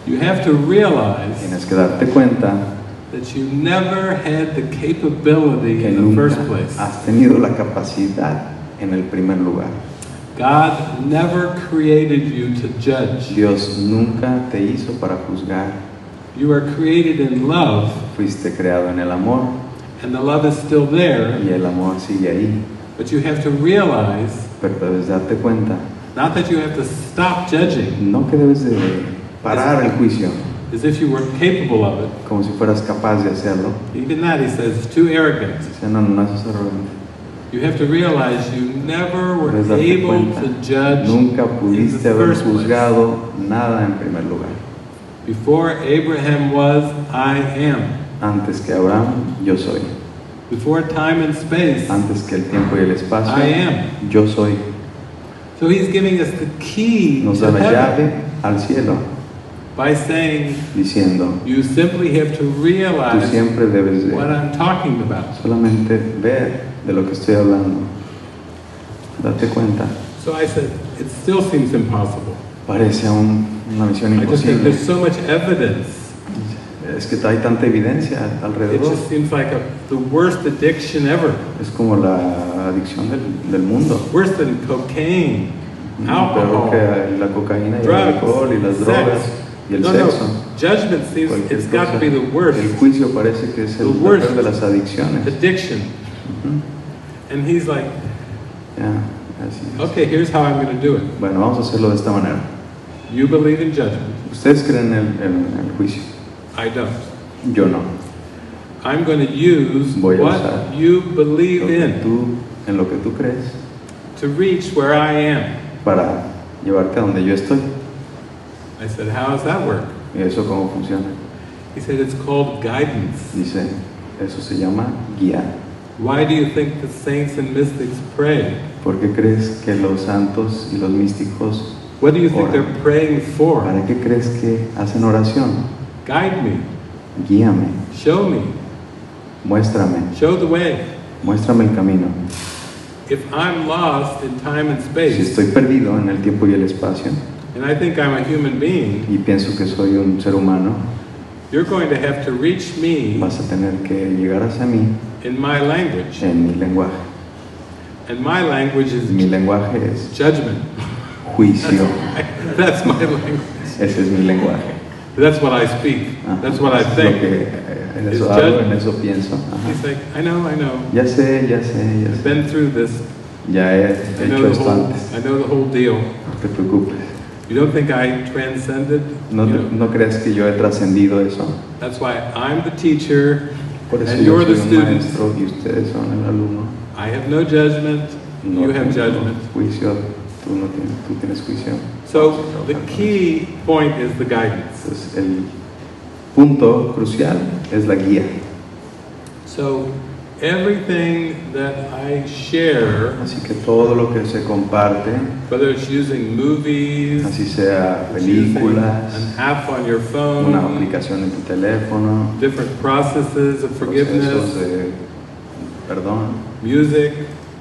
You have to realize Tienes que darte cuenta that you never had the capability que in the nunca first place. has tenido la capacidad en el primer lugar. God never created you to judge. Dios nunca te hizo para juzgar. You are created in love, Fuiste creado en el amor and the love is still there, y el amor sigue ahí. but you have to realize, Pero debes darte cuenta, not that you have to stop judging, no que debes de parar el juicio, as if you weren't capable of it. como si fueras capaz de hacerlo. Even that, he says, is too arrogant. O sea, no es arrogante. You have to realize you never were Debes darte able cuenta, to judge nunca in pudiste the haber first place. juzgado nada en primer lugar. Before Abraham was, I am. Antes que Abraham, yo soy. Before time and space, Antes que el tiempo y el espacio, I am. yo soy. So he's giving us the key Nos to da la heaven llave al cielo, by saying, diciendo, you simply have to tú realize siempre debes what de I'm talking about. solamente ver de lo que estoy hablando. Date cuenta. So I said, it still seems impossible. Parece una misión I just think imposible. there's so much evidence. Es que hay tanta evidencia It alrededor. just seems like the worst addiction ever. Es como la adicción del mundo. Worse than cocaine, Peor alcohol, que la cocaína y el drugs, alcohol y las sex. drogas y el No, sexo. judgment seems Cualquier it's got to cosa. be the worst El juicio parece que es el The worst. peor de las adicciones. addiction. Ujú. And he's like, Ya, así es. okay, here's how I'm going to do it. Bueno, vamos a hacerlo de esta manera. You believe in judgment. Ustedes creen en el juicio. I don't. Yo no. I'm going to use Voy a what usar you believe en lo que tú crees to reach where I am. para llevarte a donde yo estoy. I said, how does that work? ¿Y eso cómo funciona? He said, it's called guidance. Dice, eso se llama guía. Why do you think the saints and mystics pray? ¿Por qué crees que los santos y los místicos What do you think oran? they're praying for? ¿Para qué crees que hacen oración? Guide me. Guíame, Show me. muéstrame, Show the way. muéstrame el camino. If I'm lost in time and Si space, estoy perdido en el tiempo y el espacio and I think I'm a human being, y pienso que soy un ser humano, you're going to have to reach me vas a tener que llegar hacia mí in my language. en mi lenguaje. And my language is Mi lenguaje es judgment. juicio. That's my language. Ese es mi lenguaje. That's what I speak. Ajá. That's what I Es lo think. que, en eso It's hago, judgment. en eso pienso. Ajá. He's like, I know. Ya sé, ya sé, ya I've sé. been through this. Ya he I know hecho the esto whole. antes. I know the whole deal. No te preocupes. You don't think I transcended? No, You know, no creas que yo he trascendido eso. that's why I'm the teacher Por eso and yo you're soy the un student. maestro y ustedes son el alumno. I have no judgment. No You have tengo judgment. juicio, tú tienes juicio. So the key point is the guidance. Entonces, el punto crucial es la guía. So everything that I share, Así que todo lo que se comparte, whether it's using movies, así sea it's using películas, an app on your phone, una aplicación en tu teléfono, different processes of procesos forgiveness, de perdón, music,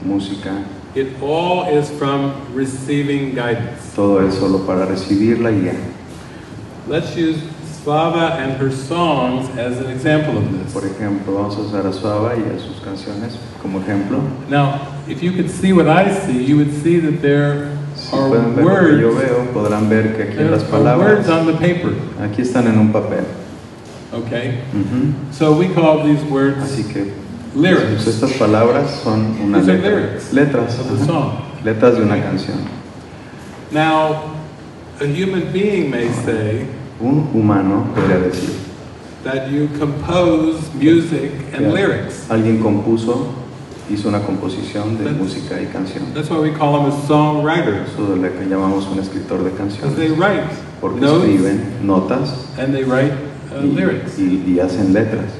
música, it all is from receiving guidance. todo es solo para recibir la guía. Let's use Svava and her songs as an example of this. Por ejemplo, vamos a usar a Svava y a sus canciones como ejemplo. Now, if you could see what I see, you would see that there Si are pueden ver lo que yo words, veo, podrán ver que aquí there las are palabras, words on the paper, aquí están en un papel. okay? Ujú. So we call these words Así que lyrics pues, estas palabras son una These are letra, lyrics letras, of the ajá, song. letras de una canción. Now, a human being may say Un humano podría decir that you compose music and que lyrics. alguien compuso, hizo una composición de That's- música y canción. That's why we call them as songwriters, Eso de lo que llamamos un escritor de because they canciones, write porque notes escriben notas and they write lyrics. y hacen letras.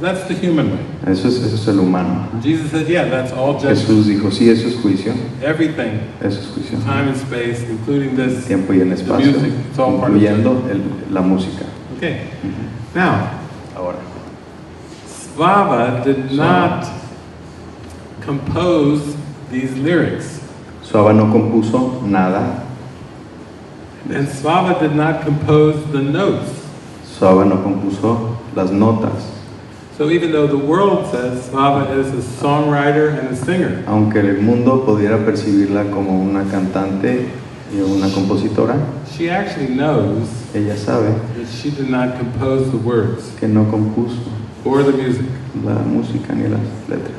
That's the human way. Eso es el humano. Jesus said, yeah, that's all judgment. Jesús dijo, sí, eso es juicio, Everything, eso es juicio. time and space, including this. Tiempo y el espacio, music, it's all part of incluyendo la música. Okay. Now, Ahora, Svava did not compose these lyrics, Svava no compuso nada, and Svava did not compose the notes. Svava no compuso las notas, So even though the world says Svava is a songwriter and a singer, aunque el mundo pudiera percibirla como una cantante y una compositora, she actually knows ella sabe that she did not compose the words que no compuso or the music. la música ni las letras.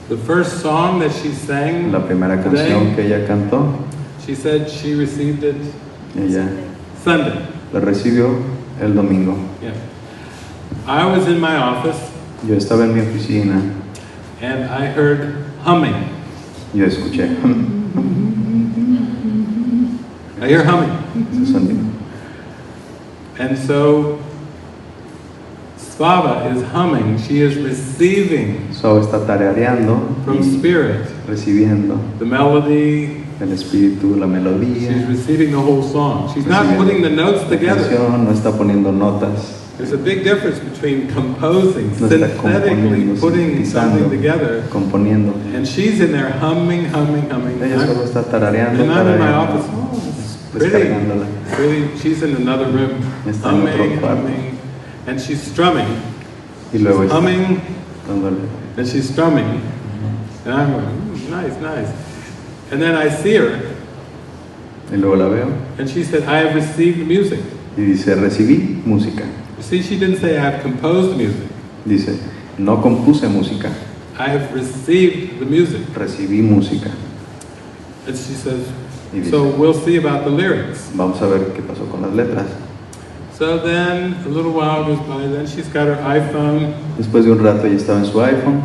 The first song that she sang La primera canción today, que ella cantó, she said she received it ella Sunday. la recibió el domingo. Yeah. I was in my office Yo estaba en mi oficina, and I heard humming. yo escuché I hear humming. ese sonido. And so Svava is humming. She is receiving Svava está tarareando, from y spirit recibiendo the melody. el espíritu, la She's melodía. receiving the whole song. She's not recibiendo putting the notes la together. canción, no está poniendo notas, There's a big difference between composing, no está synthetically componiendo, putting something sintetizando, together, componiendo. and she's in there humming. Ella solo está tarareando, And I'm in my tarareando, office. Oh, it's pretty. descargándola. Really, she's in another room, Está en otro humming, cuarto. humming, and she's strumming. Y luego She's está humming, dándole. and she's strumming, and I'm going, nice, nice. And then I see her, Y luego la veo and she said, I have received music. y dice, recibí música. You see, she didn't say, I have composed music. Dice, no compuse música, I have received the music. recibí música. And she says, Y dice, so we'll see about the lyrics. vamos a ver qué pasó con las letras. So then a little while goes by, then she's got her iPhone, Después de un rato ella estaba en su iPhone,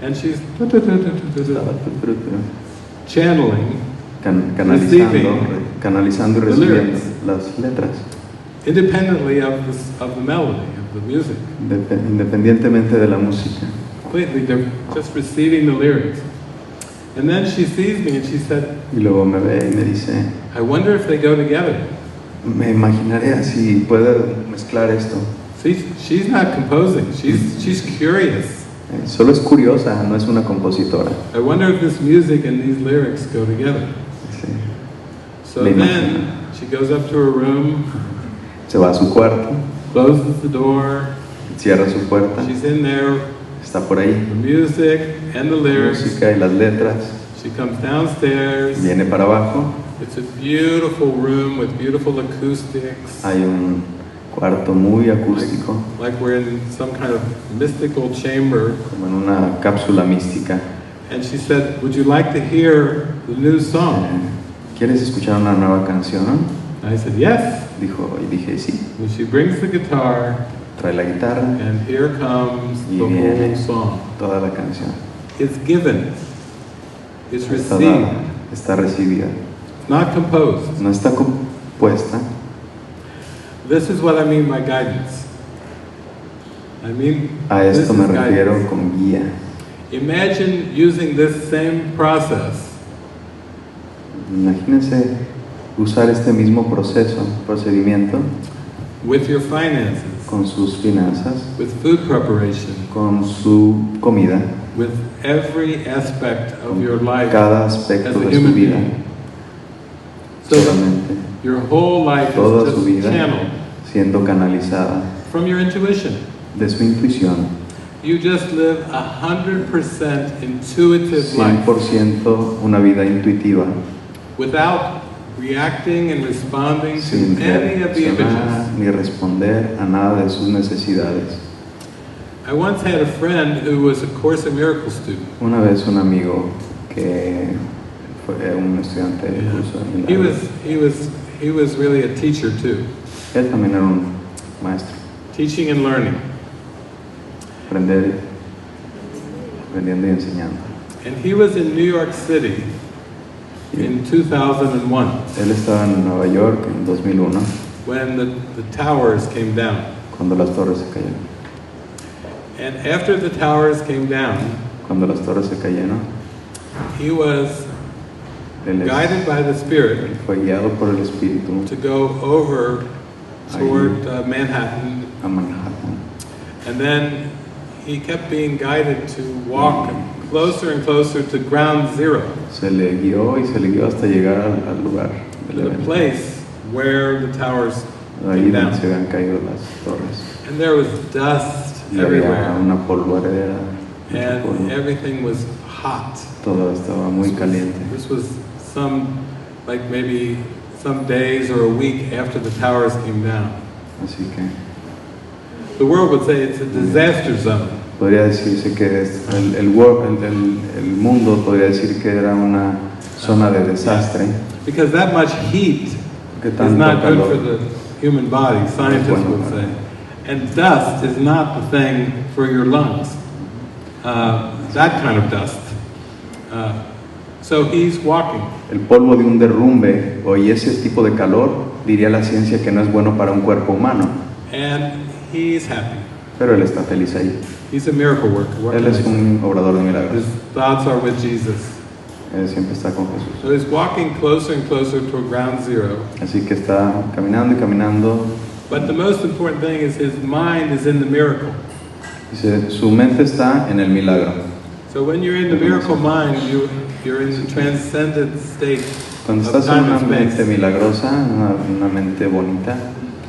and she's estaba channeling, canalizando y the recibiendo lyrics. las letras, independently of the melody, of the music. independientemente de la música. Completely different, just receiving the lyrics. And then she sees me and she said, Y luego me ve y me dice, I wonder if they go together. me imaginaré si puede mezclar esto. See, she's not composing, she's curious. Solo es curiosa, no es una compositora. I wonder if this music and these lyrics go together. Sí. So Me then she goes up to her room, Se va a su cuarto, closes the door, cierra su puerta, she's in there, está por ahí, the music and the la lyrics. música y las letras, She comes downstairs. viene para abajo, It's a beautiful room with beautiful acoustics. hay un cuarto muy acústico, Like we're in some kind of mystical chamber. como en una cápsula mística. And she said, would you like to hear the new song? ¿Quieres escuchar una nueva canción? And I said, yes. Dijo, y dije, sí, And she brings the guitar, trae la guitarra and here comes y the whole viene song. toda la canción. It's given. It's Está received. dada, está recibida, Not composed. no está compuesta. This is what I mean by guidance. I mean, A this esto is me refiero guidance. con guía. Imagine using this same process Imagínense usar este mismo procedimiento with your finances, con sus finanzas, with food preparation, con su comida, with every aspect of your life cada as aspecto a de su human vida. being. So Solamente your whole life toda is su just vida channeled siendo canalizada from your intuition. de su intuición. You just live 100% intuitive life 100% una vida intuitiva, without reacting and responding sin to any of the reaccionar images. ni responder a nada de sus necesidades. I once had a friend who was a Course in Miracles student. Una vez un amigo que fue un estudiante de curso de milagros, He was really a teacher too, él también era un maestro, teaching and learning. aprendiendo y enseñando. And he was in New York City in 2001 Él estaba en Nueva York en 2001 when the towers came down. cuando las torres se cayeron. And after the towers came down, Cuando las torres se cayeron, he was él guided by the Spirit fue guiado por el Espíritu to go over toward Manhattan, a Manhattan. and then he kept being guided to walk closer and closer to ground zero, Se le guió hasta llegar al lugar del the evento, place where the towers ahí came donde se down. habían caído las torres. And there was dust Y había everywhere, una polvareda, mucho and polvo. everything was hot. Todo estaba muy caliente. This was like maybe some days or a week after the towers came down. Así que The world would say it's a disaster zone. podría decirse que el mundo podría decir que era una zona de desastre, Because that much heat que is tanto not good for calor. the human body, scientists would say. And dust is not the thing for your lungs. That kind of dust. So he's walking. El polvo de un derrumbe y ese tipo de calor, diría la ciencia que no es bueno para un cuerpo humano, And he's happy. pero él está feliz ahí. He's a miracle worker. What Él can I es say? un obrador de milagros. His thoughts are with Jesus. Él siempre está con Jesús. So he's walking closer and closer to ground zero. Así que está caminando y caminando. But the most important thing is his mind is in the miracle. Dice, su mente está en el milagro. So when you're in the miracle mind, you're in the transcendent state Cuando of estás en time una and mente space. milagrosa, una mente bonita,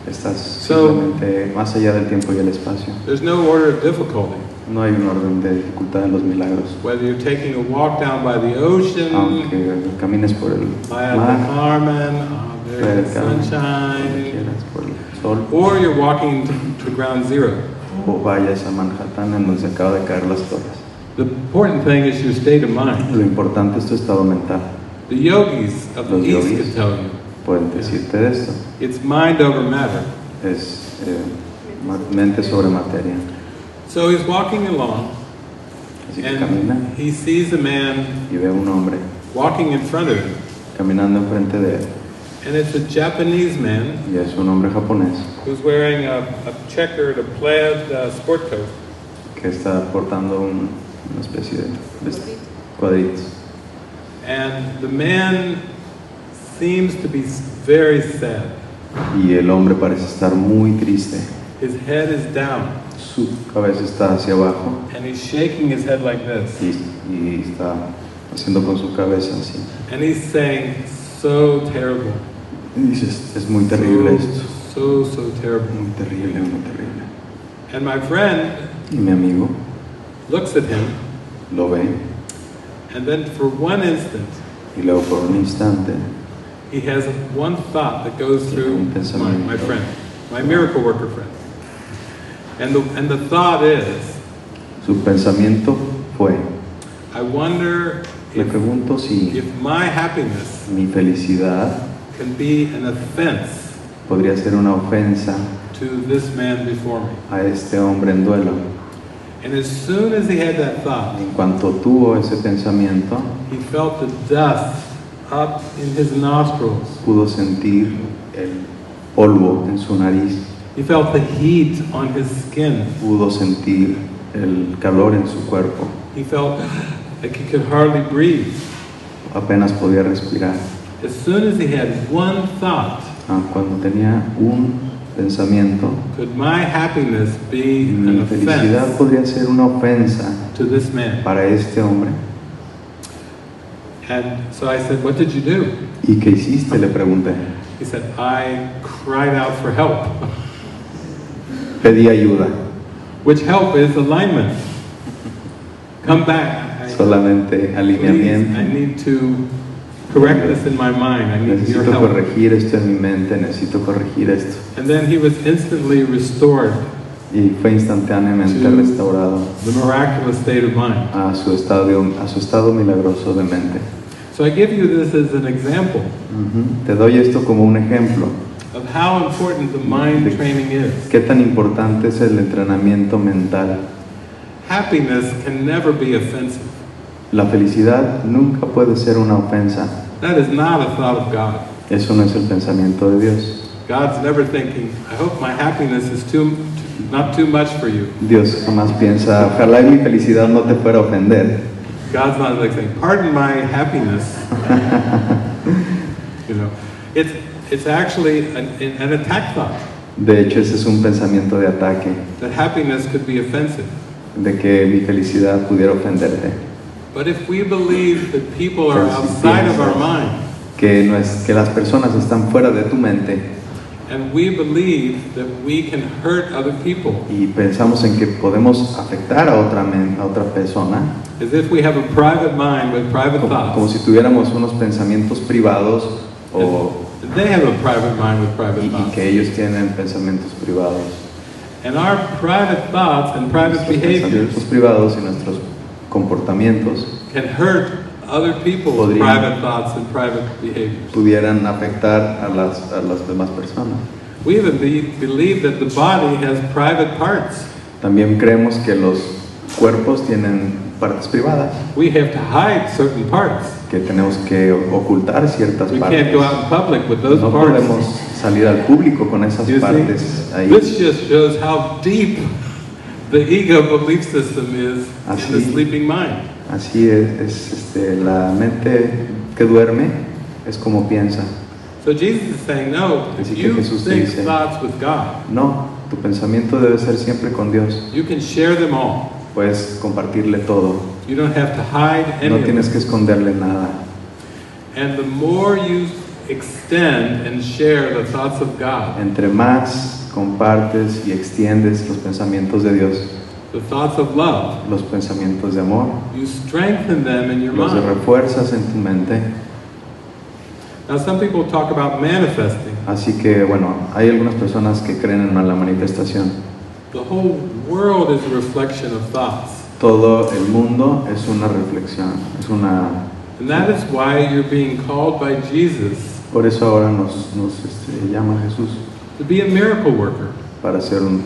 estás So- simplemente más allá del tiempo y el espacio. There's no order of difficulty. No hay un orden de dificultad en los milagros. Whether you're taking a walk down by the ocean, Aunque camines por el by the mar, Carmen, there's cerca, donde sunshine, quieras, por el sol, or you're walking to ground zero. o vayas a Manhattan en donde se acaba de caer las torres. The important thing is your state of mind. Lo importante es tu estado mental. The yogis of the Los East yogis could tell you. pueden decirte de esto. It's mind over matter. Es mente sobre materia. So he's walking along, Así que camina and he sees a man y ve a un hombre walking in front of him. caminando enfrente de él. And it's a Japanese man Y es un hombre japonés who's wearing a checkered, a plaid sport coat. que está portando una especie de cuadritos. And the man seems to be very sad. Y el hombre parece estar muy triste. His head is down, Su cabeza está hacia abajo and he's shaking his head like this. y está haciendo con su cabeza así. And he's saying, so terrible. Y dices, es muy terrible esto. So terrible. Muy terrible, muy terrible. And my friend Y mi amigo looks at him, lo ve and then for one instant, y luego por un instante he has one thought that goes through my friend, my miracle worker friend. And the thought is, su pensamiento fue, I wonder me pregunto si if my happiness mi felicidad can be an offense podría ser una ofensa to this man before me. a este hombre en duelo. And as soon as he had that thought, En cuanto tuvo ese pensamiento, he felt the dust up in his nostrils. pudo sentir el polvo en su nariz, He felt the heat on his skin. pudo sentir el calor en su cuerpo. he felt like he could hardly breathe. Apenas podía respirar. As soon as he had one thought, Cuando tenía un pensamiento, could my happiness be mi an felicidad offense podría ser una ofensa to this man? para este hombre. And so I said, what did you do? ¿Y qué hiciste?, le pregunté. He said, I cried out for help. Pedí ayuda. Which help is alignment. Come back. Solamente Please, alineamiento. I need to correct this in my mind. I need your Necesito help. corregir esto en mi mente, necesito corregir esto. And then he was instantly restored Y fue instantáneamente to restaurado the miraculous state of mind. a su estado milagroso de mente. So I give you this as an example Te doy esto como un ejemplo of how important the mind training is. qué tan importante es el entrenamiento mental. Happiness can never be offensive. La felicidad nunca puede ser una ofensa. That is not a thought of God. Eso no es el pensamiento de Dios. God's never thinking, I hope my happiness is not too much for you. Dios jamás piensa, ojalá y mi felicidad no te fuera a ofender. God's not like saying, pardon my happiness. You know, it's actually an attack thought. De hecho, ese es un pensamiento de ataque, That happiness could be offensive. de que mi felicidad pudiera ofenderte. But if we believe that people are Pero si outside of our piensas mind, que las personas están fuera de tu mente and we believe that we can hurt other people, y pensamos en que podemos afectar a otra persona, as if we have a private mind with private como si thoughts, tuviéramos unos pensamientos privados and they have a private mind with private y thoughts. que ellos tienen pensamientos privados. And our private thoughts and private Nuestros pensamientos behaviors privados y nuestros comportamientos can hurt other people's Podrían- private thoughts and private behaviors. pudieran afectar a las demás personas. We even believe that the body has private parts. También creemos que los cuerpos tienen partes privadas, We have to hide certain parts. que tenemos que ocultar ciertas We partes. can't go out in public with those No parts. podemos salir al público con esas You partes see, ahí. this just shows how deep the ego belief system is in the Así- sleeping mind. Así la mente que duerme es como piensa. So Jesus is saying, no, if Así que you Jesús think dice- thoughts with God, No, tu pensamiento debe ser siempre con Dios. you can share them all. Puedes compartirle todo. You don't have to hide any No of tienes them. que esconderle nada. And the more you extend and share the thoughts of God, Entre más compartes y extiendes los pensamientos de Dios, the thoughts of love, los pensamientos de amor, you strengthen them in your los mind. refuerzas en tu mente. Now some people talk about manifesting. Así que bueno, hay algunas personas que creen en la manifestación. The whole world is a reflection of thoughts. Todo el mundo es una reflexión, es una... And that is why you're being called by Jesus Por eso ahora nos llama Jesús to be a miracle worker. para ser un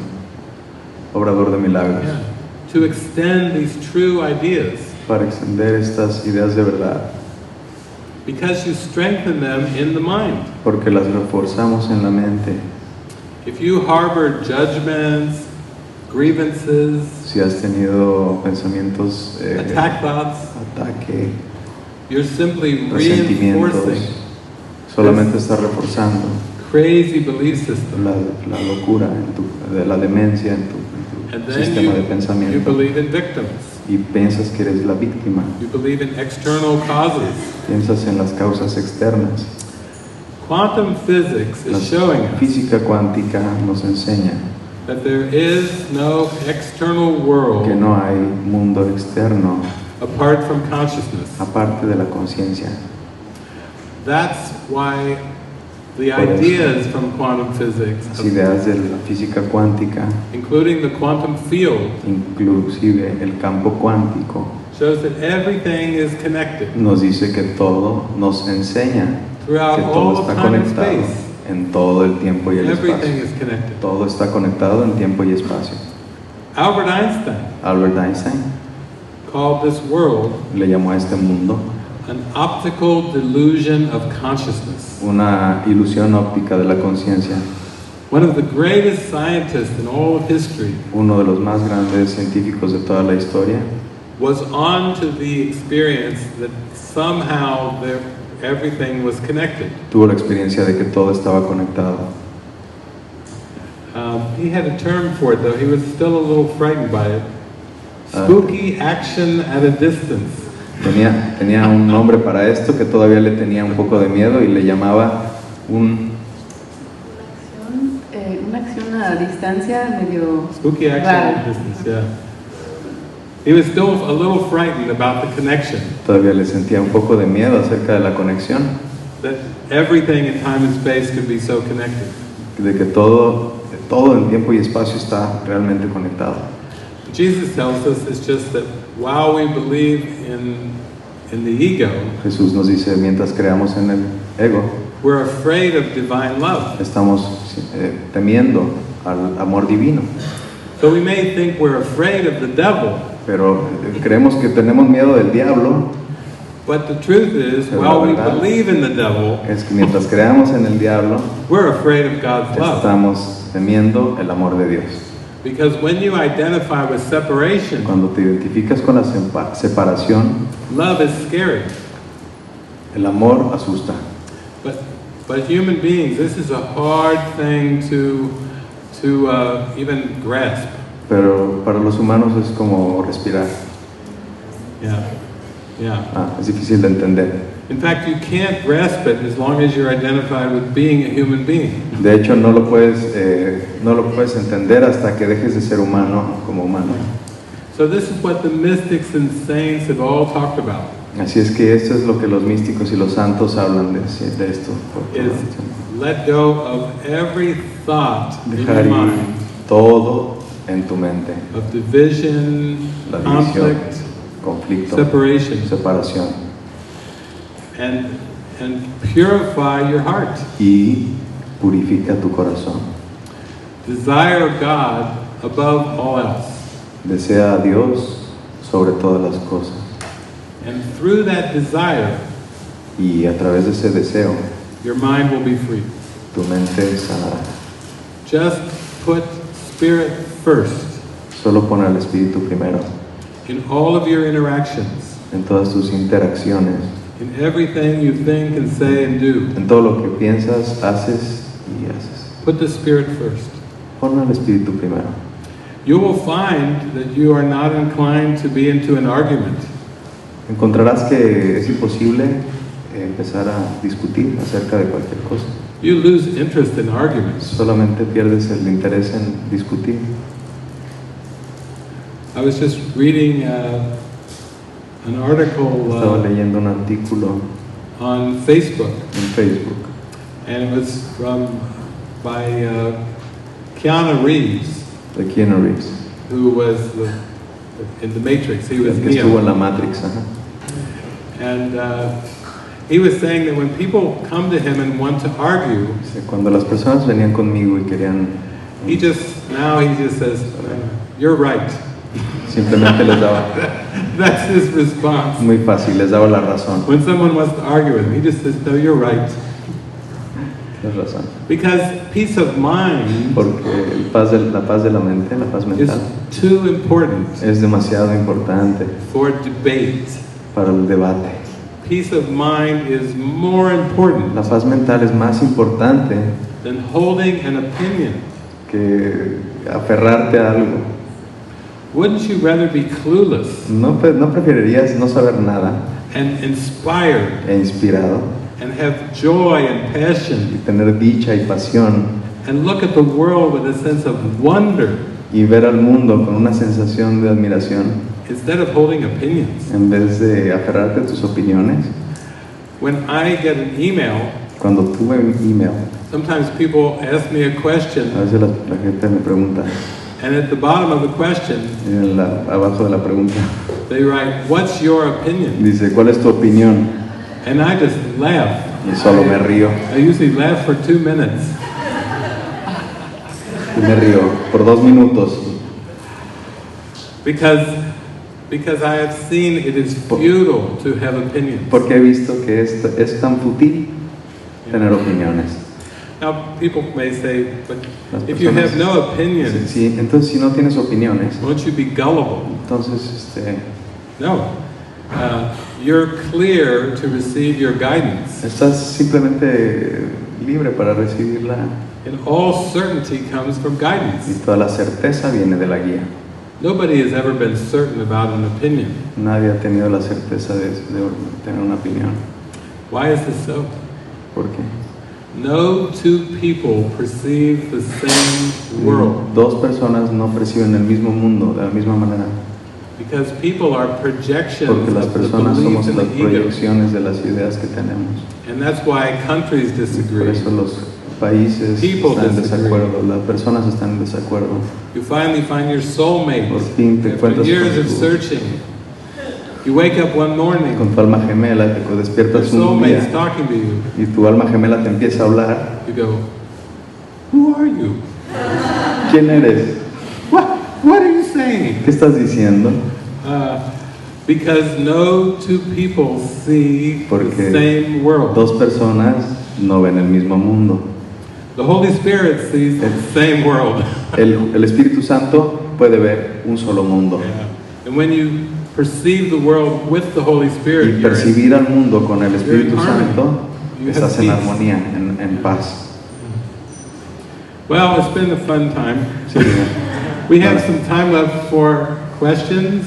obrador de milagros, Yeah. To extend these true ideas. para extender estas ideas de verdad, Because you strengthen them in the mind. porque las reforzamos en la mente. If you harbor judgments, grievances, Si has tenido pensamientos, attack thoughts, ataque, you're simply resentimientos, reinforcing solamente estás reforzando crazy belief system. la locura, de la demencia en tu And then sistema de you pensamiento. believe in victims. Y piensas que eres la víctima, You believe in external causes. piensas en las causas externas. Quantum physics La is showing us física cuántica nos enseña that there is no external que world no hay mundo externo apart from consciousness. aparte de la conciencia. That's why the Por eso, ideas from quantum physics, Las ideas de la física cuántica, including the quantum field, inclusive el campo cuántico, shows that everything is connected nos dice que todo nos enseña throughout que all todo of está time and conectado space. en todo el tiempo y el Everything espacio. is connected. Todo está conectado en tiempo y espacio. Albert Einstein Albert Einstein called this world le llamó a este mundo an optical delusion of consciousness. una ilusión óptica de la conciencia. One of the greatest scientists in all of history Uno de los más grandes científicos de toda la historia was on to the experience that somehow everything was connected. Tuvo la experiencia de que todo estaba conectado. He had a term for it, though. He was still a little frightened by it. Spooky action at a distance. Tenía un nombre para esto que todavía le tenía un poco de miedo y le llamaba una acción a distancia medio spooky action rara. At a distance, yeah. He was still a little frightened about the connection. Todavía le sentía un poco de miedo acerca de la conexión. That everything in time and space could be so connected. De que todo en tiempo y espacio está realmente conectado. Jesus tells us it's just that while we believe in the ego, Jesús nos dice, mientras creamos en el ego, we're afraid of divine love. Estamos temiendo al amor divino. So we may think we're afraid of the devil. Pero creemos que tenemos miedo del diablo. But the truth is, while we believe in the devil, es que mientras creamos en el diablo, we're afraid of God's love. Estamos temiendo el amor de Dios. Because when you identify with separation, cuando te identificas con la separación, love is scary. El amor asusta. But human beings, this is a hard thing to even grasp. Pero para los humanos es como respirar. Yeah. Es difícil de entender. In fact, you can't grasp it as long as you're identified with being a human being. De hecho, no lo puedes entender hasta que dejes de ser humano como humano. So this is what the mystics and saints have all talked about. Así es que esto es lo que los místicos y los santos hablan de esto. Let go of every thought in Dejar your mind. Todo en tu mente. Of division, La división, conflict, conflicto, separación. And purify your heart. Y purifica tu corazón. Desire God above all else. Desea a Dios sobre todas las cosas. And through that desire, y a través de ese deseo, your mind will be free. Tu mente sanará. Just put spirit first. Solo pon al espíritu primero. In all of your interactions. En todas tus interacciones. In everything you think and say and do. En todo lo que piensas, haces y haces. Put the spirit first. Pon al espíritu primero. You will find that you are not inclined to be into an argument. Encontrarás que es imposible empezar a discutir acerca de cualquier cosa. You lose interest in arguments. Solamente pierdes el interés en discutir. I was just reading an article. Estaba leyendo un artículo on Facebook. En Facebook. And it was by Keanu Reeves. De Keanu Reeves. Who was in the Matrix. He was que estuvo en la Matrix. And he was saying that when people come to him and want to argue, cuando las personas venían conmigo y querían, he just says, "You're right." Simplemente les daba. That's his response. Muy fácil, les daba la razón. When someone wants to argue with him, he just says, "No, you're right." Tienes razón. Because peace of mind, porque la paz de la mente, la paz mental, is too important. Es demasiado importante. For debate. Para el debate. Peace of mind is more important. La paz mental es más importante. Than holding an opinion. Que aferrarte a algo. Wouldn't you rather be clueless? No preferirías no saber nada. And inspired. E inspirado. And have joy and passion. Y tener dicha y pasión. And look at the world with a sense of wonder. Y ver al mundo con una sensación de admiración. Instead of holding opinions. En vez de aferrarte a tus opiniones. When I get an email. Cuando tuve un email. Sometimes people ask me a question. A veces la gente me pregunta. And at the bottom of the question. Abajo de la pregunta. They write, "What's your opinion?" Dice, ¿cuál es tu opinión? And I just laugh. Y solo me río. I usually laugh for 2 minutes. Y me río por 2 minutos. Because I have seen it is futile to have opinions. Porque he visto que es tan fútil tener opiniones. Now people may say, but if you have no opinions, sí, entonces si no tienes opiniones, won't you be gullible? Entonces No. You're clear to receive your guidance. Estás simplemente libre para recibirla. And all certainty comes from guidance. Y toda la certeza viene de la guía. Nobody has ever been certain about an opinion. Nadie ha tenido la certeza de tener una opinión. Why is this so? ¿Por qué? No two people perceive the same world. Dos personas no perciben el mismo mundo de la misma manera. Because people are projections Porque las of the personas beliefs somos in las the ego. proyecciones de las ideas que tenemos. And that's why countries Por disagree. eso los países People están en disagree. desacuerdo, las personas están en desacuerdo. You finally find your soulmate Por fin te after encuentras years con of tu- searching. You wake up one morning, Con tu alma gemela, te your despiertas un soulmate's día talking to you. y tu alma gemela te empieza a hablar. You go, who are you? ¿Quién eres? What are you saying? ¿Qué estás diciendo? Because no two people see the Porque same world. dos personas no ven el mismo mundo. The Holy Spirit sees the same world. El Espíritu Santo puede ver un solo mundo. And when you perceive the world with the Holy Spirit, Y percibir al mundo con el Espíritu you're in harmony. Santo, You estás have en peace. armonía, en paz. Well, it's been a fun time. Sí. We have some time left for questions,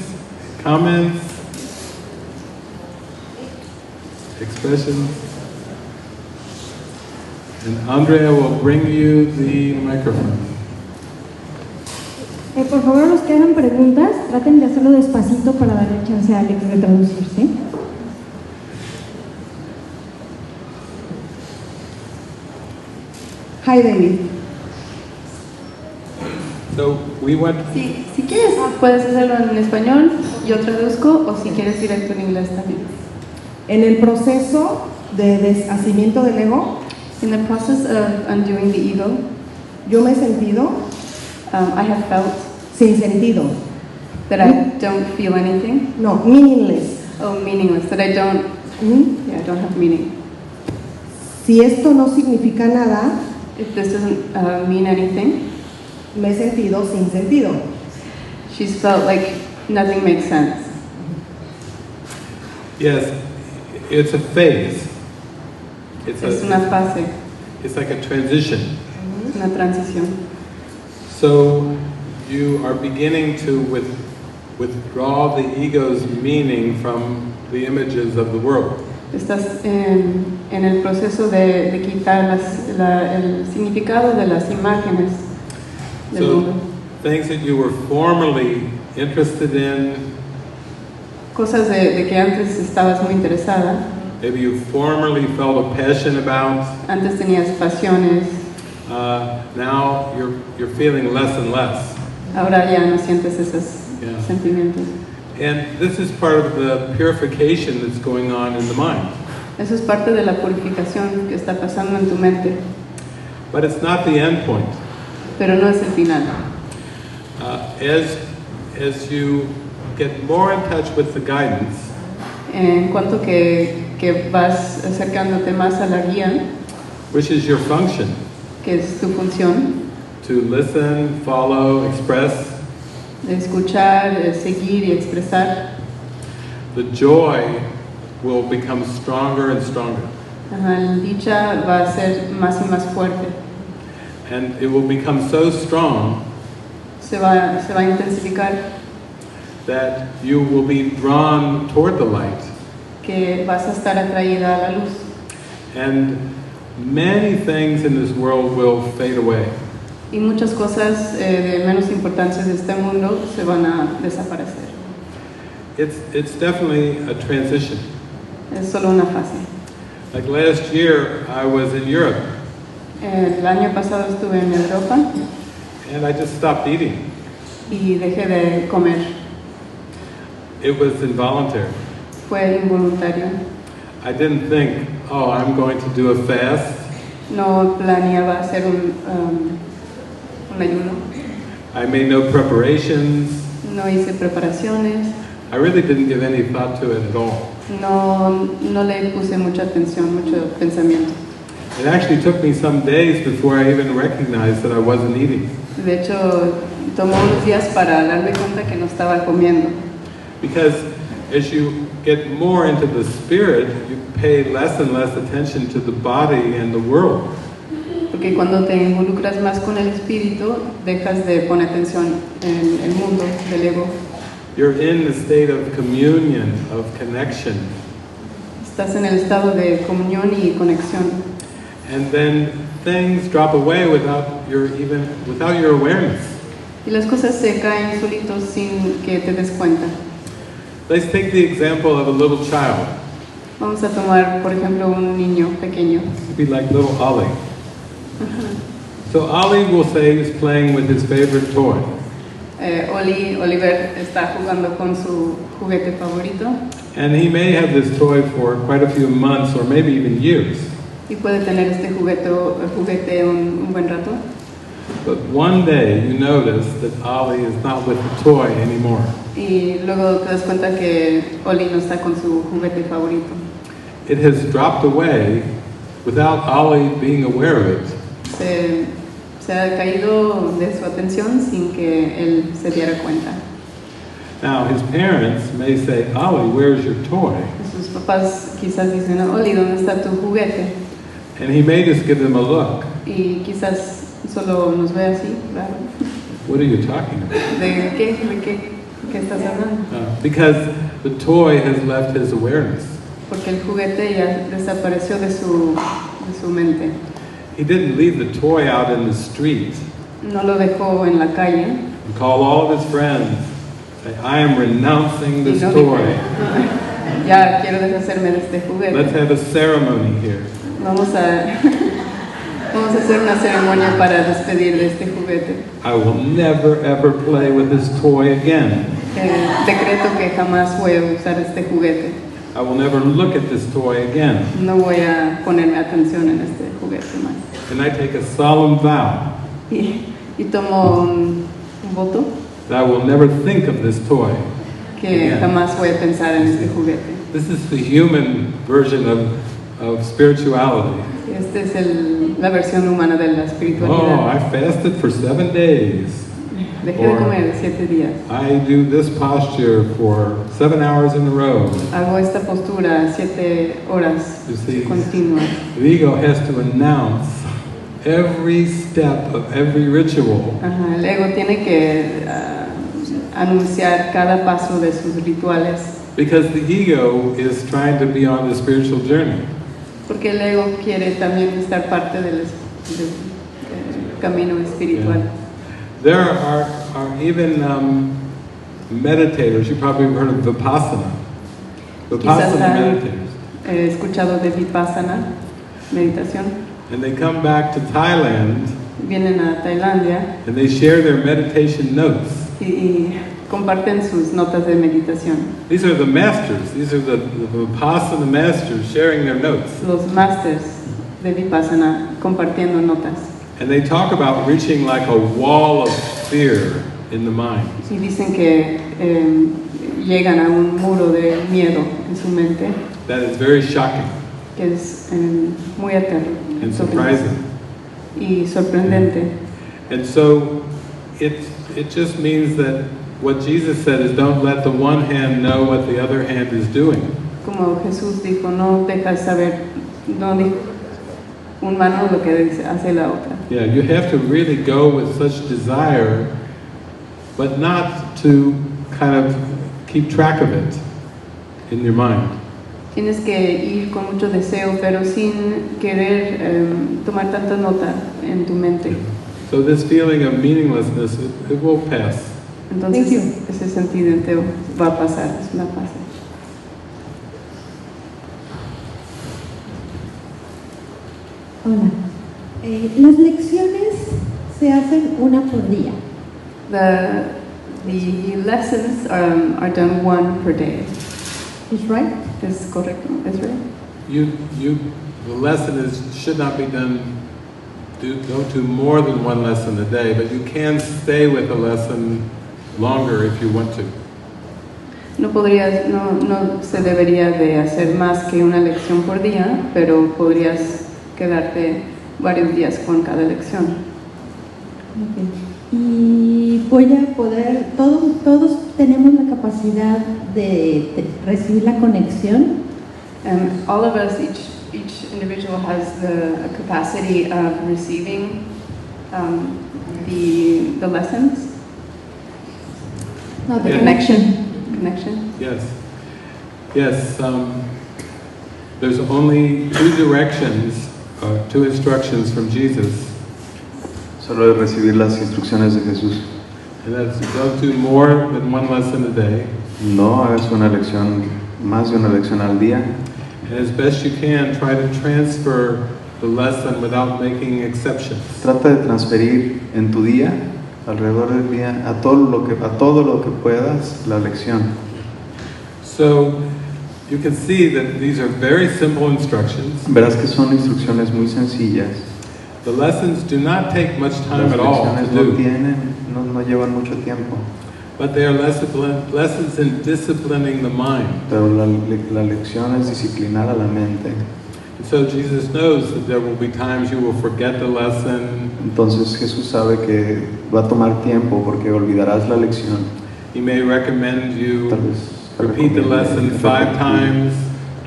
comments, expressions. And Andrea will bring you the microphone. Por favor, los que hagan preguntas, traten de hacerlo despacito para darle chance a Alex de traducirse. Hi, David. So we went. Si quieres, puedes hacerlo en español, yo traduzco, o si quieres directo en inglés también. En el proceso de deshacimiento del ego, In the process of undoing the ego, yo me he sentido I have felt sin sentido. that I don't feel anything. No, meaningless. Oh, meaningless. That I don't. ¿Mm? Yeah, I don't have meaning. Si esto no significa nada, If this doesn't mean anything, me he sentido sin sentido. she's felt like nothing makes sense. Yes, it's a phase. Es una fase, It's like a transition. es una transición. So you are beginning to withdraw the ego's meaning from the images of the world. Estás en el proceso de quitar el significado de las imágenes del So mundo. things that you were formerly interested in, Cosas de que antes estabas muy interesada, maybe you formerly felt a passion about, antes tenías pasiones, now you're feeling less and less. ahora ya no sientes esos Yeah. sentimientos. And this is part of the purification that's going on in the mind. Eso es parte de la purificación que está pasando en tu mente, But it's not the end point. pero no es el final. As you get more in touch with the guidance, En cuanto que vas acercándote más a la guía, which is your function, que es tu función, to listen, follow, express, de escuchar, de seguir y expresar, the joy will become stronger and stronger. ajá, la dicha va a ser más y más fuerte. And it will become so strong Se va a intensificar, that you will be drawn toward the light. que vas a estar atraída a la luz. And many things in this world will fade away. Y muchas cosas de menos importancia de este mundo se van a desaparecer. It's definitely a transition. Es solo una fase. Like last year, I was in Europe, El año pasado estuve en Europa and I just stopped eating. y dejé de comer. It was involuntary. Fue involuntario. I didn't think, oh, I'm going to do a fast. No planeaba hacer un ayuno. I made no preparations. No hice preparaciones. I really didn't give any thought to it at all. No le puse mucha atención, mucho pensamiento. It actually took me some days before I even recognized that I wasn't eating. De hecho, tomó unos días para darme cuenta que no estaba comiendo. Because as you get more into the spirit, you pay less and less attention to the body and the world. Porque cuando te involucras más con el espíritu, dejas de poner atención en el mundo del ego. You're in the state of communion, of connection. Estás en el estado de comunión y conexión. And then things drop away without your awareness. Y las cosas se caen solitos sin que te des cuenta. Let's take the example of a little child. Vamos a tomar, por ejemplo, un niño pequeño. It'd be like little Ollie. So Ollie will say he's playing with his favorite toy. Oliver está jugando con su juguete favorito. And he may have this toy for quite a few months or maybe even years. Y puede tener este juguete un buen rato. But one day you notice that Ollie is not with the toy anymore. Y luego te das cuenta que Oli no está con su juguete favorito. It has dropped away without Ollie being aware of it. Se ha caído de su atención sin que él se diera cuenta. Now his parents may say, Ollie, where's your toy? Sus papás quizás dicen, Oli, ¿dónde está tu juguete? And he may just give them a look. Y quizás solo nos ve así, claro. What are you talking about? ¿De qué estás hablando? Because the toy has left his awareness. Porque el juguete ya desapareció de su mente. He didn't leave the toy out in the street. No lo dejó en la calle. He called all of his friends. Say, I am renouncing this toy. Dijo, ya quiero deshacerme de este juguete. Let's have a ceremony here. Vamos a hacer una ceremonia para despedir de este juguete. I will never ever play with this toy again. Decreto que jamás voy a usar este juguete. I will never look at this toy again. No voy a ponerme atención en este juguete más. And I take a solemn vow. Y tomo un voto. That I will never think of this toy. Que jamás voy a pensar en este juguete. This is the human version of spirituality. Esta es la versión humana de la espiritualidad. Oh, I fasted for 7 days. Dejé de comer 7 días. I do this posture for 7 hours in a row. Hago esta postura 7 horas continuas. The ego has to announce every step of every ritual. Ajá, el ego tiene que anunciar cada paso de sus rituales. Because the ego is trying to be on the spiritual journey. Porque el ego quiere también estar parte del camino espiritual. Yeah. There are even meditators. You probably have heard of Vipassana. Vipassana meditators. He escuchado de Vipassana, meditación. And they come back to Thailand. Vienen a Tailandia. And they share their meditation notes. Y comparten sus notas de meditación. These are the masters. These are the Vipassana masters sharing their notes. Los masters de Vipassana compartiendo notas. And they talk about reaching like a wall of fear in the mind. Y dicen que llegan a un muro de miedo en su mente. That is very shocking. Que es muy aterrador. And surprising. Y sorprendente. And so it just means that what Jesus said is don't let the one hand know what the other hand is doing. Como Jesús dijo, no dejas saber, no dijo un mano lo que hace la otra. Yeah, you have to really go with such desire, but not to kind of keep track of it in your mind. Tienes que ir con mucho deseo, pero sin querer tomar tanta nota en tu mente. Yeah. So this feeling of meaninglessness, it will pass. Entonces ese sentimiento va a pasar, es una fase. Hola. Las lecciones se hacen una por día. The lessons are done one per day. Is right? Es correcto, es right. The lesson should not be done. Don't do more than one lesson a day, but you can stay with a lesson longer if you want to. No se debería de hacer más que una lección por día, pero podrías quedarte varios días con cada lección. Okay. Y voy a poder, todos tenemos la capacidad de recibir la conexión. All of us, each individual has the capacity of receiving the lessons. No, the Yeah. Connection. Yes. Yes. There's only two directions, two instructions from Jesus. Solo es recibir las instrucciones de Jesús. And that's don't do more than one lesson a day. No hagas una lección, más de una lección al día. And as best you can, try to transfer the lesson without making exceptions. Trata de transferir en tu día, alrededor del día, a todo lo que puedas, la lección. So you can see that these are very simple instructions. Verás que son instrucciones muy sencillas. The lessons do not take much time Las at all lecciones to do, no llevan mucho tiempo, but they are lessons in disciplining the mind. pero la lección es disciplinar a la mente. So Jesus knows that there will be times you will forget the lesson. Entonces Jesús sabe que va a tomar tiempo porque olvidarás la lección. He may recommend you Tal vez te repeat the lesson recomiende 5 times.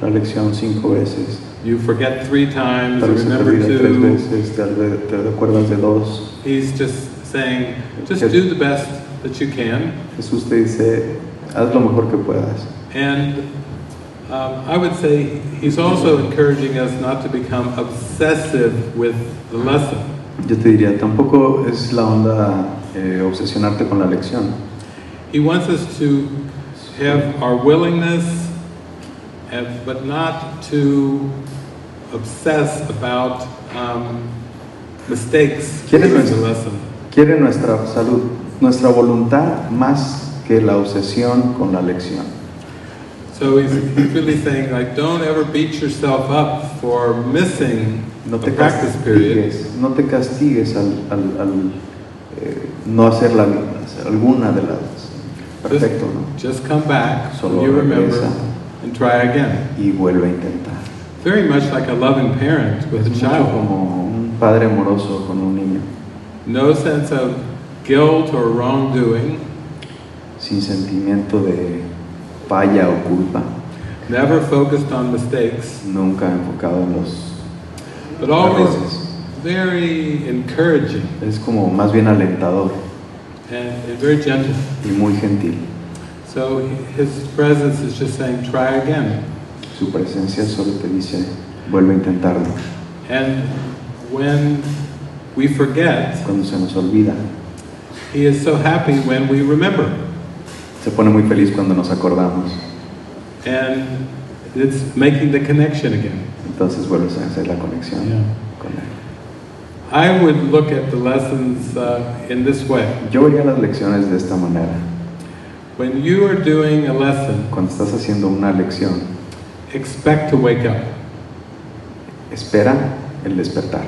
la lección 5 veces. You forget 3 times, Tal you vez se te remember olvida 3 2. veces, te recuerdas de 2. He's just saying, just do the best that you can. Jesús te dice, haz lo mejor que puedas. And I would say he's also encouraging us not to become obsessive with the lesson. Yo te diría, tampoco es la onda obsesionarte con la lección. He wants us to have our willingness, but not to obsess about mistakes in the lesson. Quiere nuestra salud, nuestra voluntad más que la obsesión con la lección. So he's really saying, like, don't ever beat yourself up for missing No a te practice period. castigues al no hacer alguna de las. Perfecto, ¿no? Just come back Solo when you remember regresa. and try again. Y vuelve a intentar. Very much like a loving parent with Es a mucho child. como un padre amoroso con un niño, No sense of guilt or wrongdoing. sin sentimiento de falla o culpa, Never focused on mistakes, nunca enfocado en los but always errores. very encouraging Es como más bien alentador and very gentle. y muy gentil. So his presence is just saying, try again. Su presencia solo te dice, vuelve a intentarlo. And when we forget, Cuando se nos olvida, he is so happy when we remember. se pone muy feliz cuando nos acordamos. And it's making the connection again. Entonces vuelves a hacer la conexión Yeah. con él. I would look at the lessons in this way. Yo vería las lecciones de esta manera. When you are doing a lesson, Cuando estás haciendo una lección, expect to wake up. espera el despertar.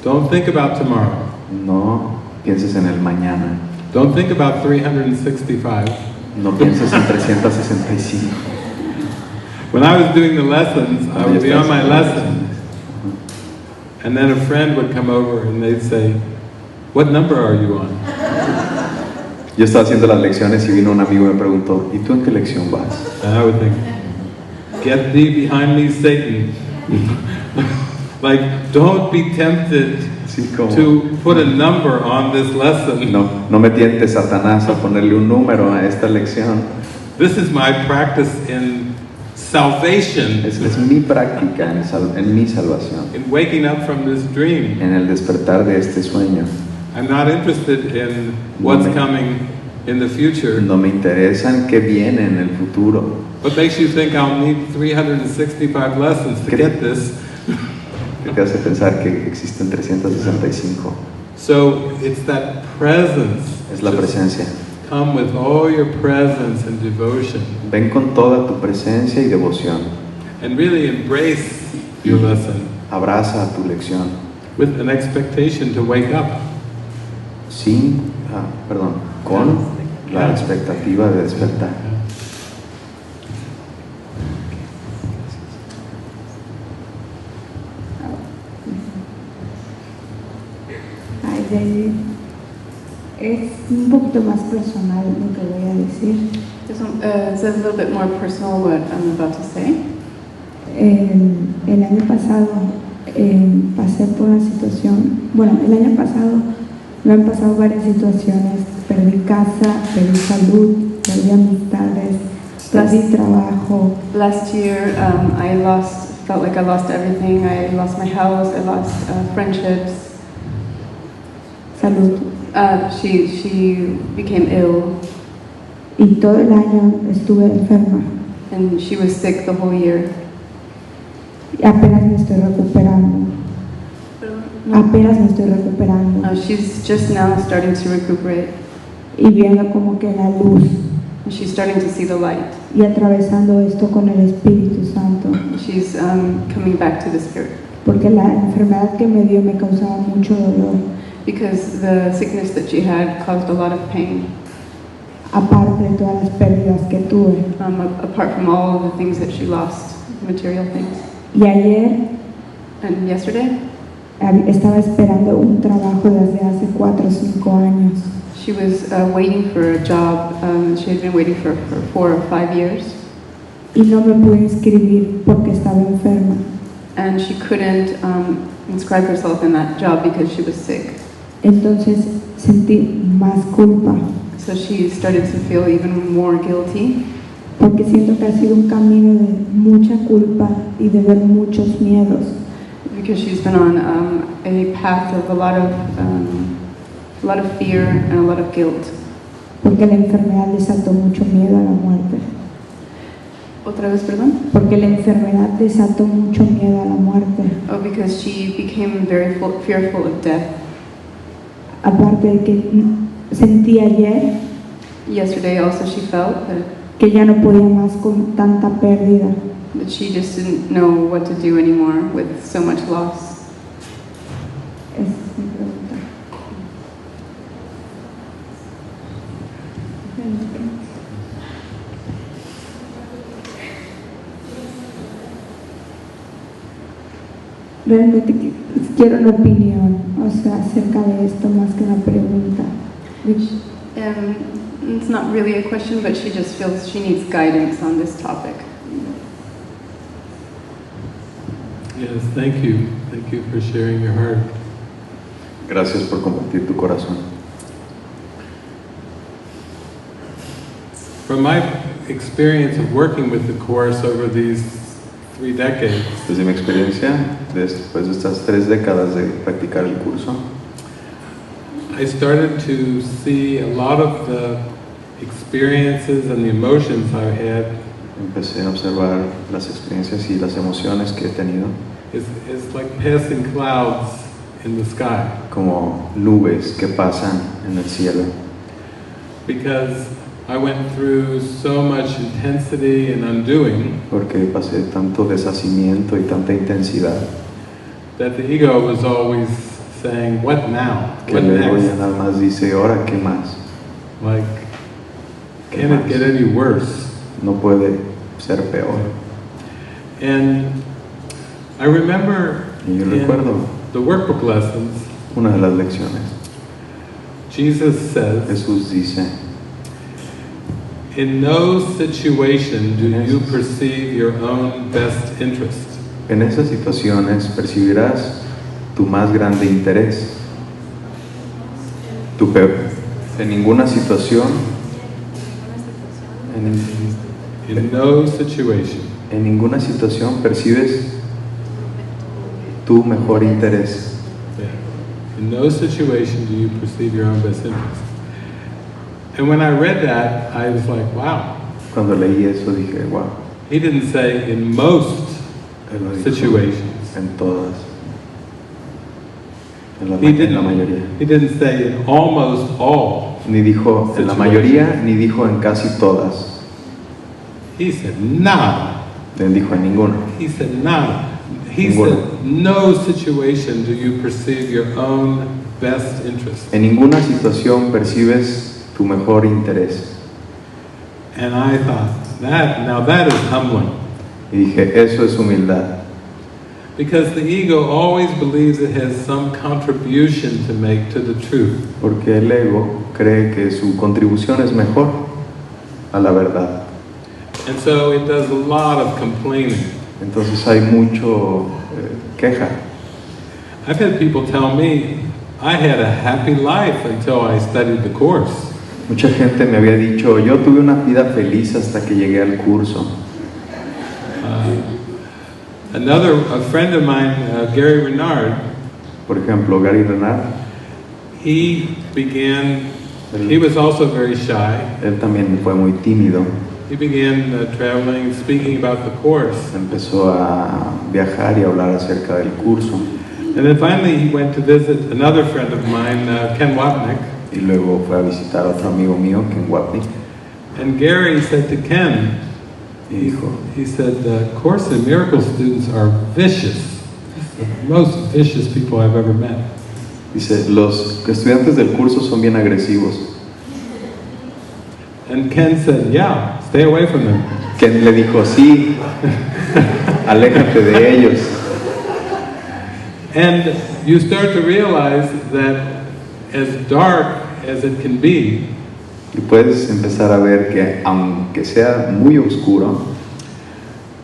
Don't think about tomorrow. No pienses en el mañana. Don't think about 365. No pienses en 365. When I was doing the lessons, I would be on my lesson, and then a friend would come over and they'd say, "What number are you on?" Yo estaba haciendo las lecciones y vino un amigo y me preguntó, ¿y tú en qué lección vas? And I would think, "Get thee behind me, Satan." Like, don't be tempted Sí, como, to put a number on this lesson. no me tientes, Satanás, a ponerle un número a esta lección. This is my practice in salvation, Es mi práctica en mi salvación, in waking up from this dream. en el despertar de este sueño. I'm not interested in what's coming in the future. No me interesa en qué viene en el futuro. What makes you think I'll need 365 lessons to get this? Que te hace pensar que existen 365. So it's that presence. Es la presencia. Come with all your presence and devotion, Ven con toda tu presencia y devoción. and really embrace your lesson Abraza tu lección. with an expectation to wake up. Con la expectativa de despertar. Ay, David, es un poquito más personal lo que voy a decir. It's a little bit more personal what I'm about to say. El año pasado pasé por una situación, bueno, el año pasado me han pasado varias situaciones, perdí casa, perdí salud, perdí amistades, perdí trabajo. Last year, felt like I lost everything. I lost my house, I lost friendships. Salud. She became ill. Y todo el año estuve enferma. And she was sick the whole year. Y apenas me estoy recuperando. Apenas me estoy recuperando. She's just now starting to recuperate. Y viendo como que la luz. And she's starting to see the light. Y atravesando esto con el Espíritu Santo. She's coming back to the Spirit. Porque la enfermedad que me dio me causaba mucho dolor. Because the sickness that she had caused a lot of pain. Aparte de todas las pérdidas que tuve. Apart from all of the things that she lost, material things. Y ayer, and yesterday, estaba esperando un trabajo desde hace 4 o 5 años. She was waiting for a job. She had been waiting for 4 or 5 years. Y no me pude inscribir porque estaba enferma. And she couldn't inscribe herself in that job because she was sick. Entonces sentí más culpa. So she started to feel even more guilty. Porque siento que ha sido un camino de mucha culpa y de ver muchos miedos. Because she's been on a path of a lot of fear and a lot of guilt. Porque la enfermedad desató mucho miedo a la muerte. ¿Otra vez, perdón? Porque la enfermedad desató mucho miedo a la muerte. Oh, because she became very fearful of death. Aparte de que sentí ayer. Yesterday also she felt that que ya no podía más con tanta pérdida. That she just didn't know what to do anymore with so much loss. Esa es mi pregunta. Realmente quiero una opinión, o sea, acerca de esto más que una pregunta. It's not really a question, but she just feels she needs guidance on this topic. Yes, thank you. Thank you for sharing your heart. Gracias por compartir tu corazón. From my experience of working with the Course over these 3 decades, desde mi experiencia, después de estas 3 décadas de practicar el curso, I started to see a lot of the experiences and the emotions I had. Empecé a observar las experiencias y las emociones que he tenido. It's like passing clouds in the sky. Como nubes que pasan en el cielo. Because I went through so much intensity and undoing. Porque pasé tanto deshacimiento y tanta intensidad. That the ego was always saying, "What now? Que What el ego next?" ya nada más dice, ¿ahora qué más? Like, can it get any worse? No puede ser peor. And I remember y yo recuerdo the workbook lessons, una de las lecciones. Jesus says, Jesús dice, in no situation do you perceive your own best interest. En esas situaciones percibirás tu más grande interés. En ninguna situación, in no situation, en ninguna situación percibes tu mejor interés. In no situation do you perceive your own best interest. And when I read that, I was like, wow. Cuando leí eso dije, wow. He didn't say in most situations. En todas. En la mayoría. He didn't say in almost all. Ni dijo en la mayoría, ni dijo en casi todas. He said nada. Él dijo en ninguna. He said nada. He said no situation do you perceive your own best interest. En ninguna situación percibes tu mejor interés. And I thought, that is humbling. Y dije, eso es humildad. Because the ego always believes it has some contribution to make to the truth. Porque el ego cree que su contribución es mejor. a la verdad. And so it does a lot of complaining. Entonces hay mucho queja. I've had people tell me, I had a happy life until I studied the course. Mucha gente me había dicho, yo tuve una vida feliz hasta que llegué al curso. A friend of mine, Gary Renard, Por ejemplo, Gary Renard, he was also very shy. él también fue muy tímido. He began traveling, speaking about the course. Empezó a viajar y hablar acerca del curso. And then finally he went to visit another friend of mine, Ken Wapnick. Y luego fue a visitar a otro amigo mío, Ken Wapnick. And Gary said to Ken, Y dijo, he said, Course in Miracles students are vicious. The most vicious people I've ever met. dice, los estudiantes del curso son bien agresivos. And Ken said, yeah, stay away from them. Ken le dijo, sí, aléjate de ellos. And you start to realize that as dark as it can be, Y puedes empezar a ver que aunque sea muy oscuro,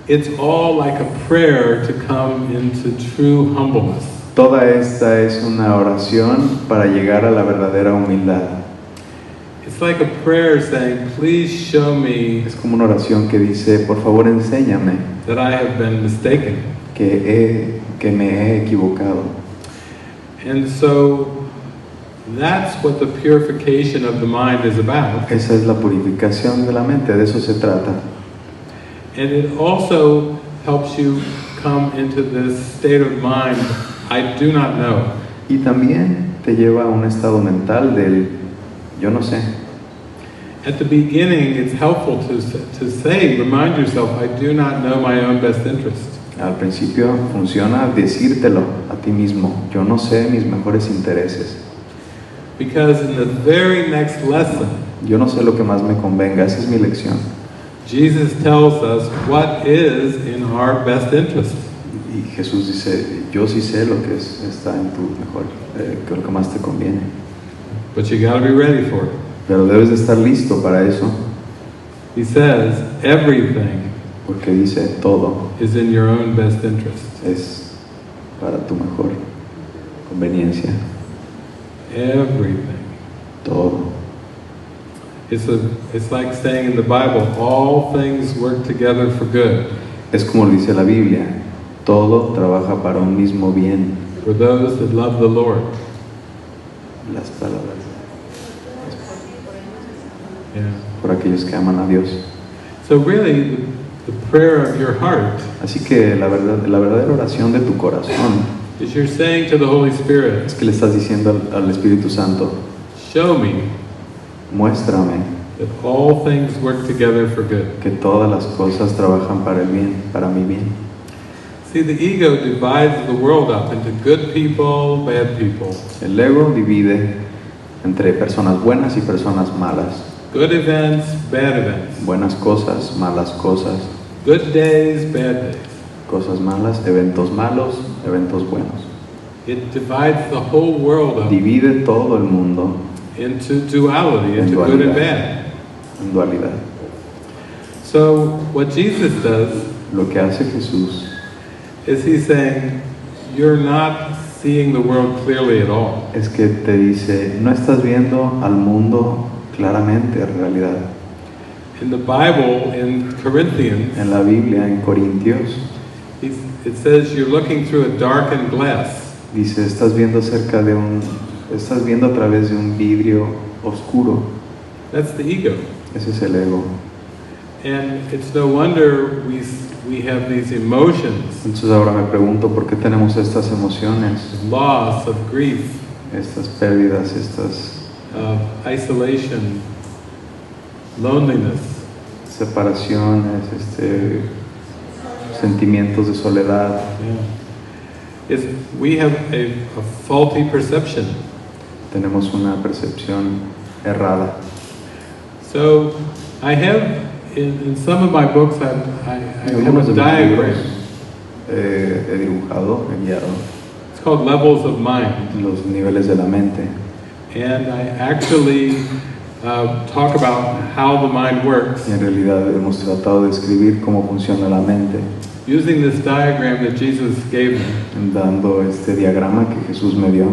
it's all like a prayer to come into true humbleness. toda esta es una oración para llegar a la verdadera humildad. It's like a prayer saying, please show me Es como una oración que dice, por favor enséñame that I have been mistaken. que me he equivocado. And so that's what the purification of the mind is about. Esa es la purificación de la mente, de eso se trata. And it also helps you come into this state of mind, I do not know. Y también te lleva a un estado mental del yo no sé. At the beginning, it's helpful to say, remind yourself, I do not know my own best interest. Al principio funciona decírtelo a ti mismo, yo no sé mis mejores intereses. Because in the very next lesson, Yo no sé lo que más me convenga, esa es mi lección. Jesus tells us what is in our best interest. Y Jesús dice, yo sí sé lo que está en tu mejor, que lo que más te conviene. But you got to be ready for it. Pero debes de estar listo para eso, He says everything porque dice todo is in your own best interest. es para tu mejor conveniencia. Everything. Todo. It's like saying in the Bible, all things work together for good Es como dice la Biblia, todo trabaja para un mismo bien. for those that love the Lord. Las palabras. Yeah. Por aquellos que aman a Dios. So really, the prayer of your heart Así que la verdadera oración de tu corazón is you're saying to the Holy Spirit, es que le estás diciendo al Espíritu Santo, show me muéstrame that all things work together for good. que todas las cosas trabajan para el bien, para mi bien. See, the ego divides the world up into good people, bad people. El ego divide entre personas buenas y personas malas. Good events, bad events. Buenas cosas, malas cosas. Good days, bad days. Cosas malas, eventos malos, eventos buenos. It divides the whole world up Divide todo el mundo into duality, en into good and dualidad. bad. En dualidad. So what Jesus does Lo que hace Jesús is he's saying, you're not seeing the world clearly at all. es que te dice, no estás viendo al mundo claramente, en realidad. In the Bible, in Corinthians, En la Biblia, en Corintios, it says you're looking through a darkened glass. dice, estás viendo a través de un vidrio oscuro. That's the ego. Ese es el ego. And it's no wonder we have these emotions Entonces ahora me pregunto, ¿por qué tenemos estas emociones? of loss, of grief, Estas pérdidas, estas of isolation, loneliness. separaciones, sentimientos de soledad. Yeah. We have a faulty perception. Tenemos una percepción errada. So I have, in some of my books, I have Algunos a de mis libros, diagram. he dibujado, he guiado It's called levels of mind. los niveles de la mente. And I actually talk about how the mind works Y en realidad hemos tratado de escribir cómo funciona la mente, using this diagram that Jesus gave me. dando este diagrama que Jesús me dio,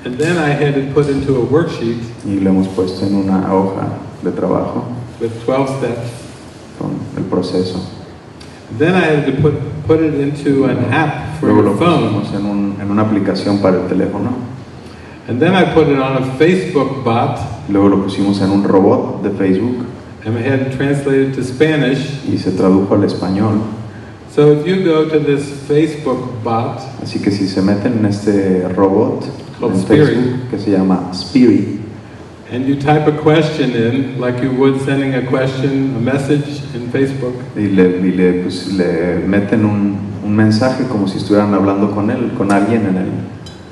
And then I had it put into a worksheet y lo hemos puesto en una hoja de trabajo with 12 steps. con el proceso. Then I had to put it into an app for Luego your lo phone. pusimos en una aplicación para el teléfono. And then I put it on a Facebook bot Luego lo pusimos en un robot de Facebook and I had it translated to Spanish. y se tradujo al español. So if you go to this Facebook bot, Así que si se meten en este robot Called en Spirit. Facebook, que se llama Spirit, and you type a question in, like you would sending a question, a message in Facebook, y le meten un mensaje como si estuvieran hablando con él, con alguien en él.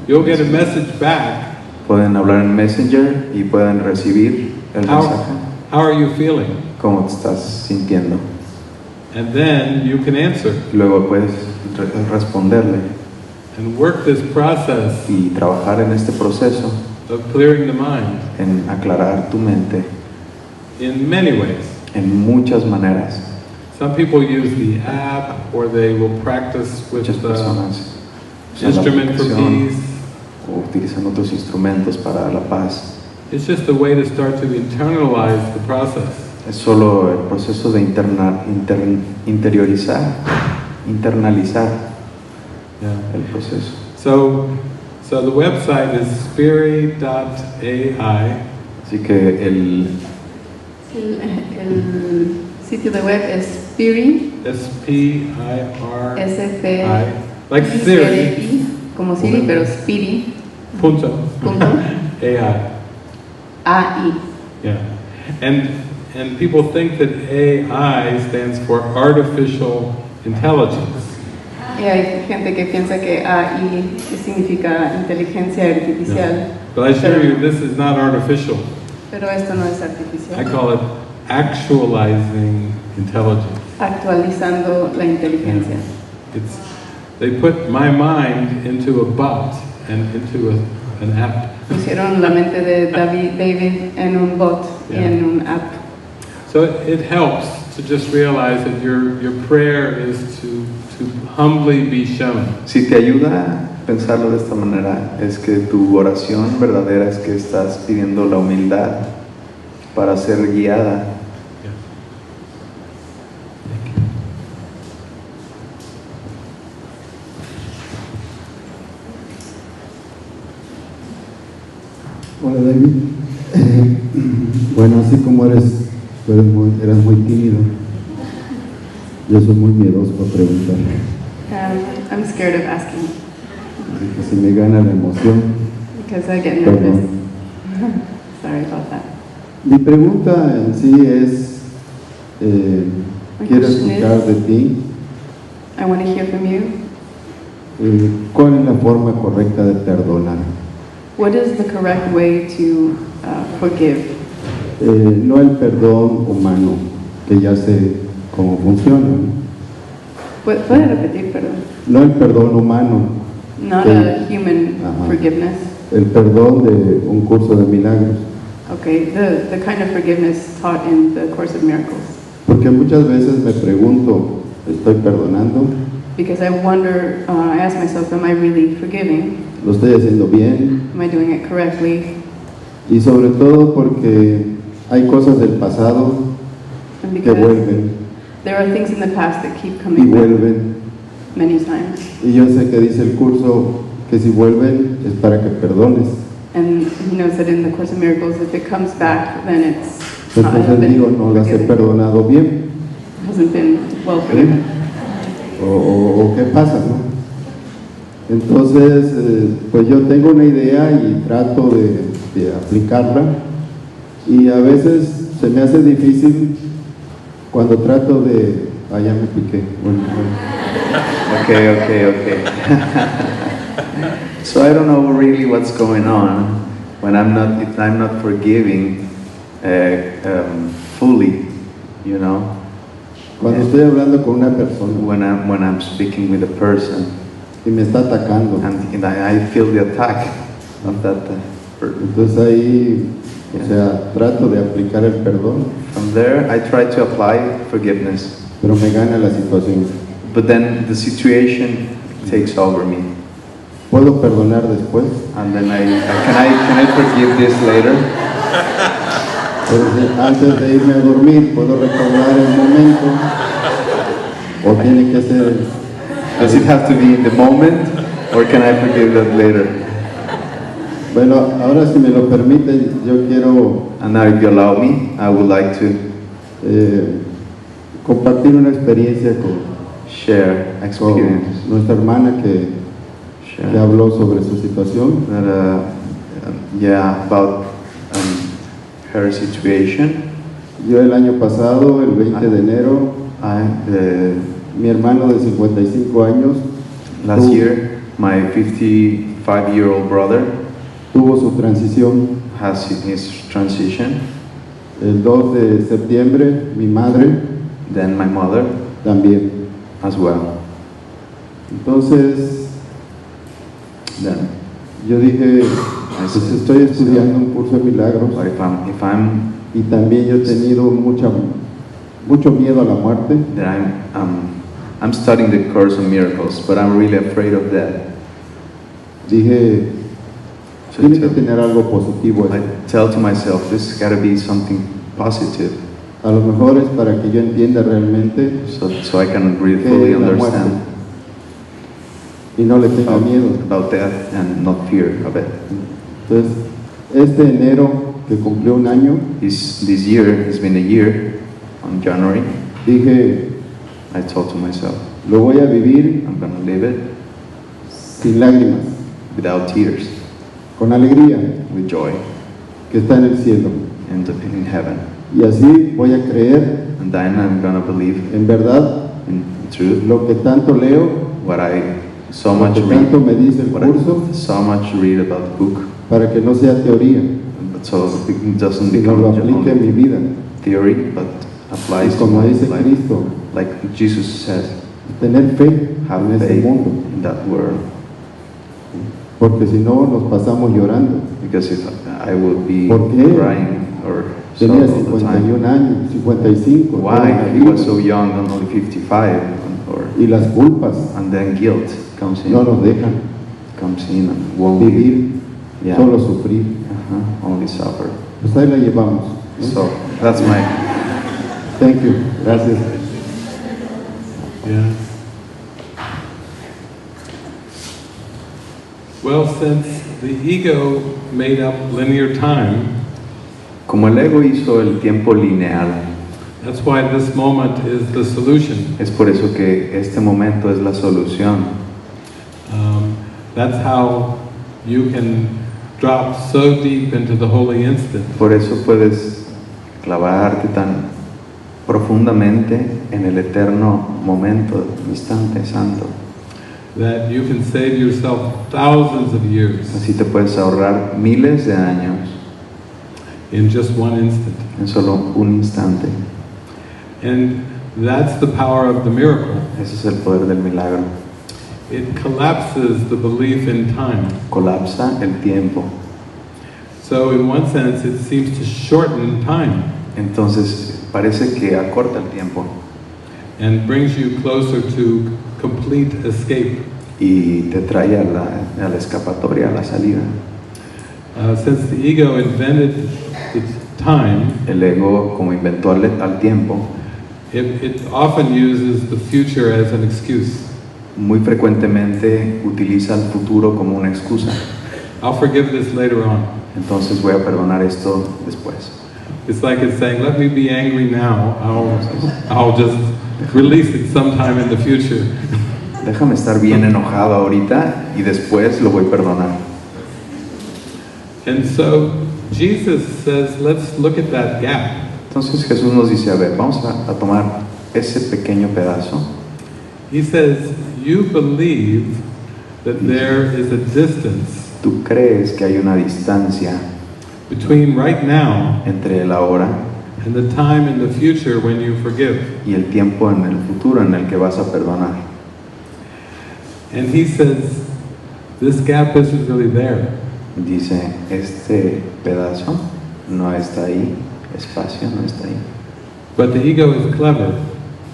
you'll get a message back. Pueden hablar en Messenger y pueden recibir el mensaje. How are you feeling? ¿Cómo te estás sintiendo? And then you can answer Luego puedes responderle and work this process y trabajar en este proceso, of clearing the mind en aclarar tu mente in many ways. en muchas maneras. Some people use the app or they will practice with Muchas the personas usan la instrument for aplicación peace. o utilizan otros instrumentos para la paz. It's just a way to start to internalize the process. Es solo el proceso de internalizar Yeah. el proceso. So the website is spirit.ai. Así que El sitio de web es Spirit, S-P-I-R-I. S-P, Like Siri. como Siri, pero Spirit, Punto. punto, AI. A-I. Yeah. And people think that AI stands for artificial intelligence. Y hay gente que piensa que AI significa inteligencia artificial, But I assure you, this is not artificial. pero esto no es I artificial. call it actualizing intelligence. Actualizando la inteligencia. They put my mind into a bot and into an app. Pusieron la mente de David en un bot y en un app. So it helps to just realize that your prayer is to humbly be shown. si te ayuda a pensarlo de esta manera, es que tu oración verdadera es que estás pidiendo la humildad para ser guiada. Hola David. Bueno, así como eras muy tímido, yo soy muy miedoso para preguntar. I'm scared of asking Así que se me gana la emoción. because I get nervous. Perdón. Sorry about that. Mi pregunta en sí es, quiero question escuchar de ti I want to hear from you. cuál es la forma correcta de perdonar. What is the correct way to forgive? No el perdón humano, que ya sé cómo funciona, ¿no? ¿Puede repetir, perdón? No el perdón humano, Not Sí. a human Ajá. forgiveness. el perdón de Un Curso de Milagros. Okay, the kind of forgiveness taught in the Course of Miracles. Porque muchas veces me pregunto, ¿estoy perdonando? Because I wonder, I ask myself, am I really forgiving? ¿Lo estoy haciendo bien? Am I doing it correctly? Y sobre todo porque hay cosas del pasado And que because vuelven there are things in the past that keep y coming back vuelven. many times. Y yo sé que dice el curso que si vuelven es para que perdones. And he knows that in the Course of Miracles, if it comes back, then it's not, Entonces digo, no las he perdonado bien. hasn't been well forgiven. O qué pasa, ¿no? Entonces, pues yo tengo una idea y trato de aplicarla, y a veces se me hace difícil cuando trato de... Ah, ya me piqué. Bueno. Okay. So I don't know really what's going on when if I'm not forgiving fully, you know. Cuando estoy hablando con una persona When I'm speaking with a person y me está atacando, and I feel the attack of that person. entonces ahí O sea, trato de aplicar el perdón, From there, I try to apply forgiveness, pero me gana la situación. but then the situation takes over me, ¿Puedo perdonar después? and then can I forgive this later? Pero antes de irme a dormir, ¿puedo recordar el momento? ¿O tiene que ser? Does it have to be in the moment, or can I forgive that later? Bueno, ahora si me lo permiten, yo quiero And now, if you allow me, I would like to compartir una experiencia share con experience. nuestra hermana que Share. habló sobre su situación. Yeah, about her situation. Yo el año pasado, el 20 de enero, mi hermano de 55 años Last year, my 55-year-old brother tuvo su transición. has his transition. El 2 de septiembre, mi madre Then my mother también. as well. Entonces, Then, yo dije, pues estoy estudiando un curso de milagros but if I'm y también yo he tenido mucho miedo a la muerte. then I'm studying the Course of Miracles, but I'm really afraid of death. Dije, tiene que tener algo positivo. I tell to myself, this has got to be something positive, A lo mejor es para que yo entienda realmente so I can really qué fully es la muerte understand y no le tenga miedo. about death and not fear of it. Entonces, este enero que cumplió un año, This year has been a year. On January, dije, I told to myself, lo voy a vivir I'm going to live it sin lágrimas, without tears, con alegría, with joy, que está en el cielo. and in heaven. Y así voy a creer And then I'm going to believe en verdad in truth, lo que tanto leo, what I so lo much que tanto me dice el what curso, I so much read about the book, para que no sea teoría, but so it doesn't sino become lo aplique en mi only vida. theory, but Y applies to como my dice life. Cristo, Like Jesus says, tener fe have en ese faith mundo, in that world, porque si no nos pasamos llorando. because if I would be ¿Por qué? crying or Tenía sorrow all the time. 51 años, 55. Why? toda la He was vida. so young, only 55, or Y las culpas and then guilt comes in, no nos dejan and won't vivir, yeah, solo sufrir. only suffer. Pues ahí la llevamos, ¿no? So that's my Thank you. Gracias. Yeah. Well, since the ego made up linear time, como el ego hizo el tiempo lineal. that's why this moment is the solution. Es por eso que este momento es la solución. That's how you can drop so deep into the holy instant. Por eso puedes clavarte tan profundamente en el eterno momento, instante santo. That you can save yourself thousands of years Así te puedes ahorrar miles de años in just one instant. en solo un instante. And that's the power of the miracle. Ese es el poder del milagro. It collapses the belief in time. Colapsa el tiempo. So in one sense, it seems to shorten time Entonces parece que acorta el tiempo and brings you closer to complete escape. y te trae a la escapatoria, a la salida. Since the ego invented the time, El ego, como inventó al tiempo, it often uses the future as an excuse. muy frecuentemente utiliza el futuro como una excusa. I'll forgive this later on. Entonces voy a perdonar esto después. It's like it's saying, let me be angry now. I'll just release it sometime in the future. Déjame estar bien enojado ahorita y después lo voy a perdonar. And so Jesus says, let's look at that gap. Entonces Jesús nos dice, a ver, vamos a tomar ese pequeño pedazo. He says, you believe that there is a distance Tú crees que hay una distancia between right now entre el ahora and the time in the future when you forgive. y el tiempo en el futuro en el que vas a perdonar. And he says, this gap isn't really there. Dice, este pedazo no está ahí, espacio no está ahí. But the ego is clever.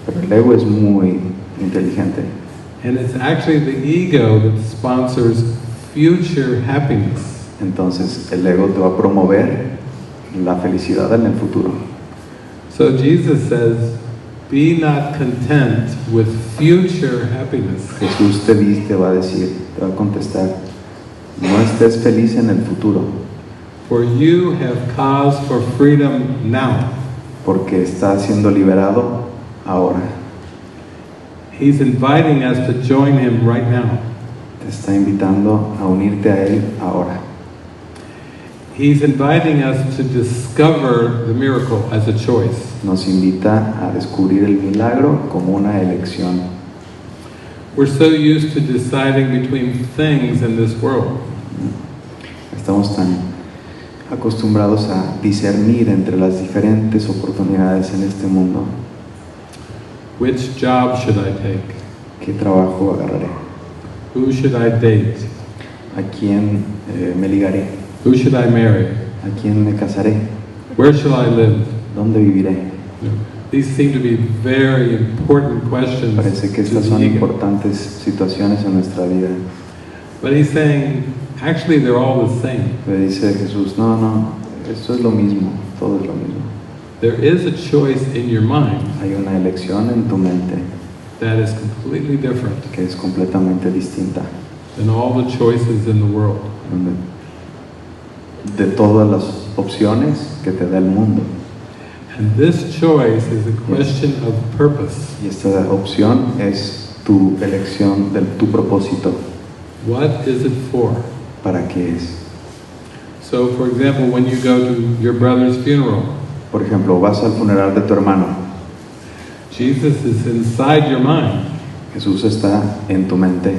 Pero el ego es muy inteligente. And it's actually the ego that sponsors future happiness. Entonces el ego te va a promover la felicidad en el futuro. So Jesus says, be not content with future happiness. Jesús te va a decir, te va a contestar, no estés feliz en el futuro. For you have cause for freedom now. Porque estás siendo liberado ahora. He's inviting us to join him right now. Te está invitando a unirte a él ahora. He's inviting us to discover the miracle as a choice. Nos invita a descubrir el milagro como una elección. We're so used to deciding between things in this world. Estamos tan acostumbrados a discernir entre las diferentes oportunidades en este mundo. Which job should I take? ¿Qué trabajo agarraré? Who should I date? ¿A quién me ligaré? Who should I marry? ¿A quién me casaré? Where shall I live? ¿Dónde viviré? These seem to be very important questions. Parece que estas son importantes situaciones en nuestra vida. But he's saying, actually they're all the same. Le dice Jesús, no, esto es lo mismo, todo es lo mismo. There is a choice in your mind. Hay una elección en tu mente that is completely different que es completamente distinta than all the choices in the world. De todas las opciones que te da el mundo. And this choice is a question of purpose. Y esta opción es tu elección de tu propósito. What is it for? ¿Para qué es? So, for example, when you go to your brother's funeral, por ejemplo, vas al funeral de tu hermano. Jesus is inside your mind. Jesús está en tu mente.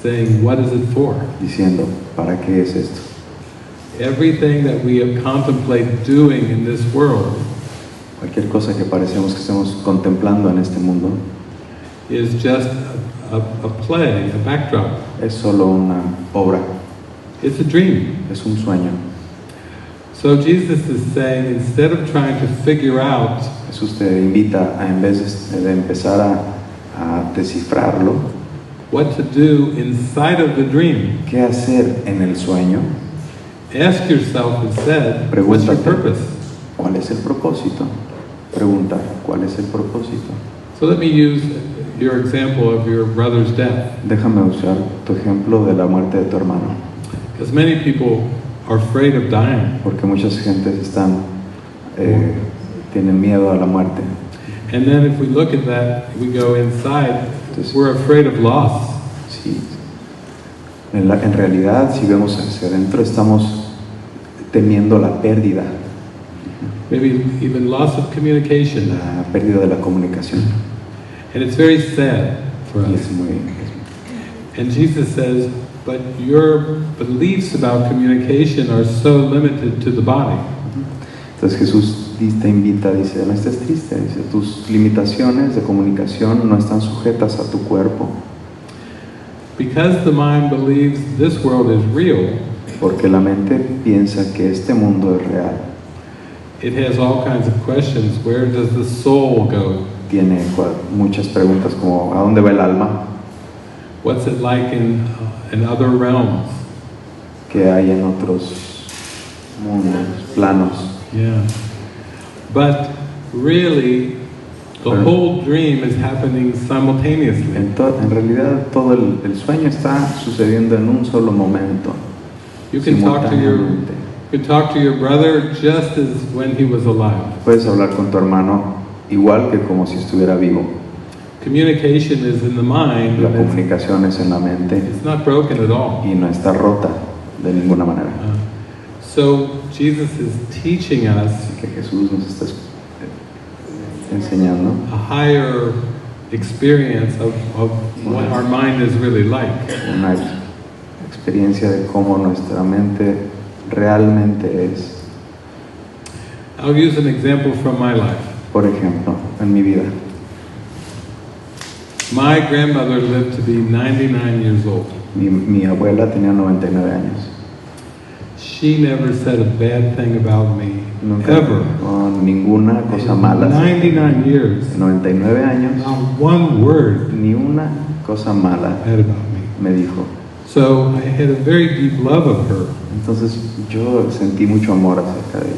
Saying, what is it for? Diciendo, ¿para qué es esto? Everything that we contemplate doing in this world, cualquier cosa que parecemos que estemos contemplando en este mundo, is just a play, a backdrop. Es solo una obra. It's a dream. Es un sueño. So Jesus is saying, instead of trying to figure out, Jesús te invita a, en vez de empezar a descifrarlo, what to do inside of the dream, ¿qué hacer en el sueño? Ask yourself instead, what's your purpose? ¿Cuál es el propósito? Preguntar, ¿cuál es el propósito? So let me use your example of your brother's death. Déjame usar tu ejemplo de la muerte de tu hermano. Because many people are afraid of dying. Porque muchas gentes están tienen miedo a la muerte. And then if we look at that, we go inside, we're afraid of loss. Sí. En realidad, si vemos hacia adentro, estamos temiendo la pérdida. Maybe even loss of communication. La pérdida de la comunicación. And it's very sad for us. And Jesus says, but your beliefs about communication are so limited to the body. Entonces Jesús te invita, dice, no estés triste, dice, tus limitaciones de comunicación no están sujetas a tu cuerpo. Because the mind believes this world is real, porque la mente piensa que este mundo es real. It has all kinds of questions. Where does the soul go? Tiene muchas preguntas como ¿a dónde va el alma? What's it like in other realms? ¿Qué hay en otros mundos, planos? Yeah. But really, the whole dream is happening simultaneously. En realidad, todo el sueño está sucediendo en un solo momento. You can talk to your brother just as when he was alive. Puedes hablar con tu hermano igual que como si estuviera vivo. Communication is in the mind. La comunicación es en la mente. It's not broken at all. Y no está rota de ninguna manera. So Jesus is teaching us. Así que Jesús nos está enseñando a higher experience of what our mind is really like. Una experiencia de cómo nuestra mente realmente es. I'll use an example from my life. Por ejemplo, en mi vida. My grandmother lived to be 99 years old. Mi abuela tenía 99 años. she never said a bad thing about me, Nunca ever. Ninguna cosa mala. 99 years, 99 años, not one word ni una cosa mala bad about me. me dijo. So I had a very deep love of her. Entonces yo sentí mucho amor acerca de ella.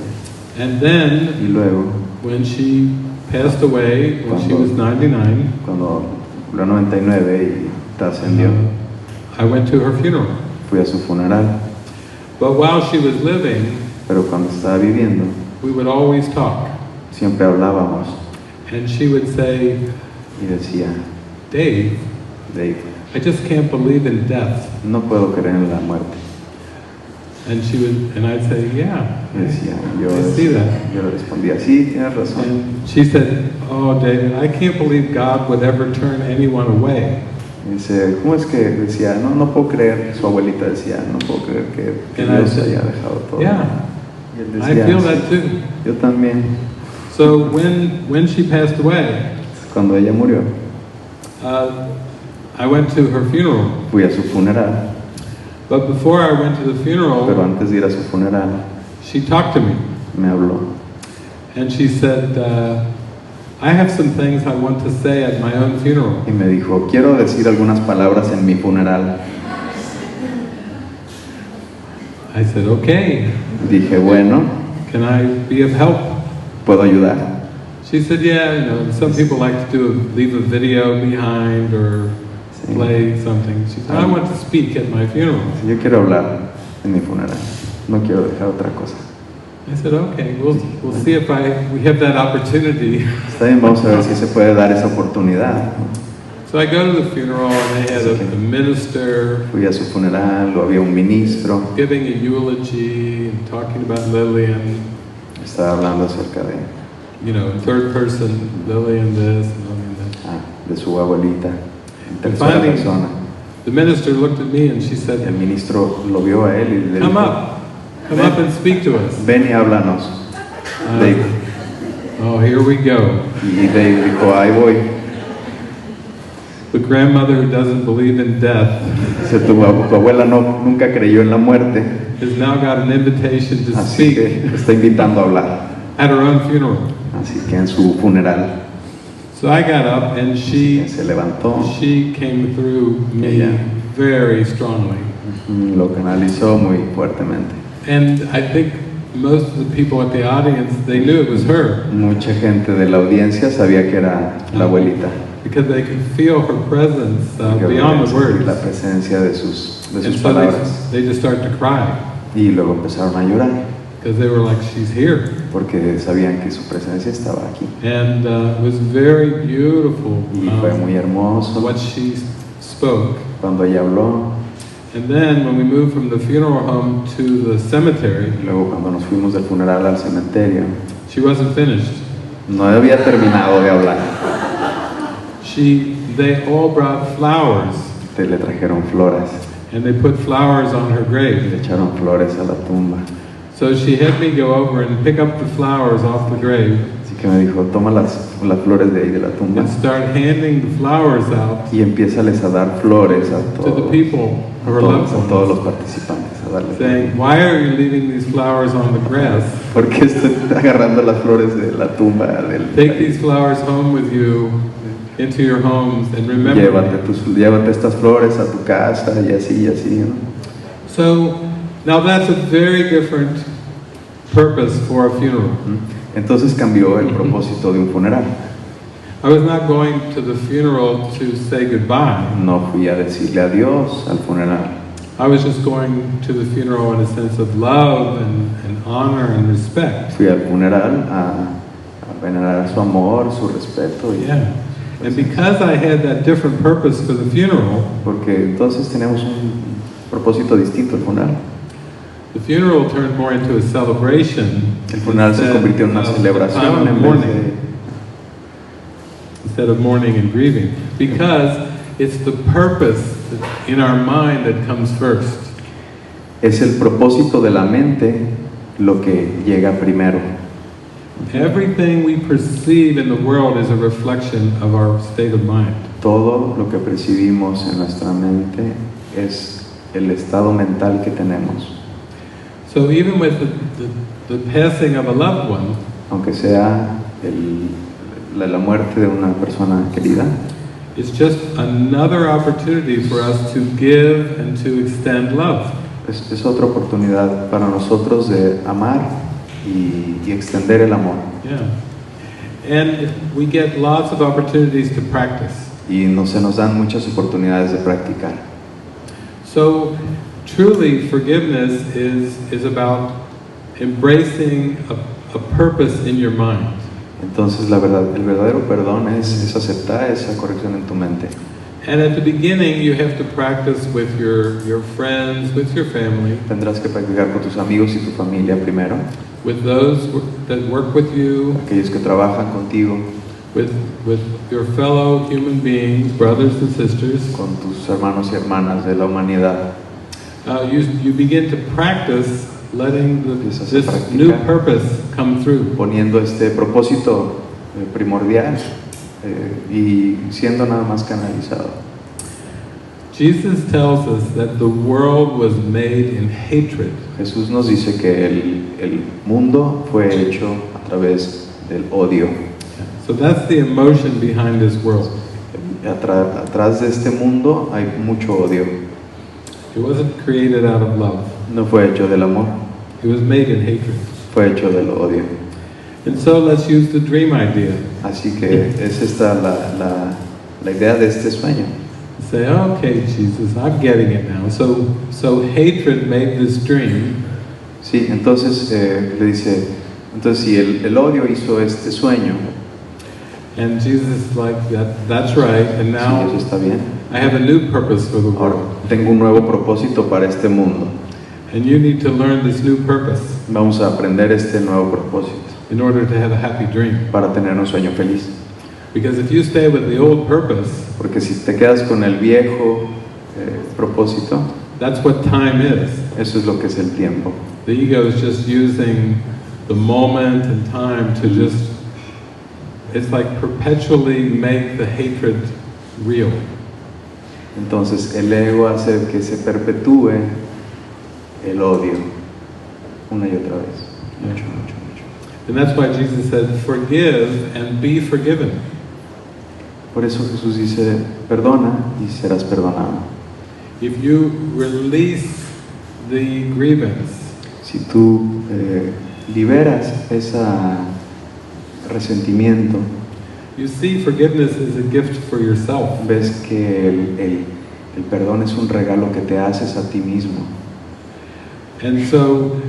And then, Y luego, when she passed away, when she was 99, cuando cumplió 99 y trascendió, I went to her funeral. fui a su funeral. But while she was living, Pero cuando estaba viviendo, we would always talk. siempre hablábamos. And she would say, Y decía, Dave, Dave, I just can't believe in death. no puedo creer en la muerte. And she would, and I'd say, yeah, Y decía, I see that. yo le respondía, sí, tienes razón. And she said, oh, David, I can't believe God would ever turn anyone away. Y dice, ¿cómo es que decía? No puedo creer, su abuelita decía, no puedo creer que And I Dios said, haya dejado todo. Yeah, Y él I decía, feel "Sí, that too. yo también." So when she passed away, Cuando ella murió, I went to her funeral. fui a su funeral, But before I went to the pero funeral, antes de ir a su funeral, she talked to me. me habló. And she said, I have some things I want to say at my own funeral. Y me dijo, quiero decir algunas palabras en mi funeral. I said, okay, Dije, bueno, can I be of help? ¿puedo ayudar? She said, yeah, you know, some people like to leave a video behind or Sí. play something. She said, I want to speak at my funeral. Yo quiero hablar en mi funeral, no quiero dejar otra cosa. I said, okay, we'll see if we have that opportunity. Está bien, vamos a ver si se puede dar esa oportunidad. So I go to the funeral and they had a minister Fui a su funeral, lo había un ministro, giving a eulogy and talking about Lillian, estaba hablando acerca de, you know, in third person, Lillian this and Lillian that. de su abuelita, en And tercera finally, persona. the minister looked at me and she El said, ministro lo vio a él y le come dijo, up and speak to us. ven y háblanos. Dave. Oh, here we go. Y Dave dijo, ahí voy. The grandmother who doesn't believe in death Dice, tu abuela nunca creyó en la muerte, has now got an invitation to así speak que te está invitando a hablar. at her own funeral. Así que en su funeral So I got up and she se levantó, came through me Ella. very strongly. lo canalizó muy fuertemente. And I think most of the people at the audience, they knew it was her Mucha gente de la audiencia sabía que era la abuelita, because they could feel her presence que beyond the podían sentir la words. presencia de sus And so palabras. they just started to cry Y luego empezaron a llorar, because they were like, she's here. porque sabían que su presencia estaba aquí. And it was very beautiful Y fue muy hermoso what she spoke. cuando ella habló. And then when we moved from the funeral home to the cemetery, Y luego cuando nos fuimos del funeral al cementerio, she wasn't finished. no había terminado de hablar. They all brought flowers Le trajeron flores, and they put flowers on her le grave. echaron flores a la tumba. So she had me go over and pick up the flowers off the grave Así que me dijo, toma las flores de ahí de la tumba and start handing the flowers out y empiézales a dar flores a to the todos, people who are loved a todos ones, los participantes, a darles. saying, why are you leaving these flowers on the grass? ¿Por qué estoy agarrando las flores de la tumba del? Take these flowers home with you into your homes and remember me. Llévate estas flores a tu casa y así, ¿no? So now that's a very different purpose for a funeral. Entonces cambió el propósito de un funeral. I was not going to the funeral to say goodbye. No fui a decirle adiós al funeral. I was just going to the funeral in a sense of love and honor and respect. Fui al funeral a venerar su amor, su respeto. Yeah. And because I had that different purpose for the funeral, Porque entonces tenemos un propósito distinto al funeral. the funeral turned more into a celebration El funeral se convirtió en una celebración instead of mourning and grieving, because it's the purpose in our mind that comes first. Es el propósito de la mente lo que llega primero. Everything we perceive in the world is a reflection of our state of mind. Todo lo que percibimos en nuestra mente es el estado mental que tenemos. So even with the passing of a loved one, aunque sea la muerte de una persona querida, it's just another opportunity for us to give and to extend love. es otra oportunidad para nosotros de amar y extender el amor. Yeah. And we get lots of opportunities to practice. Y se nos dan muchas oportunidades de practicar. So truly forgiveness is about embracing a purpose in your mind. Entonces el verdadero perdón es aceptar esa corrección en tu mente. And at the beginning you have to practice with your friends, with your family. Tendrás que practicar con tus amigos y tu familia primero. With those that work with you. Aquellos que trabajan contigo. With your fellow human beings, brothers and sisters. Con tus hermanos y hermanas de la humanidad. You begin to practice letting this new purpose come through. Poniendo este propósito primordial y siendo nada más canalizado. Jesus tells us that the world was made in hatred. Jesús nos dice que el mundo fue hecho a través del odio. So that's the emotion behind this world. Atrás de este mundo hay mucho odio. It wasn't created out of love. No fue hecho del amor. It was made in hatred. Fue hecho del odio. And so let's use the dream idea. Así que es esta la idea de este sueño. Say, okay, Jesus, I'm getting it now. So hatred made this dream. Sí, entonces le dice, entonces si el odio hizo este sueño. And Jesus is like, that's right. And now sí, eso está bien. I have a new purpose for the world. Ahora, tengo un nuevo propósito para este mundo. And you need to learn this new purpose. Vamos a aprender este nuevo propósito. In order to have a happy dream. Para tener un sueño feliz. Because if you stay with the old purpose, porque si te quedas con el viejo propósito, that's what time is. Eso es lo que es el tiempo. The ego is just using the moment and time to just, it's like perpetually make the hatred real. Entonces el ego hace que se perpetúe el odio una y otra vez. Mucho. And that's why Jesus said, forgive and be forgiven. Por eso Jesús dice, perdona y serás perdonado. If you release the grievance, si tú liberas ese resentimiento, you see forgiveness is a gift for yourself. Ves que el perdón es un regalo que te haces a ti mismo. And so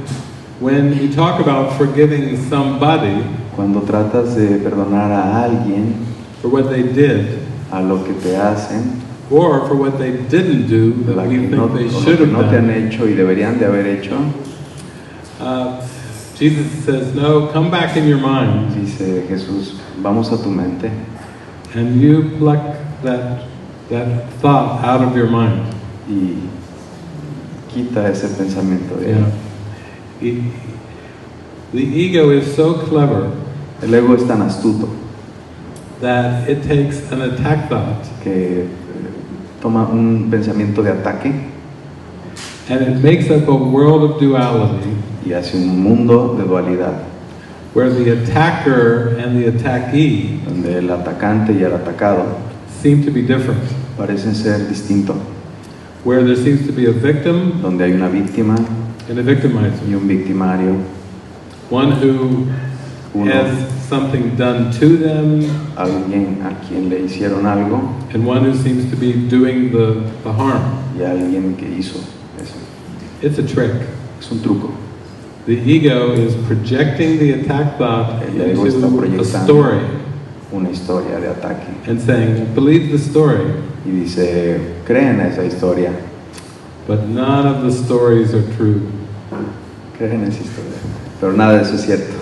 when you talk about forgiving somebody, cuando tratas de perdonar a alguien for what they did, a lo que te hacen, or for what they didn't do that we think they should have no te done, han hecho y deberían de haber hecho, Jesus says, no, come back in your mind. Dice Jesús, vamos a tu mente. And you pluck that thought out of your mind. Y quita ese pensamiento de él. The ego is so clever. El ego es tan astuto. That it takes an attack thought. Que toma un pensamiento de ataque. And it makes up a world of duality. Y hace un mundo de dualidad. Where the attacker and the attackee, donde el atacante y el atacado, seem to be different. Parecen ser distintos. Where there seems to be a victim, donde hay una víctima, and a victimizer, y un victimario. One who has something done to them, alguien a quien le hicieron algo, and one who seems to be doing the harm. Y alguien que hizo eso. It's a trick. Es un truco. The ego is projecting the attack thought into a story. Una historia de ataque. And saying, believe the story. Y dice, creen esa historia. But none of the stories are true. Creen esa historia. Pero nada de eso es cierto.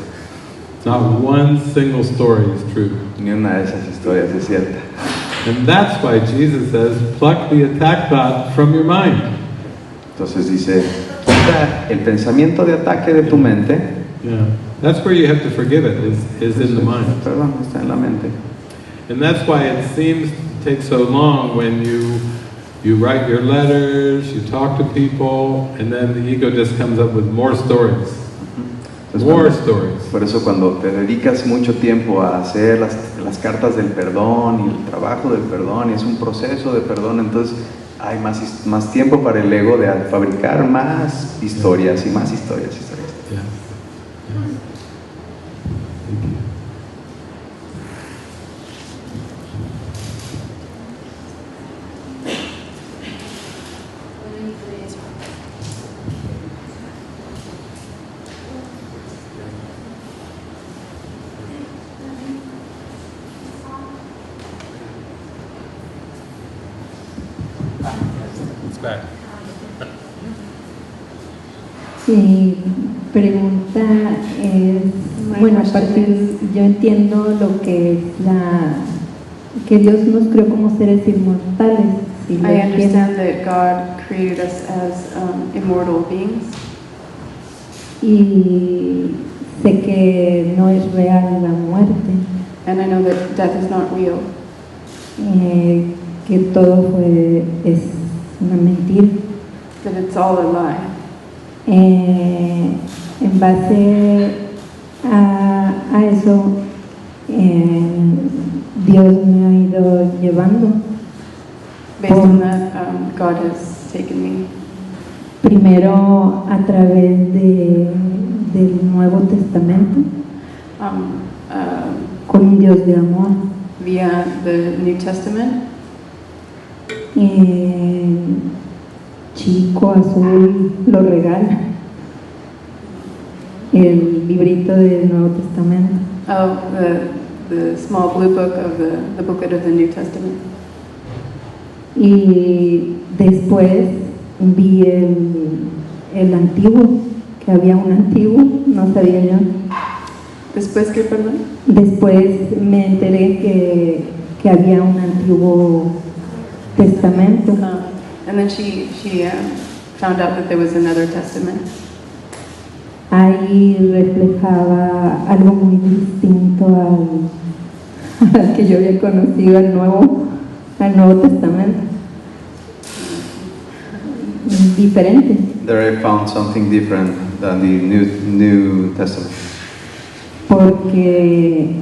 Not one single story is true. Ni una de esas historias es cierta. And that's why Jesus says, pluck the attack thought from your mind. Entonces dice, quita el pensamiento de ataque de tu mente. Yeah. That's where you have to forgive it, is in the mind. Perdón, está en la mente. And that's why it seems to take so long when you You write your letters, you talk to people, and then the ego just comes up with more stories. More stories. Por eso cuando te dedicas mucho tiempo a hacer las cartas del perdón y el trabajo del perdón, y es un proceso de perdón, entonces hay más tiempo para el ego de fabricar más historias y más historias. Yeah. Mi pregunta es, bueno, a partir, yo entiendo lo que es que Dios nos creó como seres inmortales. Si I understand that God created us as immortal beings. Y sé que no es real la muerte. And I know that death is not real. Que todo es una mentira. That it's all a lie. En base a eso, Dios me ha ido llevando. Based on that, God has taken me. Primero a través del Nuevo Testamento, con un Dios de amor. Via the New Testament. Chico azul lo regala, el librito del Nuevo Testamento. Oh, the small blue book of the booklet of the New Testament. Y después vi el antiguo, que había un antiguo, no sabía yo. ¿Después qué, perdón? Después me enteré que había un Antiguo Testamento. And then she found out that there was another testament. Ahí reflejaba algo muy distinto al que yo había conocido, al Nuevo Testamento. Diferente. There I found something different than the New Testament. Porque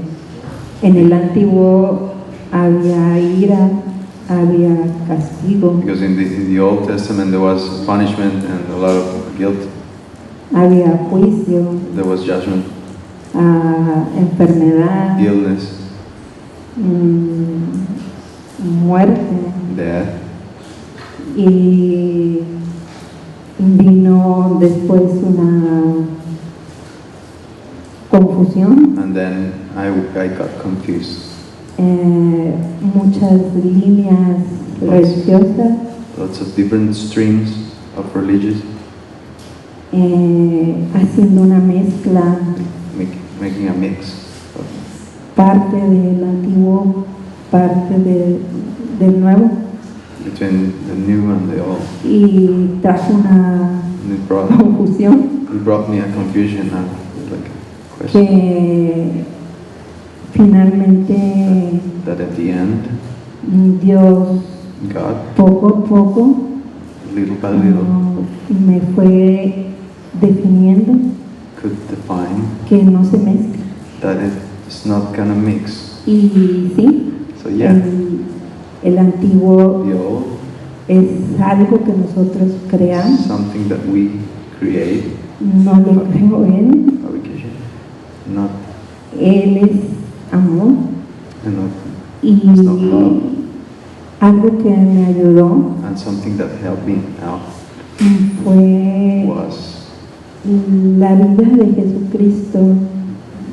en el Antiguo había ira, había castigo. Because in the Old Testament there was punishment and a lot of guilt. Había juicio. There was judgment. Enfermedad. Illness. Muerte. Death. Y vino después una confusión. And then I got confused. Muchas líneas religiosas. Lots of different streams of religious. Haciendo una mezcla. Making a mix. Parte del antiguo, parte del nuevo. Between the new and the old. Y trajo una confusión. It brought me a confusion and like a question. Que finalmente that at the end, Dios, God, poco a poco, little by little, me fue definiendo could define que no se mezcla. that it's not gonna mix. Y sí, So yeah, el antiguo the old es algo que nosotros creamos. something that we create. No lo creo él. Fabrication. Not. Él es amor. And not. Y It's not love. algo que me ayudó And something that helped me out fue was la vida de Jesucristo,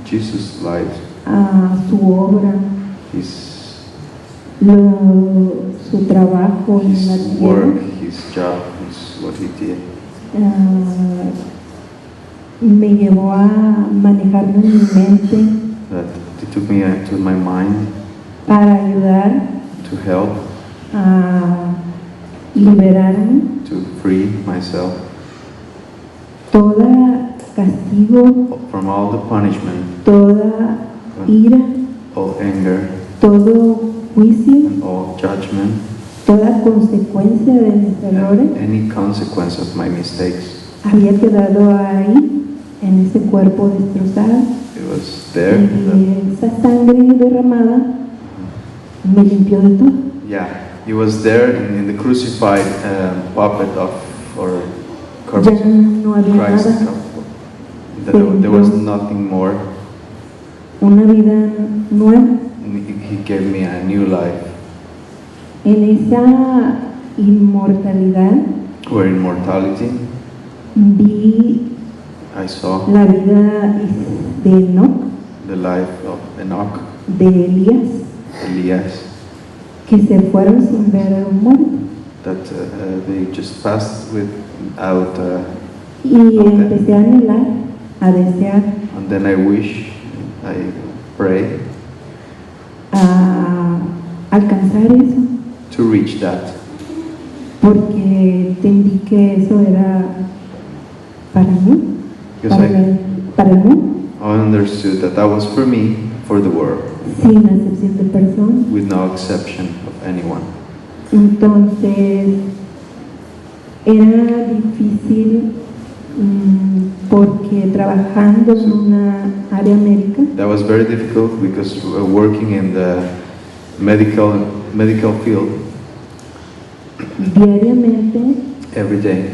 Jesus' life, su obra, su trabajo en la his tierra. work, his job, what he did. Me llevó a manejarme en mi mente That it took me to my mind para ayudar to help, a liberarme to free myself toda castigo, from all the punishment, toda ira, all anger, todo juicio, and all judgment, toda consecuencia de mis errores any consequence of my mistakes. había quedado ahí, en ese cuerpo destrozado. It was there. Y esa sangre derramada me limpió de todo. Yeah, he was there in the crucified puppet of, or corpse, Ya no había Christ. nada. There was nothing more. Una vida nueva. He gave me a new life. En esa inmortalidad Where immortality, vi I saw la vida de Enoch, the life of Enoch, de Elías, Elias, que se fueron sin ver muerte. that they just passed without. Y empecé a anhelar, a desear, And then I wish, I pray a alcanzar eso, to reach that, porque entendí que eso era para mí, because para el mundo, I understood that that was for me, for the world, sin excepción de persona. with no exception of anyone. Entonces, era difícil porque trabajando en una área médica, That was very difficult because working in the medical field diariamente every day,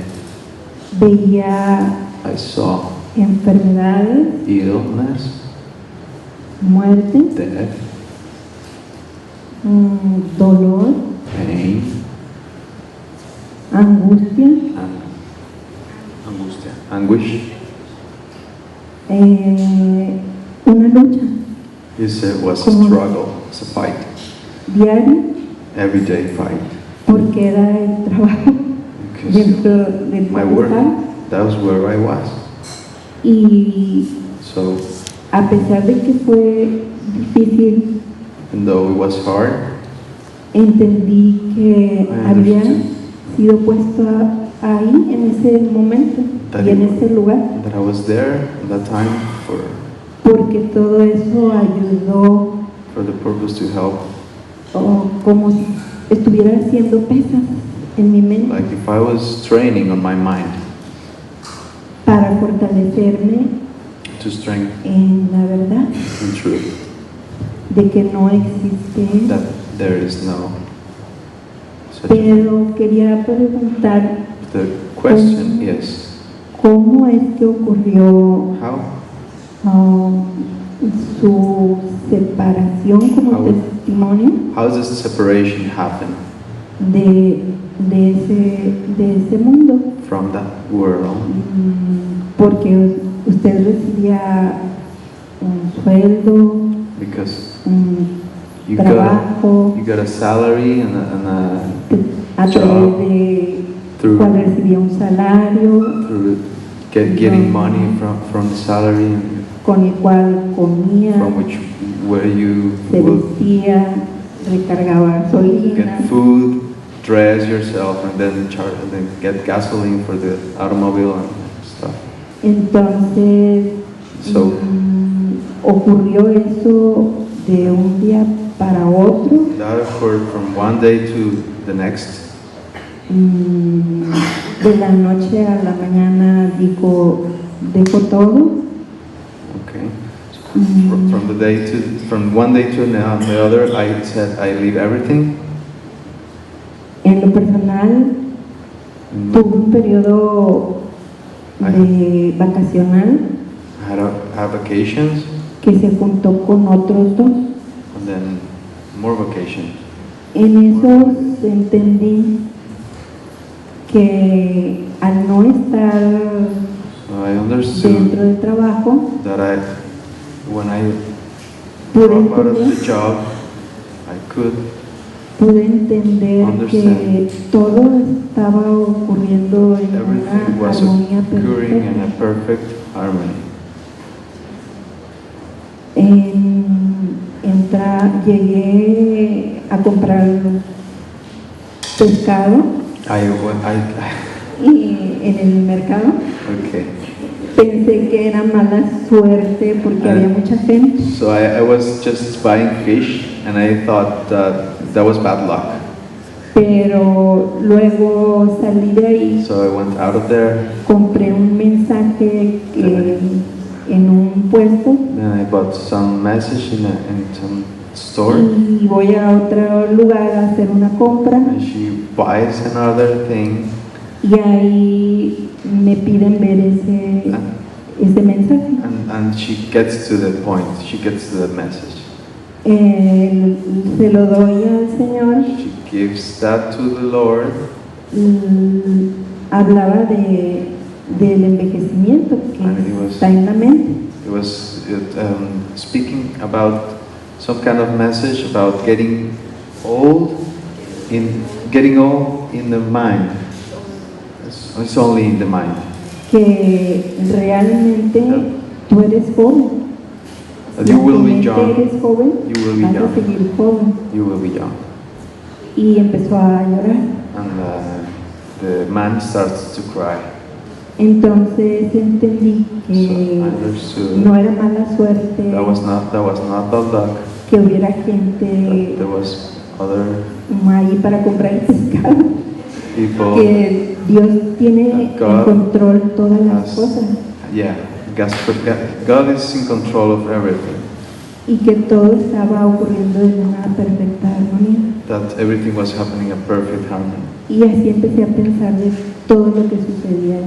veía I saw enfermedades, illness, muerte, death, dolor, pain, angustia, anguish. Una lucha It was a struggle, it's a fight, diaria, everyday fight. porque era el trabajo Because dentro del my work, hospital. that was where I was. Y So, a pesar de que fue difícil, even though it was hard, entendí que I había understood sido puesto ahí en ese momento that, y en ese lugar, that I was there at that time porque todo eso ayudó, for the purpose to help. como si estuviera haciendo pesas en mi mente Like if I was training on my mind para fortalecerme to strengthen en la verdad in truth, de que no existe. that there is no such a Pero quería preguntar The question is, cómo es que ocurrió how su separación como How- testimonio does this separation happen de ese mundo. from that world? Porque usted recibía un sueldo, Because un you trabajo, got a salary and a través job de through cual recibía un salario, getting money from the salary, and con el cual comía, from where you se will vestía, recargaba gasolina. get food, dress yourself, and then get gasoline for the automobile and stuff. Entonces, So ocurrió eso de un día para otro. that occurred from one day to the next. De la noche a la mañana dejo todo. Okay. From one day to the other, I said I leave everything. En lo personal, tuve un periodo de vacacional I had vacations que se juntó con otros dos. and then more vacations. En eso entendí que al no estar So I understood dentro del trabajo, that when I pude drop out of entender, the job, I could pude entender que todo estaba ocurriendo en everything una was armonía occurring in perfecta. a perfect harmony. Llegué a comprar pescado y en el mercado Okay. pensé que era mala suerte porque había mucha gente. So I was just buying fish and I thought that was bad luck. Pero luego salí de ahí, So I went out of there, compré un mensaje en un puesto then I bought some message in some store, y voy a otro lugar a hacer una compra and she buys another thing, y ahí me piden ver ese mensaje. and she gets to the point, she gets to the message. Se lo doy al Señor. She gives that to the Lord. Hablaba del envejecimiento que está en la mente. It was speaking about some kind of message about getting old in the mind. It's only in the mind. Que realmente tú eres joven. You will be young. Eres joven, You will be vas a young. seguir joven. You will be young. Y empezó a llorar. And the man starts to cry. Entonces entendí So I understood no era mala suerte, that was not bad luck. que hubiera gente There was other ahí para comprar el pescado, people. que Dios tiene en God control todas las has- cosas Yeah, God is in control of everything. y que todo estaba ocurriendo de una perfecta armonía. That everything was happening in perfect harmony. Y así empecé a pensar de todo lo que sucedía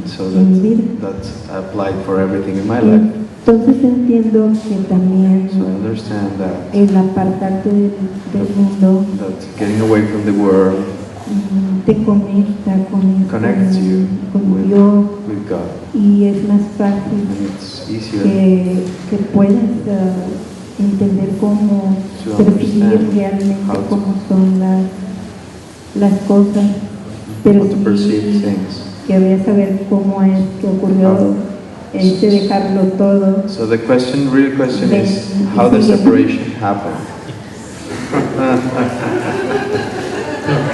So en mi vida. that applied for everything in my life. Entonces entiendo que también So I understand that el apartarte del mundo getting away from the world te conecta connects you con Dios with God. y es más fácil And it's easier que puedas entender cómo to percibir understand realmente how to- cómo son las cosas, pero how to perceive sí things. quería saber cómo es que ocurrió ese dejarlo todo. So the real question is how the separation happened.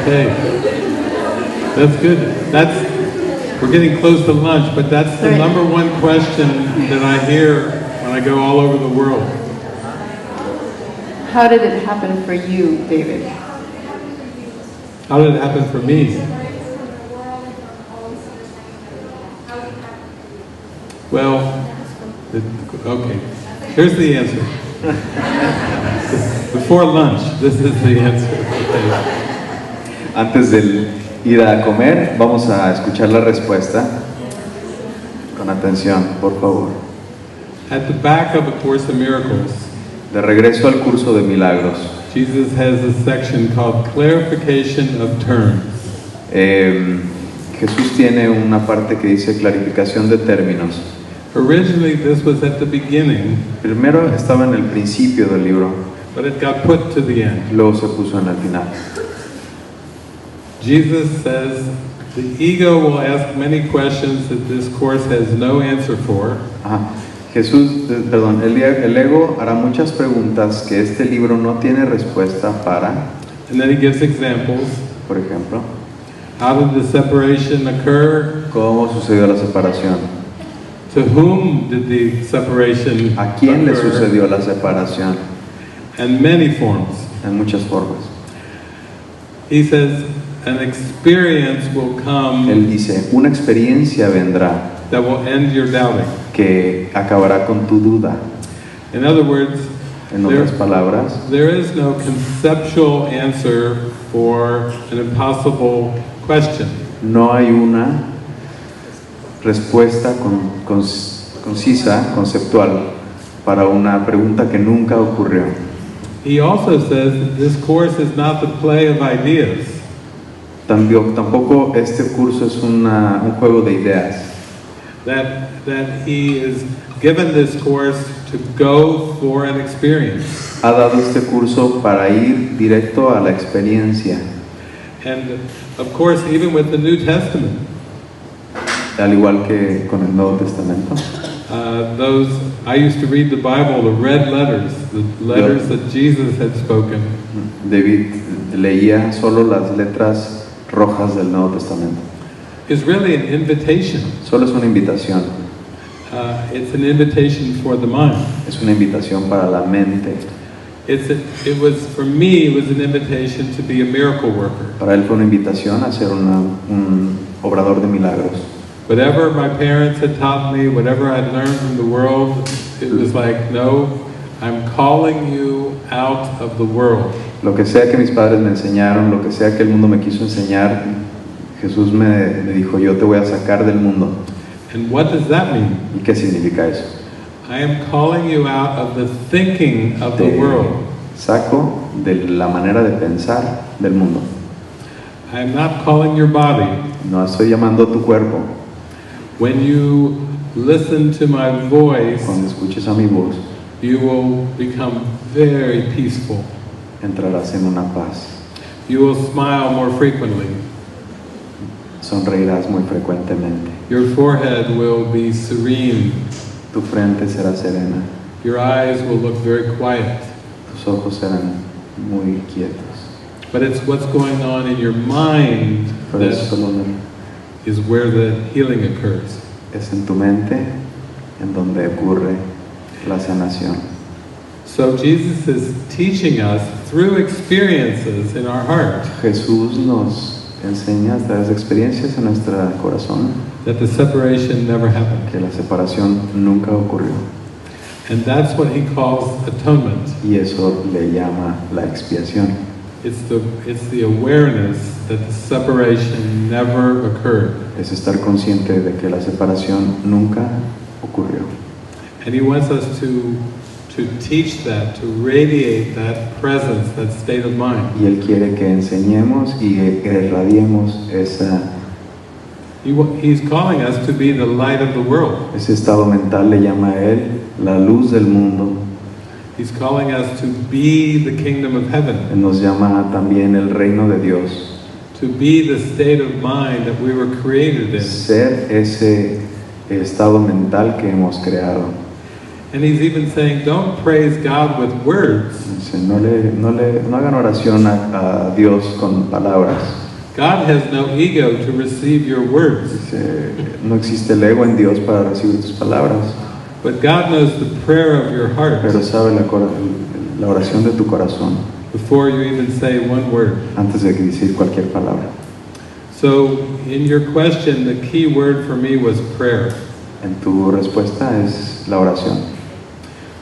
Okay, that's good. We're getting close to lunch, but that's the Right. number one question that I hear when I go all over the world. How did it happen for you, David? How did it happen for me? Well, okay, here's the answer. Before lunch, this is the answer. Antes de ir a comer, vamos a escuchar la respuesta. Con atención, por favor. At the back of A Course in Miracles, De regreso al curso de milagros. Jesus has a section called Clarification of Terms. Jesús tiene una parte que dice clarificación de términos. Originally, this was at the beginning, Primero estaba en el principio del libro, but it got put to the end. luego se puso en el final. Jesus says, the ego will ask many questions that this course has no answer for. El ego hará muchas preguntas que este libro no tiene respuesta para. And then he gives examples. Por ejemplo, How did the separation occur? ¿cómo sucedió la separación? To whom did the separation ¿A quién le occur? sucedió la separación? And many forms. En muchas formas. He says, an experience will come Él dice, una experiencia vendrá that will end your doubting. que acabará con tu duda. In other words, En otras palabras, there is no conceptual answer for an impossible question. no hay una respuesta concisa, conceptual, para una pregunta que nunca ocurrió. He also says that this course is not the play of ideas. Tampoco este curso es un juego de ideas. That he is given this course to go for an experience. Ha dado este curso para ir directo a la experiencia. And of course, even with the New Testament, Al igual que con el Nuevo Testamento. I used to read the Bible, the red letters, the letters that Jesus had spoken. David leía solo las letras rojas del Nuevo Testamento. It's really an invitation. Solo es una invitación. It's an invitation for the mind. Es una invitación para la mente. For me, it was an invitation to be a miracle worker. Para él fue una invitación a ser un obrador de milagros. Whatever my parents had taught me, whatever I'd learned from the world, it was like, no, I'm calling you out of the world. Lo que sea que mis padres me enseñaron, lo que sea que el mundo me quiso enseñar, Jesús me dijo, yo te voy a sacar del mundo. And what does that mean? ¿Y qué significa eso? I am calling you out of the thinking of the world. Saco de la manera de pensar del mundo. I am not calling your body. No estoy llamando a tu cuerpo. When you listen to my voice, cuando escuches a mi voz, you will become very peaceful. Entrarás en una paz. You will smile more frequently. Sonreirás muy frecuentemente. Your forehead will be serene. Tu frente será serena. Your eyes will look very quiet. Tus ojos serán muy quietos. But it's what's going on in your mind that is where the healing occurs. Es en tu mente en donde ocurre la sanación. So Jesus is teaching us through experiences in our heart. Jesús nos enseña a través de experiencias en nuestro corazón that the separation never happened. Que la separación nunca ocurrió. And that's what he calls atonement. Y eso le llama la expiación. It's the awareness that the separation never occurred. Es estar consciente de que la separación nunca ocurrió. And he wants us to teach that, to radiate that presence, that state of mind. Y él quiere que enseñemos y irradiemos esa. He's calling us to be the light of the world. Ese estado mental le llama a él la luz del mundo. He's calling us to be the kingdom of heaven. Él nos llama también el reino de Dios. To be the state of mind that we were created in. Ser ese estado mental que hemos creado. And he's even saying, don't praise God with words. No hagan oración a Dios con palabras. God has no ego to receive your words. No existe el ego en Dios para recibir tus palabras. But God knows the prayer of your heart. Pero sabe la oración de tu corazón. Before you even say one word. Antes de decir cualquier palabra. So, in your question, the key word for me was prayer. En tu respuesta es la oración.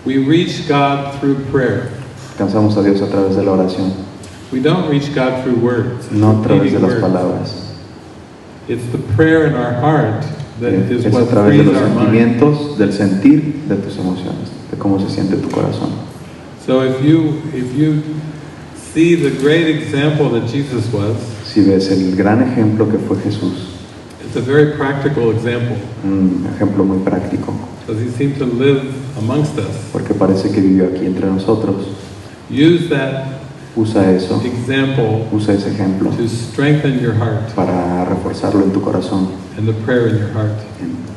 We reach God through prayer. Alcanzamos a Dios a través de la oración. We don't reach God through words. No a través de las palabras. It's the prayer in our heart that is es what a través de frees los our mind. sentimientos, del sentir, de tus emociones, de cómo se siente tu corazón. So if you see the great example that Jesus was, si ves el gran ejemplo que fue Jesús, it's a very practical example. Un ejemplo muy práctico. Because he seemed to live amongst us. Porque parece que vivió aquí entre nosotros. Use that usa eso, example, usa ese ejemplo to strengthen your heart, para reforzarlo en tu corazón, and the prayer in your heart.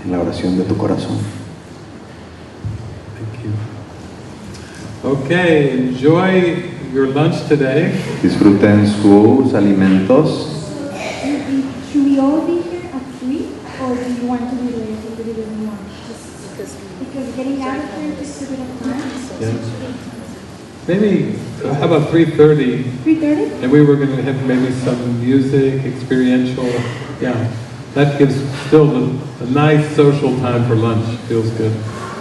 En la oración de tu corazón. Thank you. Okay, enjoy your lunch today. Disfruten sus alimentos. Should we all be here at 3, or do you want to be later a little bit more? Because getting out of here takes a bit of time. Yeah. Maybe, how about 3:30? 3:30? And we were going to have maybe some music, experiential. Yeah, that gives still a nice social time for lunch. Feels good.